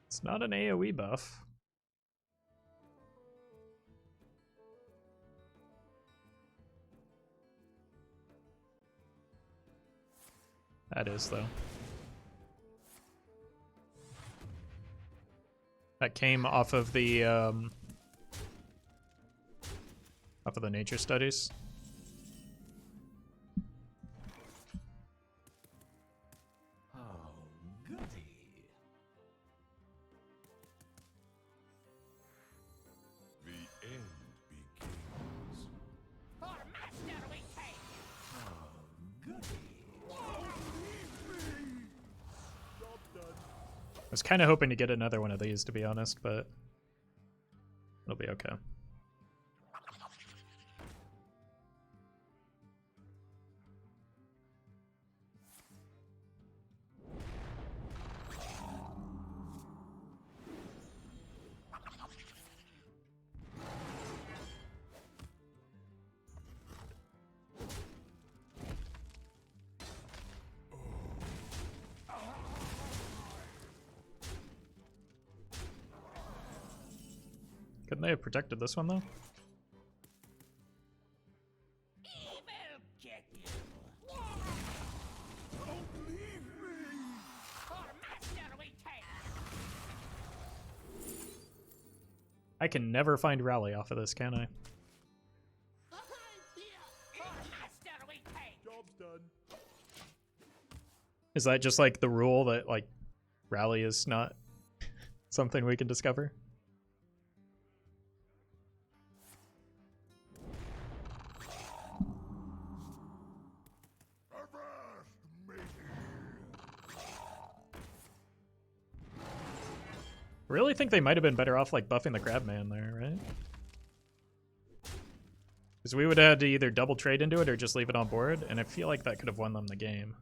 It's not an AoE buff. That is, though. That came off of the nature studies. Oh, goody. the end begins. For master we take. Oh, goody. I was kind of hoping to get another one of these, to be honest, but it'll be okay. Couldn't they have protected this one though? Evil get you. Don't leave me! For master we take. I can never find rally off of this, can I? For master we take. Job's done. Is that just like the rule that like rally is not something we can discover? Avast, matey! Really think they might have been better off like buffing the Crabman there, right? Because we would have had to either double trade into it or just leave it on board, and I feel like that could have won them the game.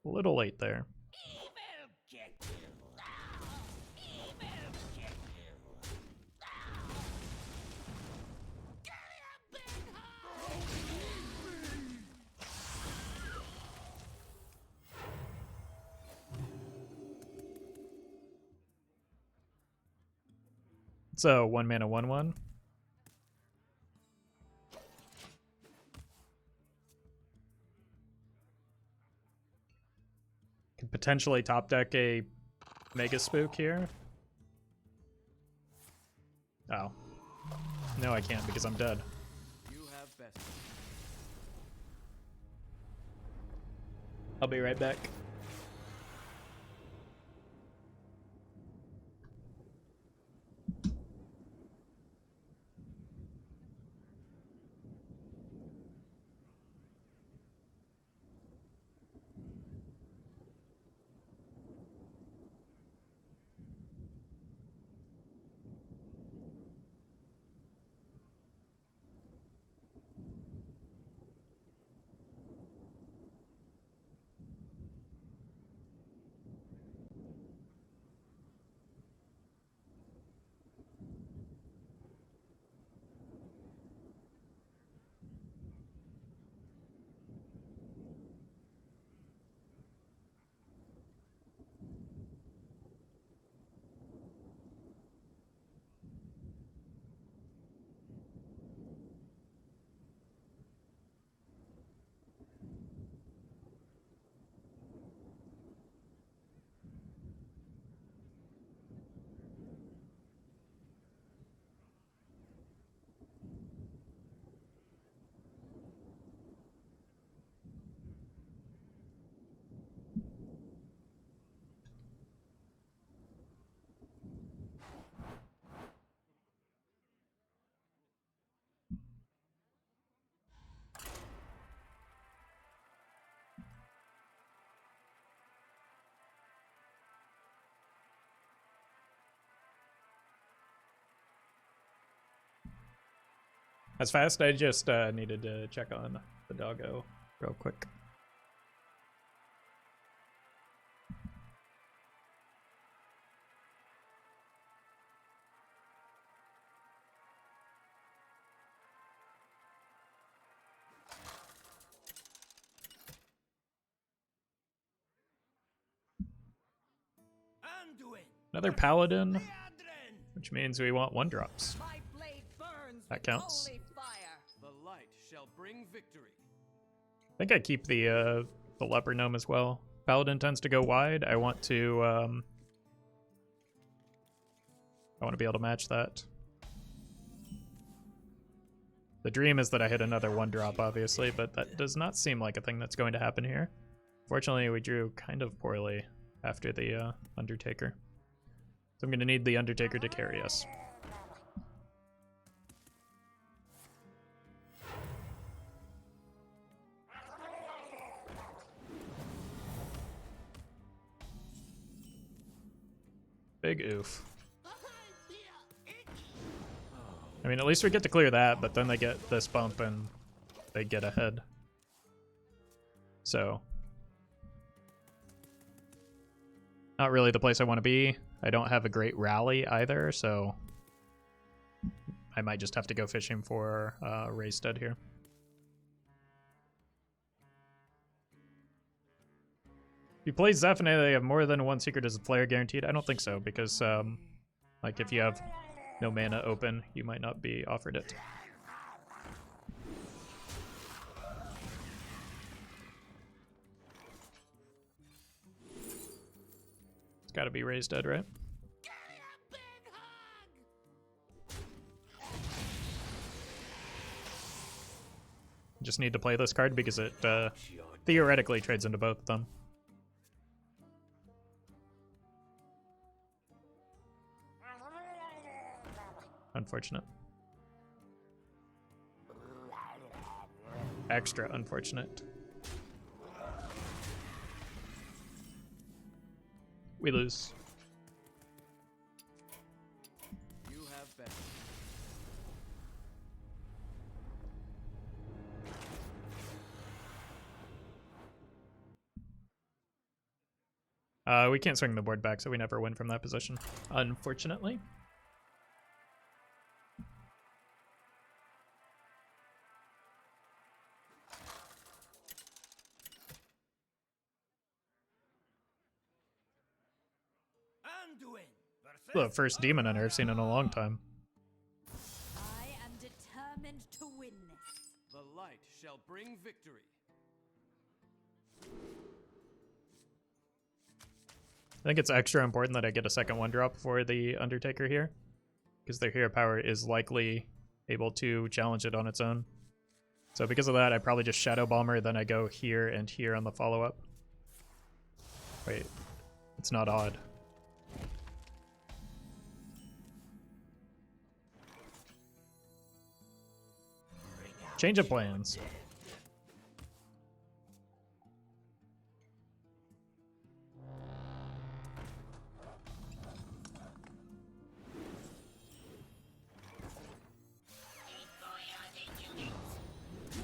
A little late there. Evil get you. Evil get you. Get a big hole. It's a 1-mana 1/1. Could potentially top deck a Mega Spook here. Oh. No, I can't because I'm dead. You have best. I'll be right back. That's fast. I just needed to check on the doggo real quick. Anduin. Another paladin, Leandrin. which means we want 1-drops. My blade burns That with counts. holy fire. The light shall bring victory. I think I keep the leper gnome as well. Paladin tends to go wide. I want to be able to match that. The dream is that I hit another 1-drop, obviously, but that does not seem like a thing that's going to happen here. Fortunately, we drew kind of poorly after the Undertaker. So I'm going to need the Undertaker to carry us. Big oof. I mean, at least we get to clear that, but then they get this bump and they get ahead. So, not really the place I want to be. I don't have a great rally either, so I might just have to go fishing for Ray Stud here. If you play Zephaniah, they have more than one secret as a player guaranteed. I don't think so, because like if you have no mana open, you might not be offered it. It's got to be raised dead, right? Just need to play this card because it theoretically trades into both of them. Unfortunate. Extra unfortunate. We lose. You have better. We can't swing the board back, so we never win from that position, unfortunately. Anduin The first demon hunter I've seen in a long time. I am determined to win this. The light shall bring victory. I think it's extra important that I get a second 1-drop for the Undertaker here, because their hero power is likely able to challenge it on its own. So because of that, I probably just Shadow Bomber, then I go here and here on the follow-up. Wait, it's not odd. Change of plans.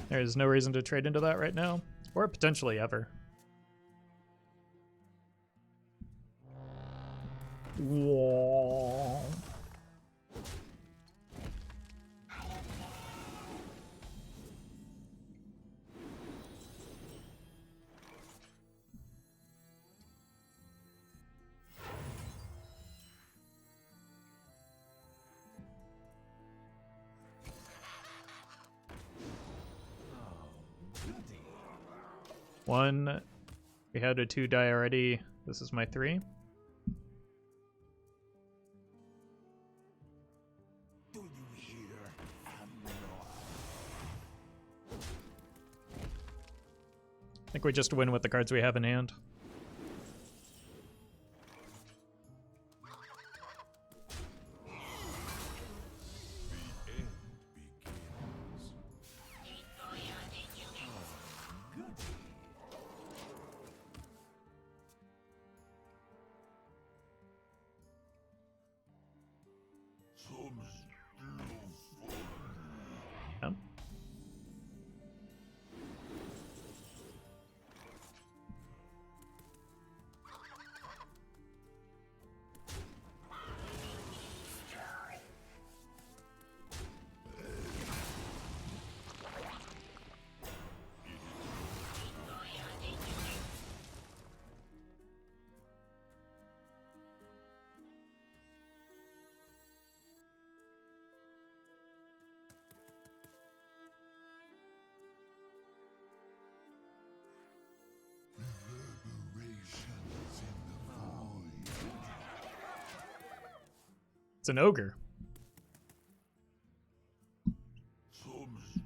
There's no reason to trade into that right now, or potentially ever. Whoa. One, we had a 2 die already. This is my 3. Do you hear, Amnon? I think we just win with the cards we have in hand. Yeah. Reverberations in the void. It's an ogre. Some still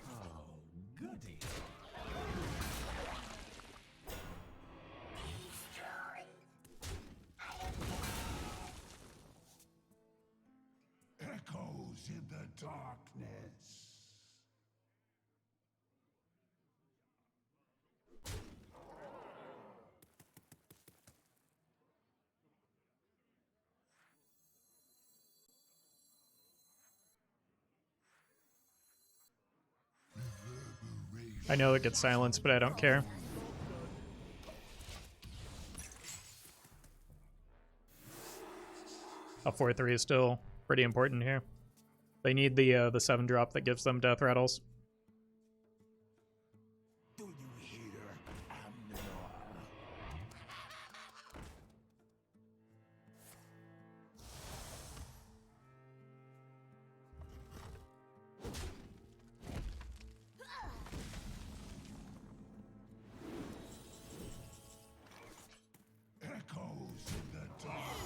Oh, goody. echoes in the darkness. I know it gets silenced, but I don't care. a 4/3 is still pretty important here. They need the 7 drop that gives them death rattles. Do you hear, Amnor? Echoes in the dark.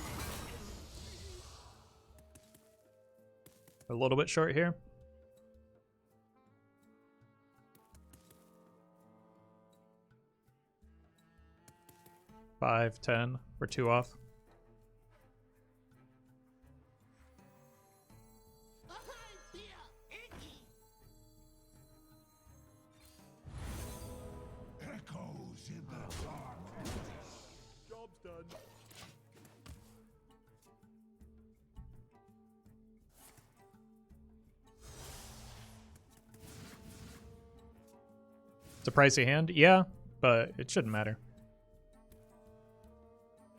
A little bit short here. Five, 10. We're 2 off. Echoes in the dark. Job's done. It's a pricey hand, yeah, but it shouldn't matter.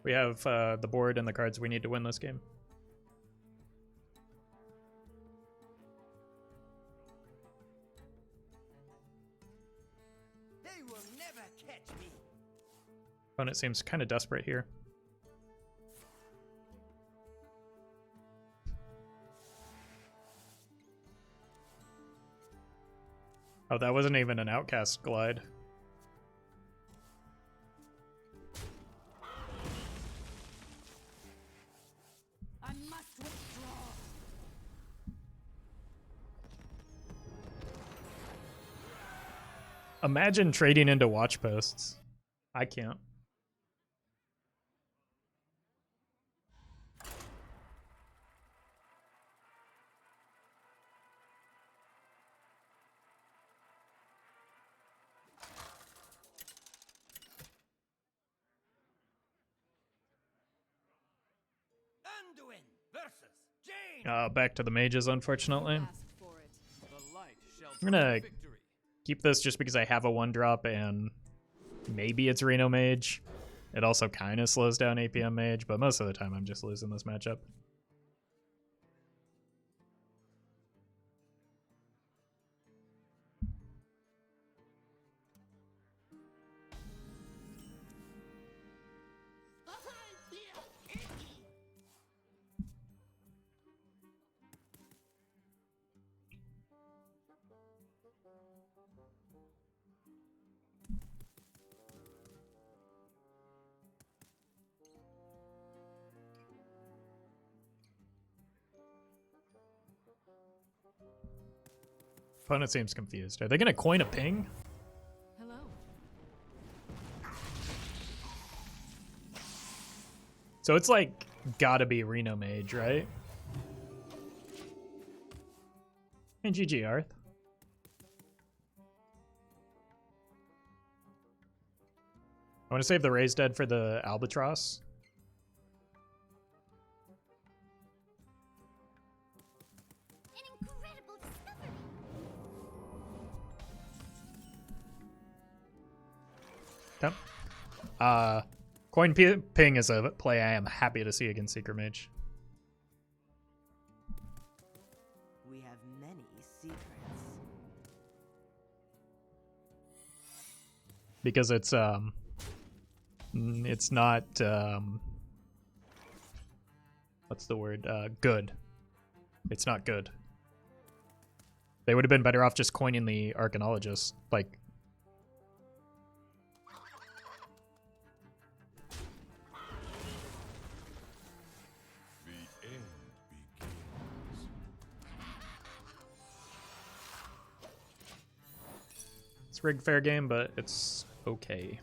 We have the board and the cards we need to win this game. They will never catch me. Opponent seems kind of desperate here. Oh, that wasn't even an outcast glide. I must withdraw. Imagine trading into watch posts. I can't. Anduin versus Jane. Back to the mages, unfortunately. Ask for it. The light shall I'm gonna bring victory. keep this just because I have a 1-drop and maybe it's Reno Mage. It also kind of slows down APM Mage, but most of the time I'm just losing this matchup. Opponent seems confused. Are they going to coin a ping? Hello. So it's like gotta be Reno Mage, right? And GG, Arth. I want to save the Raised Dead for the Albatross. An incredible discovery. Yep. Coin ping is a play I am happy to see against Secret Mage. We have many secrets. Because it's not what's the word? Good. It's not good. They would have been better off just coining the Arcanologist. Like, The end begins. it's rigged fair game, but it's okay.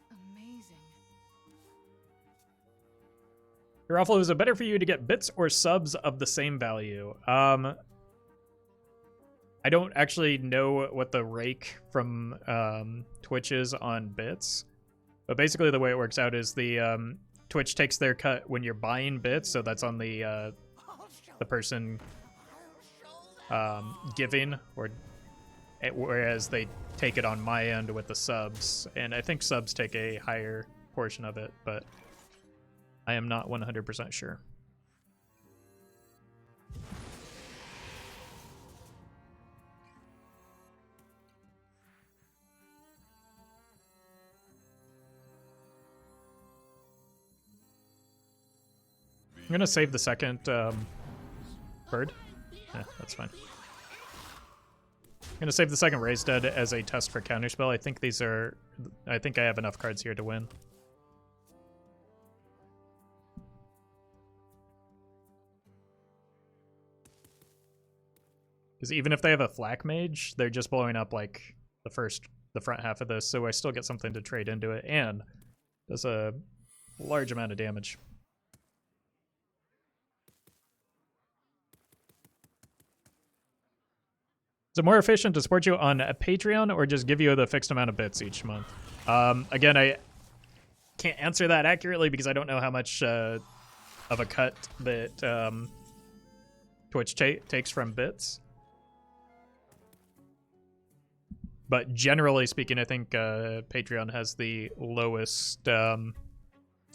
Amazing. Roffle, is it better for you to get bits or subs of the same value? I don't actually know what the rake from Twitch is on bits, but basically the way it works out is the Twitch takes their cut when you're buying bits, so that's on the person giving, or whereas they take it on my end with the subs, and I think subs take a higher portion of it, but I am not 100% sure. I'm gonna save the second bird. Yeah, that's fine. I'm gonna save the second Raise Dead as a test for counterspell. I think these are... I think I have enough cards here to win. Because even if they have a Flak Mage, they're just blowing up like the front half of this, so I still get something to trade into it, and does a large amount of damage. Is it more efficient to support you on a Patreon or just give you the fixed amount of bits each month? Again, I can't answer that accurately because I don't know how much of a cut that Twitch takes from bits. But generally speaking, I think Patreon has the lowest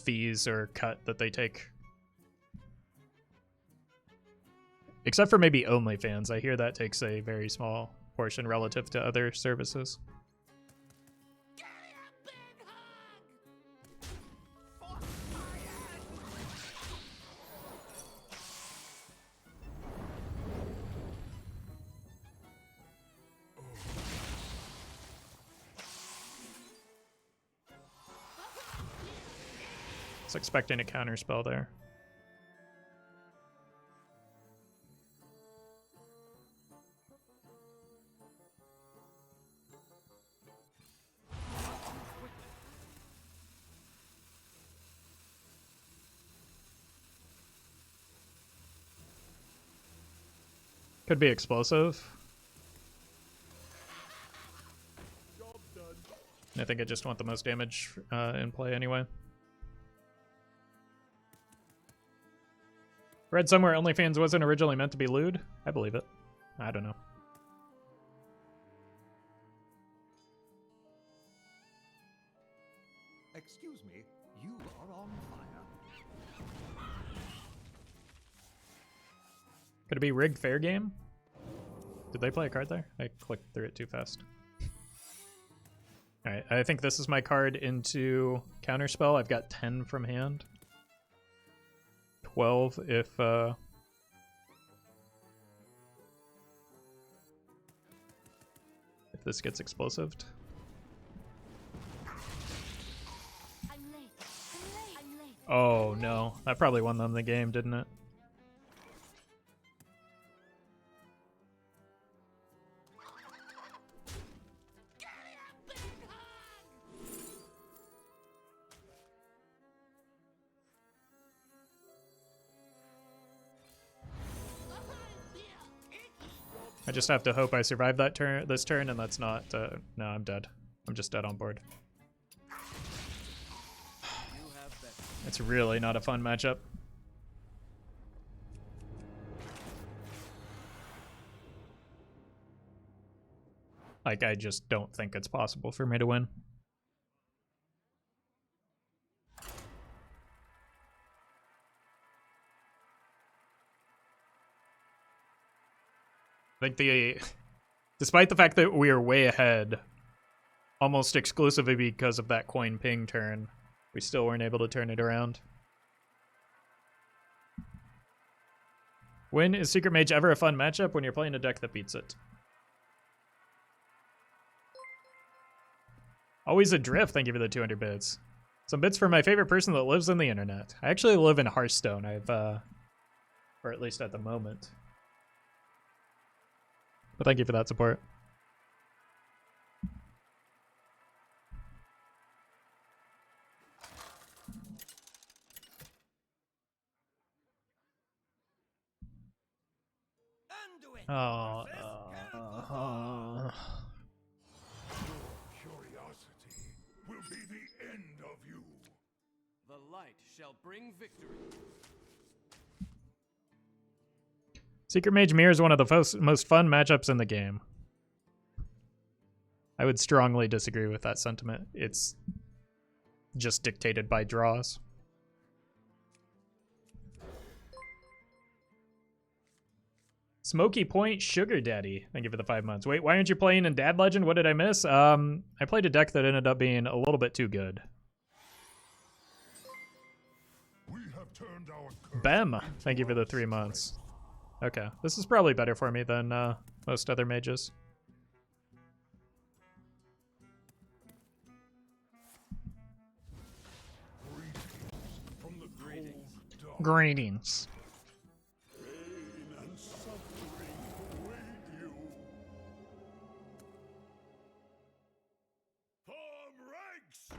fees or cut that they take. Except for maybe OnlyFans. I hear that takes a very small portion relative to other services. I was expecting a counterspell there. Could be explosive. I think I just want the most damage in play anyway. Read somewhere OnlyFans wasn't originally meant to be lewd. I believe it. I don't know. Excuse me, you are on fire. Could it be rigged fair game? Did they play a card there? I clicked through it too fast. Alright, I think this is my card into counterspell. I've got 10 from hand. 12 if this gets explosived. Oh no, that probably won them the game, didn't it? I just have to hope I survive that turn, this turn, and that's not. No, I'm dead. I'm just dead on board. It's really not a fun matchup. Like, I just don't think it's possible for me to win. I think despite the fact that we are way ahead, almost exclusively because of that coin ping turn, we still weren't able to turn it around. When is Secret Mage ever a fun matchup? When you're playing a deck that beats it. Always Adrift, thank you for the 200 bits. Some bits for my favorite person that lives on the internet. I actually live in Hearthstone, or at least at the moment. But thank you for that support. Oh. Curiosity will be the end of you. The light shall bring victory. Secret Mage Mirror is one of the most fun matchups in the game. I would strongly disagree with that sentiment. It's just dictated by draws. Smoky Point Sugar Daddy. Thank you for the 5 months. Wait, why aren't you playing in Dad Legend? What did I miss? I played a deck that ended up being a little bit too good. We have turned our curse Bem, into thank you for the our 3 months. Okay, this is probably better for me than most other mages. strength. From the cold dark, Greetings. pain and suffering await you. Form ranks!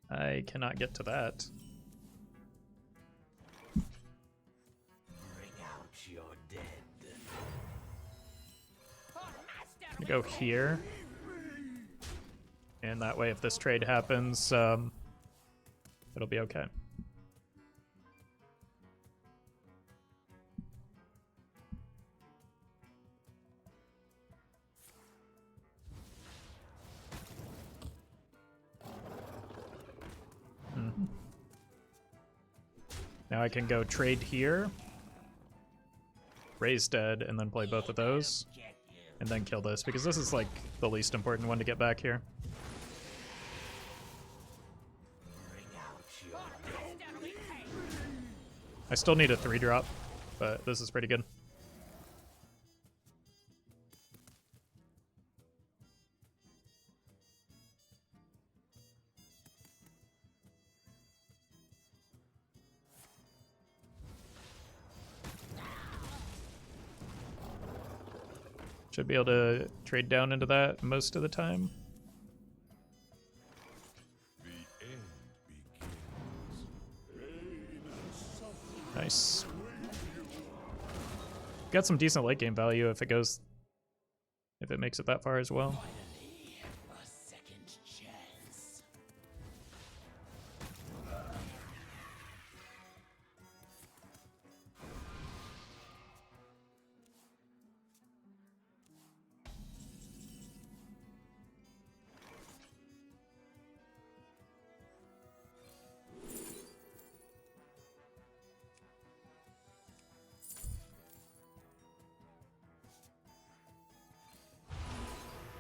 I cannot get to that. Bring out your dead. I'm gonna go here. And that way, if this trade happens, it'll be okay. Now I can go trade here, raise dead, and then play both of those, and then kill this, because this is like the least important one to get back here. I still need a 3-drop, but this is pretty good. Should be able to trade down into that most of the time. The end begins. Pain and suffering Nice. await you. Got some decent late game value if it makes it that far as well. A second chance.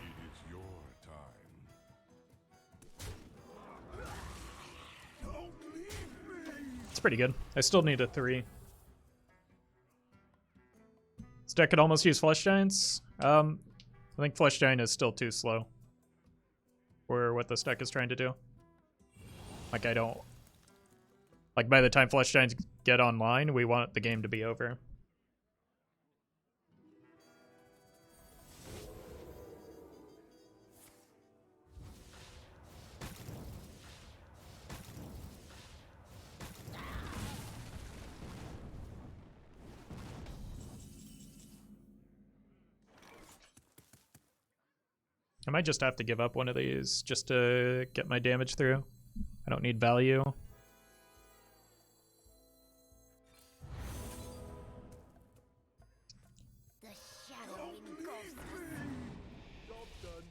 It is your time. Don't leave me! It's pretty good. I still need a 3. This deck could almost use Flesh Giants. I think Flesh Giant is still too slow for what this deck is trying to do. Like, I don't... Like, by the time Flesh Giants get online, we want the game to be over. I might just have to give up one of these just to get my damage through. I don't need value. The shadow engulfs us.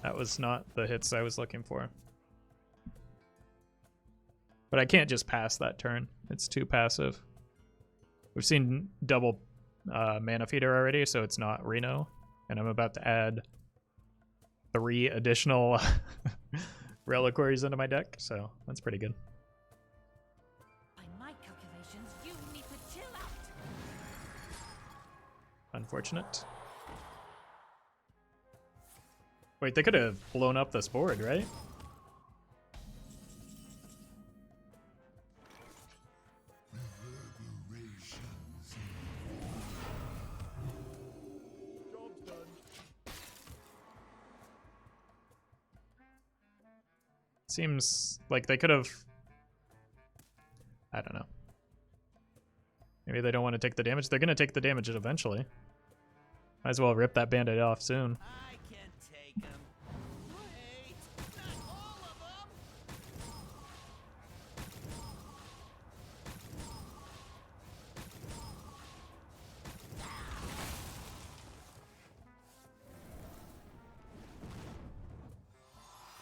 That was not the hits I was looking for. But I can't just pass that turn. It's too passive. We've seen double mana feeder already, so it's not Reno. And I'm about to add 3 additional reliquaries into my deck, so that's pretty good. By my calculations, you need to chill out. Unfortunate. Wait, they could have blown up this board, right? Reverberations. Seems like they could have... I don't know. Maybe they don't want to take the damage. They're going to take the damage eventually. Might as well rip that bandit off soon. I can take him. Wait, not all of them.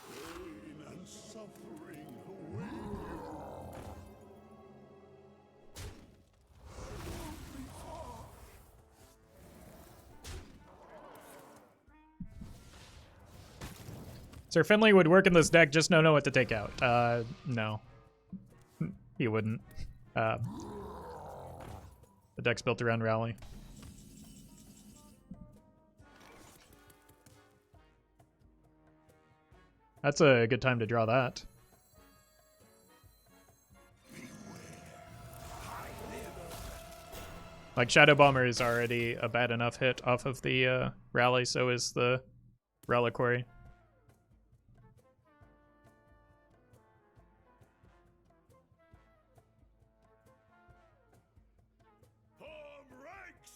Pain and suffering await you. Sir Finley would work in this deck, just don't know what to take out. No. He wouldn't. The deck's built around Rally. That's a good time to draw that. Like, Shadow Bomber is already a bad enough hit off of the Rally, so is the Reliquary. Form ranks!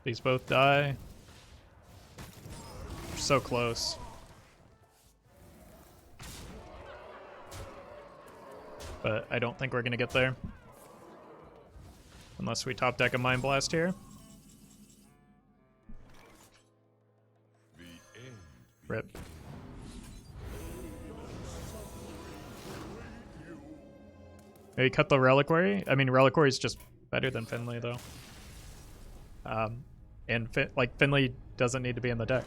These both die. We're so close. But I don't think we're gonna get there. Unless we top deck a Mind Blast here. The end. Rip. Maybe cut the Reliquary? I mean, Reliquary is just better than Finley, though. And Finley doesn't need to be in the deck.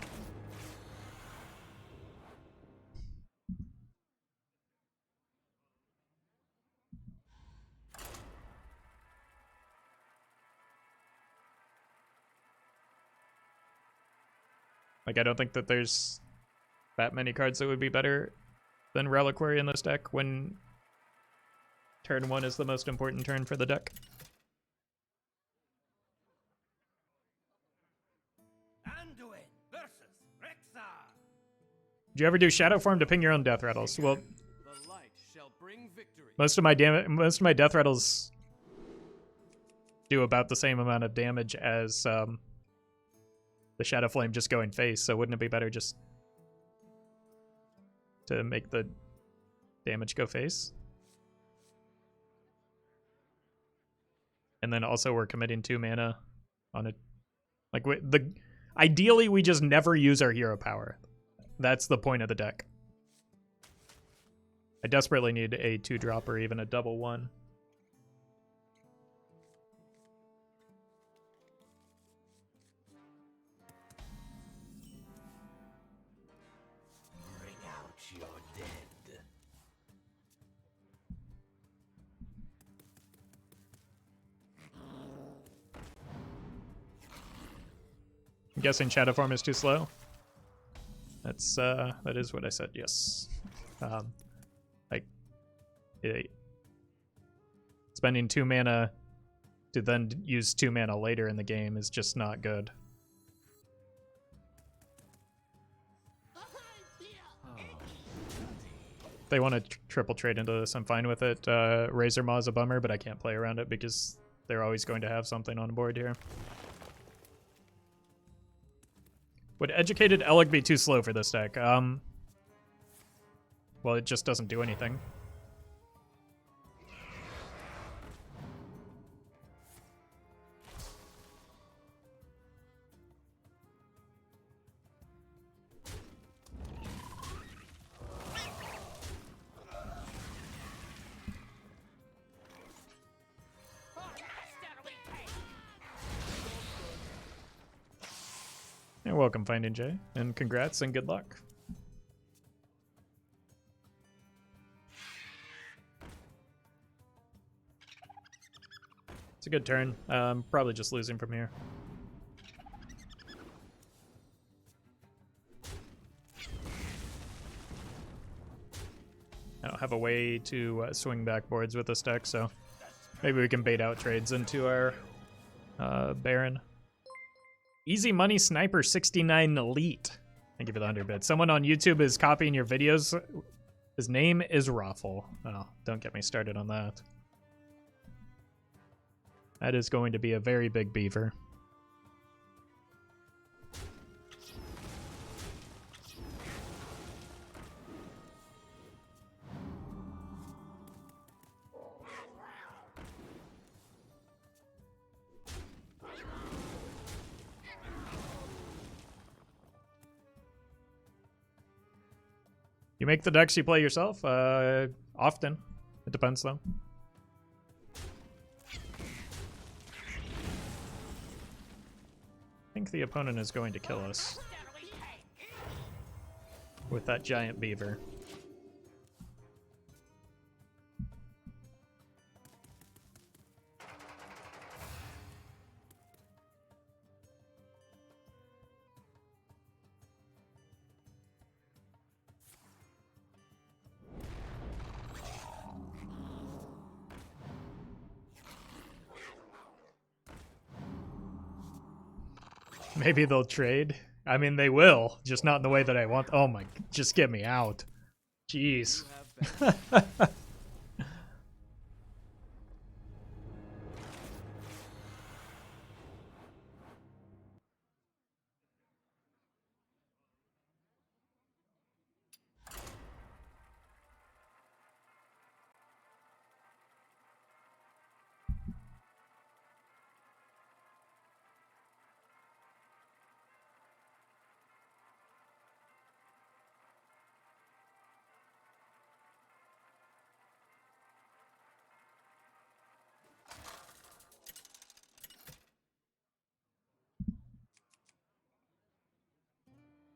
Like, I don't think that there's that many cards that would be better than Reliquary in this deck when turn 1 is the most important turn for the deck. Did you ever do Shadow Form to ping your own Death Rattles? Well, The light shall bring victory. most of my Death Rattles do about the same amount of damage as the Shadow Flame just going face, so wouldn't it be better just to make the damage go face? And then also we're committing 2 mana on it. Like, ideally we just never use our hero power. That's the point of the deck. I desperately need a 2-drop or even a double 1. Bring out your dead. I'm guessing Shadow Form is too slow. That's that is what I said. Yes. Spending 2 mana to then use 2 mana later in the game is just not good. If they want to triple trade into this, I'm fine with it. Razor Maw is a bummer, but I can't play around it because they're always going to have something on board here. Would Educated Eleg be too slow for this deck? Well, it just doesn't do anything. You're welcome, Finding Jay, and congrats and good luck. It's a good turn. Probably just losing from here. I don't have a way to swing back boards with this deck, so maybe we can bait out trades into our Baron. Easy Money Sniper 69 Elite. Thank you for the 100 bits. Someone on YouTube is copying your videos. His name is Roffle. Oh, don't get me started on that. That is going to be a very big beaver. You make the decks you play yourself? Often. It depends though. I think the opponent is going to kill us with that giant beaver. Maybe they'll trade. I mean, they will, just not in the way that I want. Oh my, just get me out. Jeez.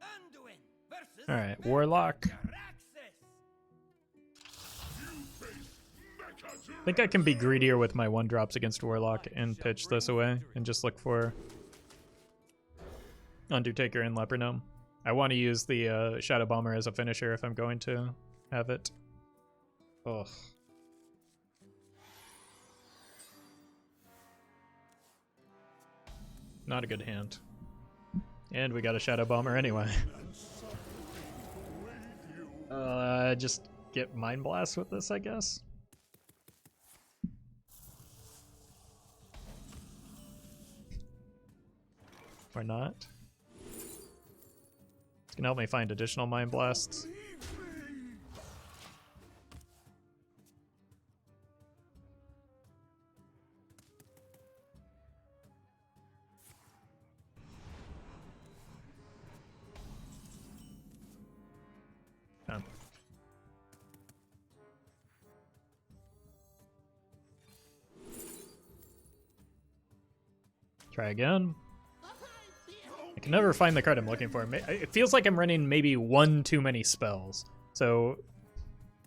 Anduin versus Alright, Warlock. I think I can be greedier with my 1-drops against Warlock and pitch this away and just look for Undertaker and Leper Gnome. I want to use the Shadow Bomber as a finisher if I'm going to have it. Ugh. Not a good hand. And we got a Shadow Bomber anyway. Just get Mind Blast with this, I guess. Or not. It's gonna help me find additional Mind Blasts. Oh. Try again. I can never find the card I'm looking for. It feels like I'm running maybe one too many spells. So,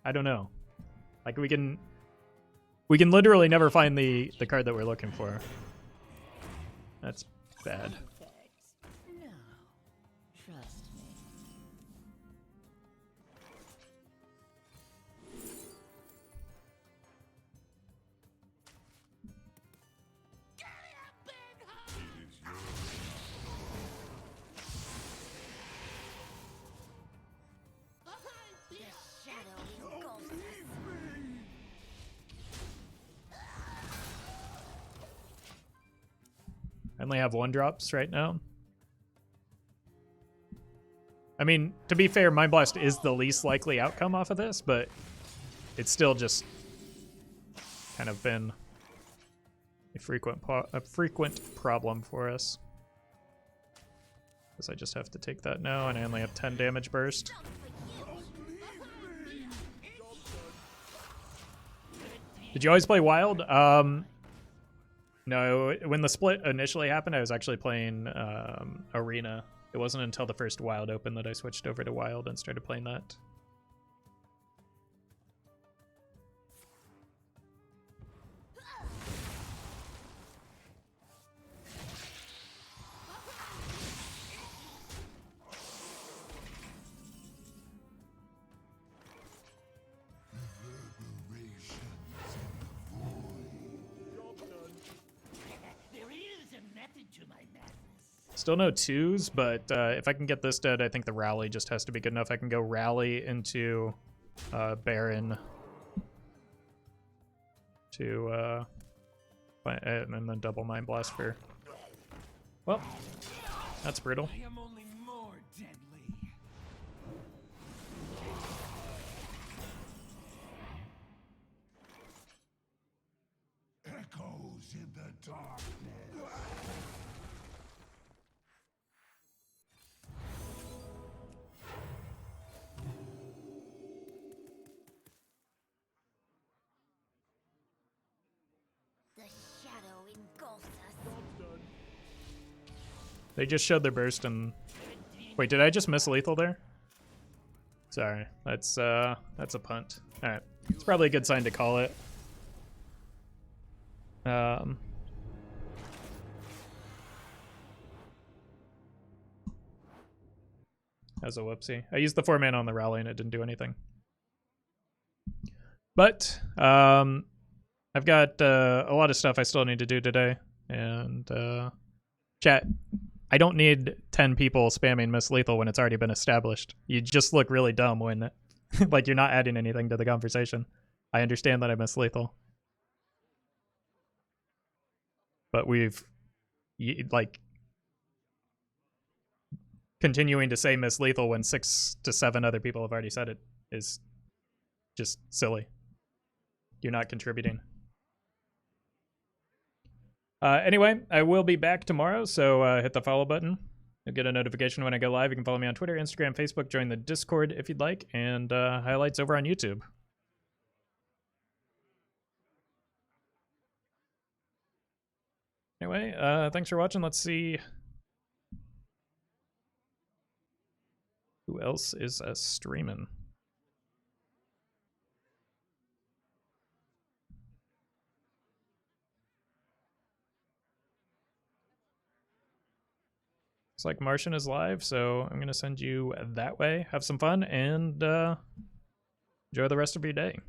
I don't know. Like we can literally never find the card that we're looking for. That's bad. No. Trust me. I only have 1-drops right now. I mean, to be fair, Mind Blast is the least likely outcome off of this, but it's still just kind of been a frequent problem for us. Because I just have to take that now, and I only have 10 damage burst. Did you always play Wild? No, when the split initially happened, I was actually playing Arena. It wasn't until the first Wild Open that I switched over to Wild and started playing that. Still no 2s, but if I can get this dead, I think the Rally just has to be good enough. I can go Rally into Baron to and then double Mind Blast for... Well, that's brutal. I am only more deadly. Echoes in the darkness. engulfs us. They just showed their burst and... Wait, did I just miss lethal there? Sorry, that's a punt. Alright, it's probably a good sign to call it. As a whoopsie. I used the 4-mana on the rally and it didn't do anything. But, I've got a lot of stuff I still need to do today. And, chat, I don't need 10 people spamming Miss Lethal when it's already been established. You just look really dumb when, like, you're not adding anything to the conversation. I understand that I Miss Lethal. But like, continuing to say Miss Lethal when 6 to 7 other people have already said it is just silly. You're not contributing. Anyway, I will be back tomorrow, so hit the follow button. You'll get a notification when I go live. You can follow me on Twitter, Instagram, Facebook, join the Discord if you'd like, and highlights over on YouTube. Anyway, thanks for watching. Let's see who else is streaming. Looks like Martian is live, so I'm going to send you that way. Have some fun, and enjoy the rest of your day.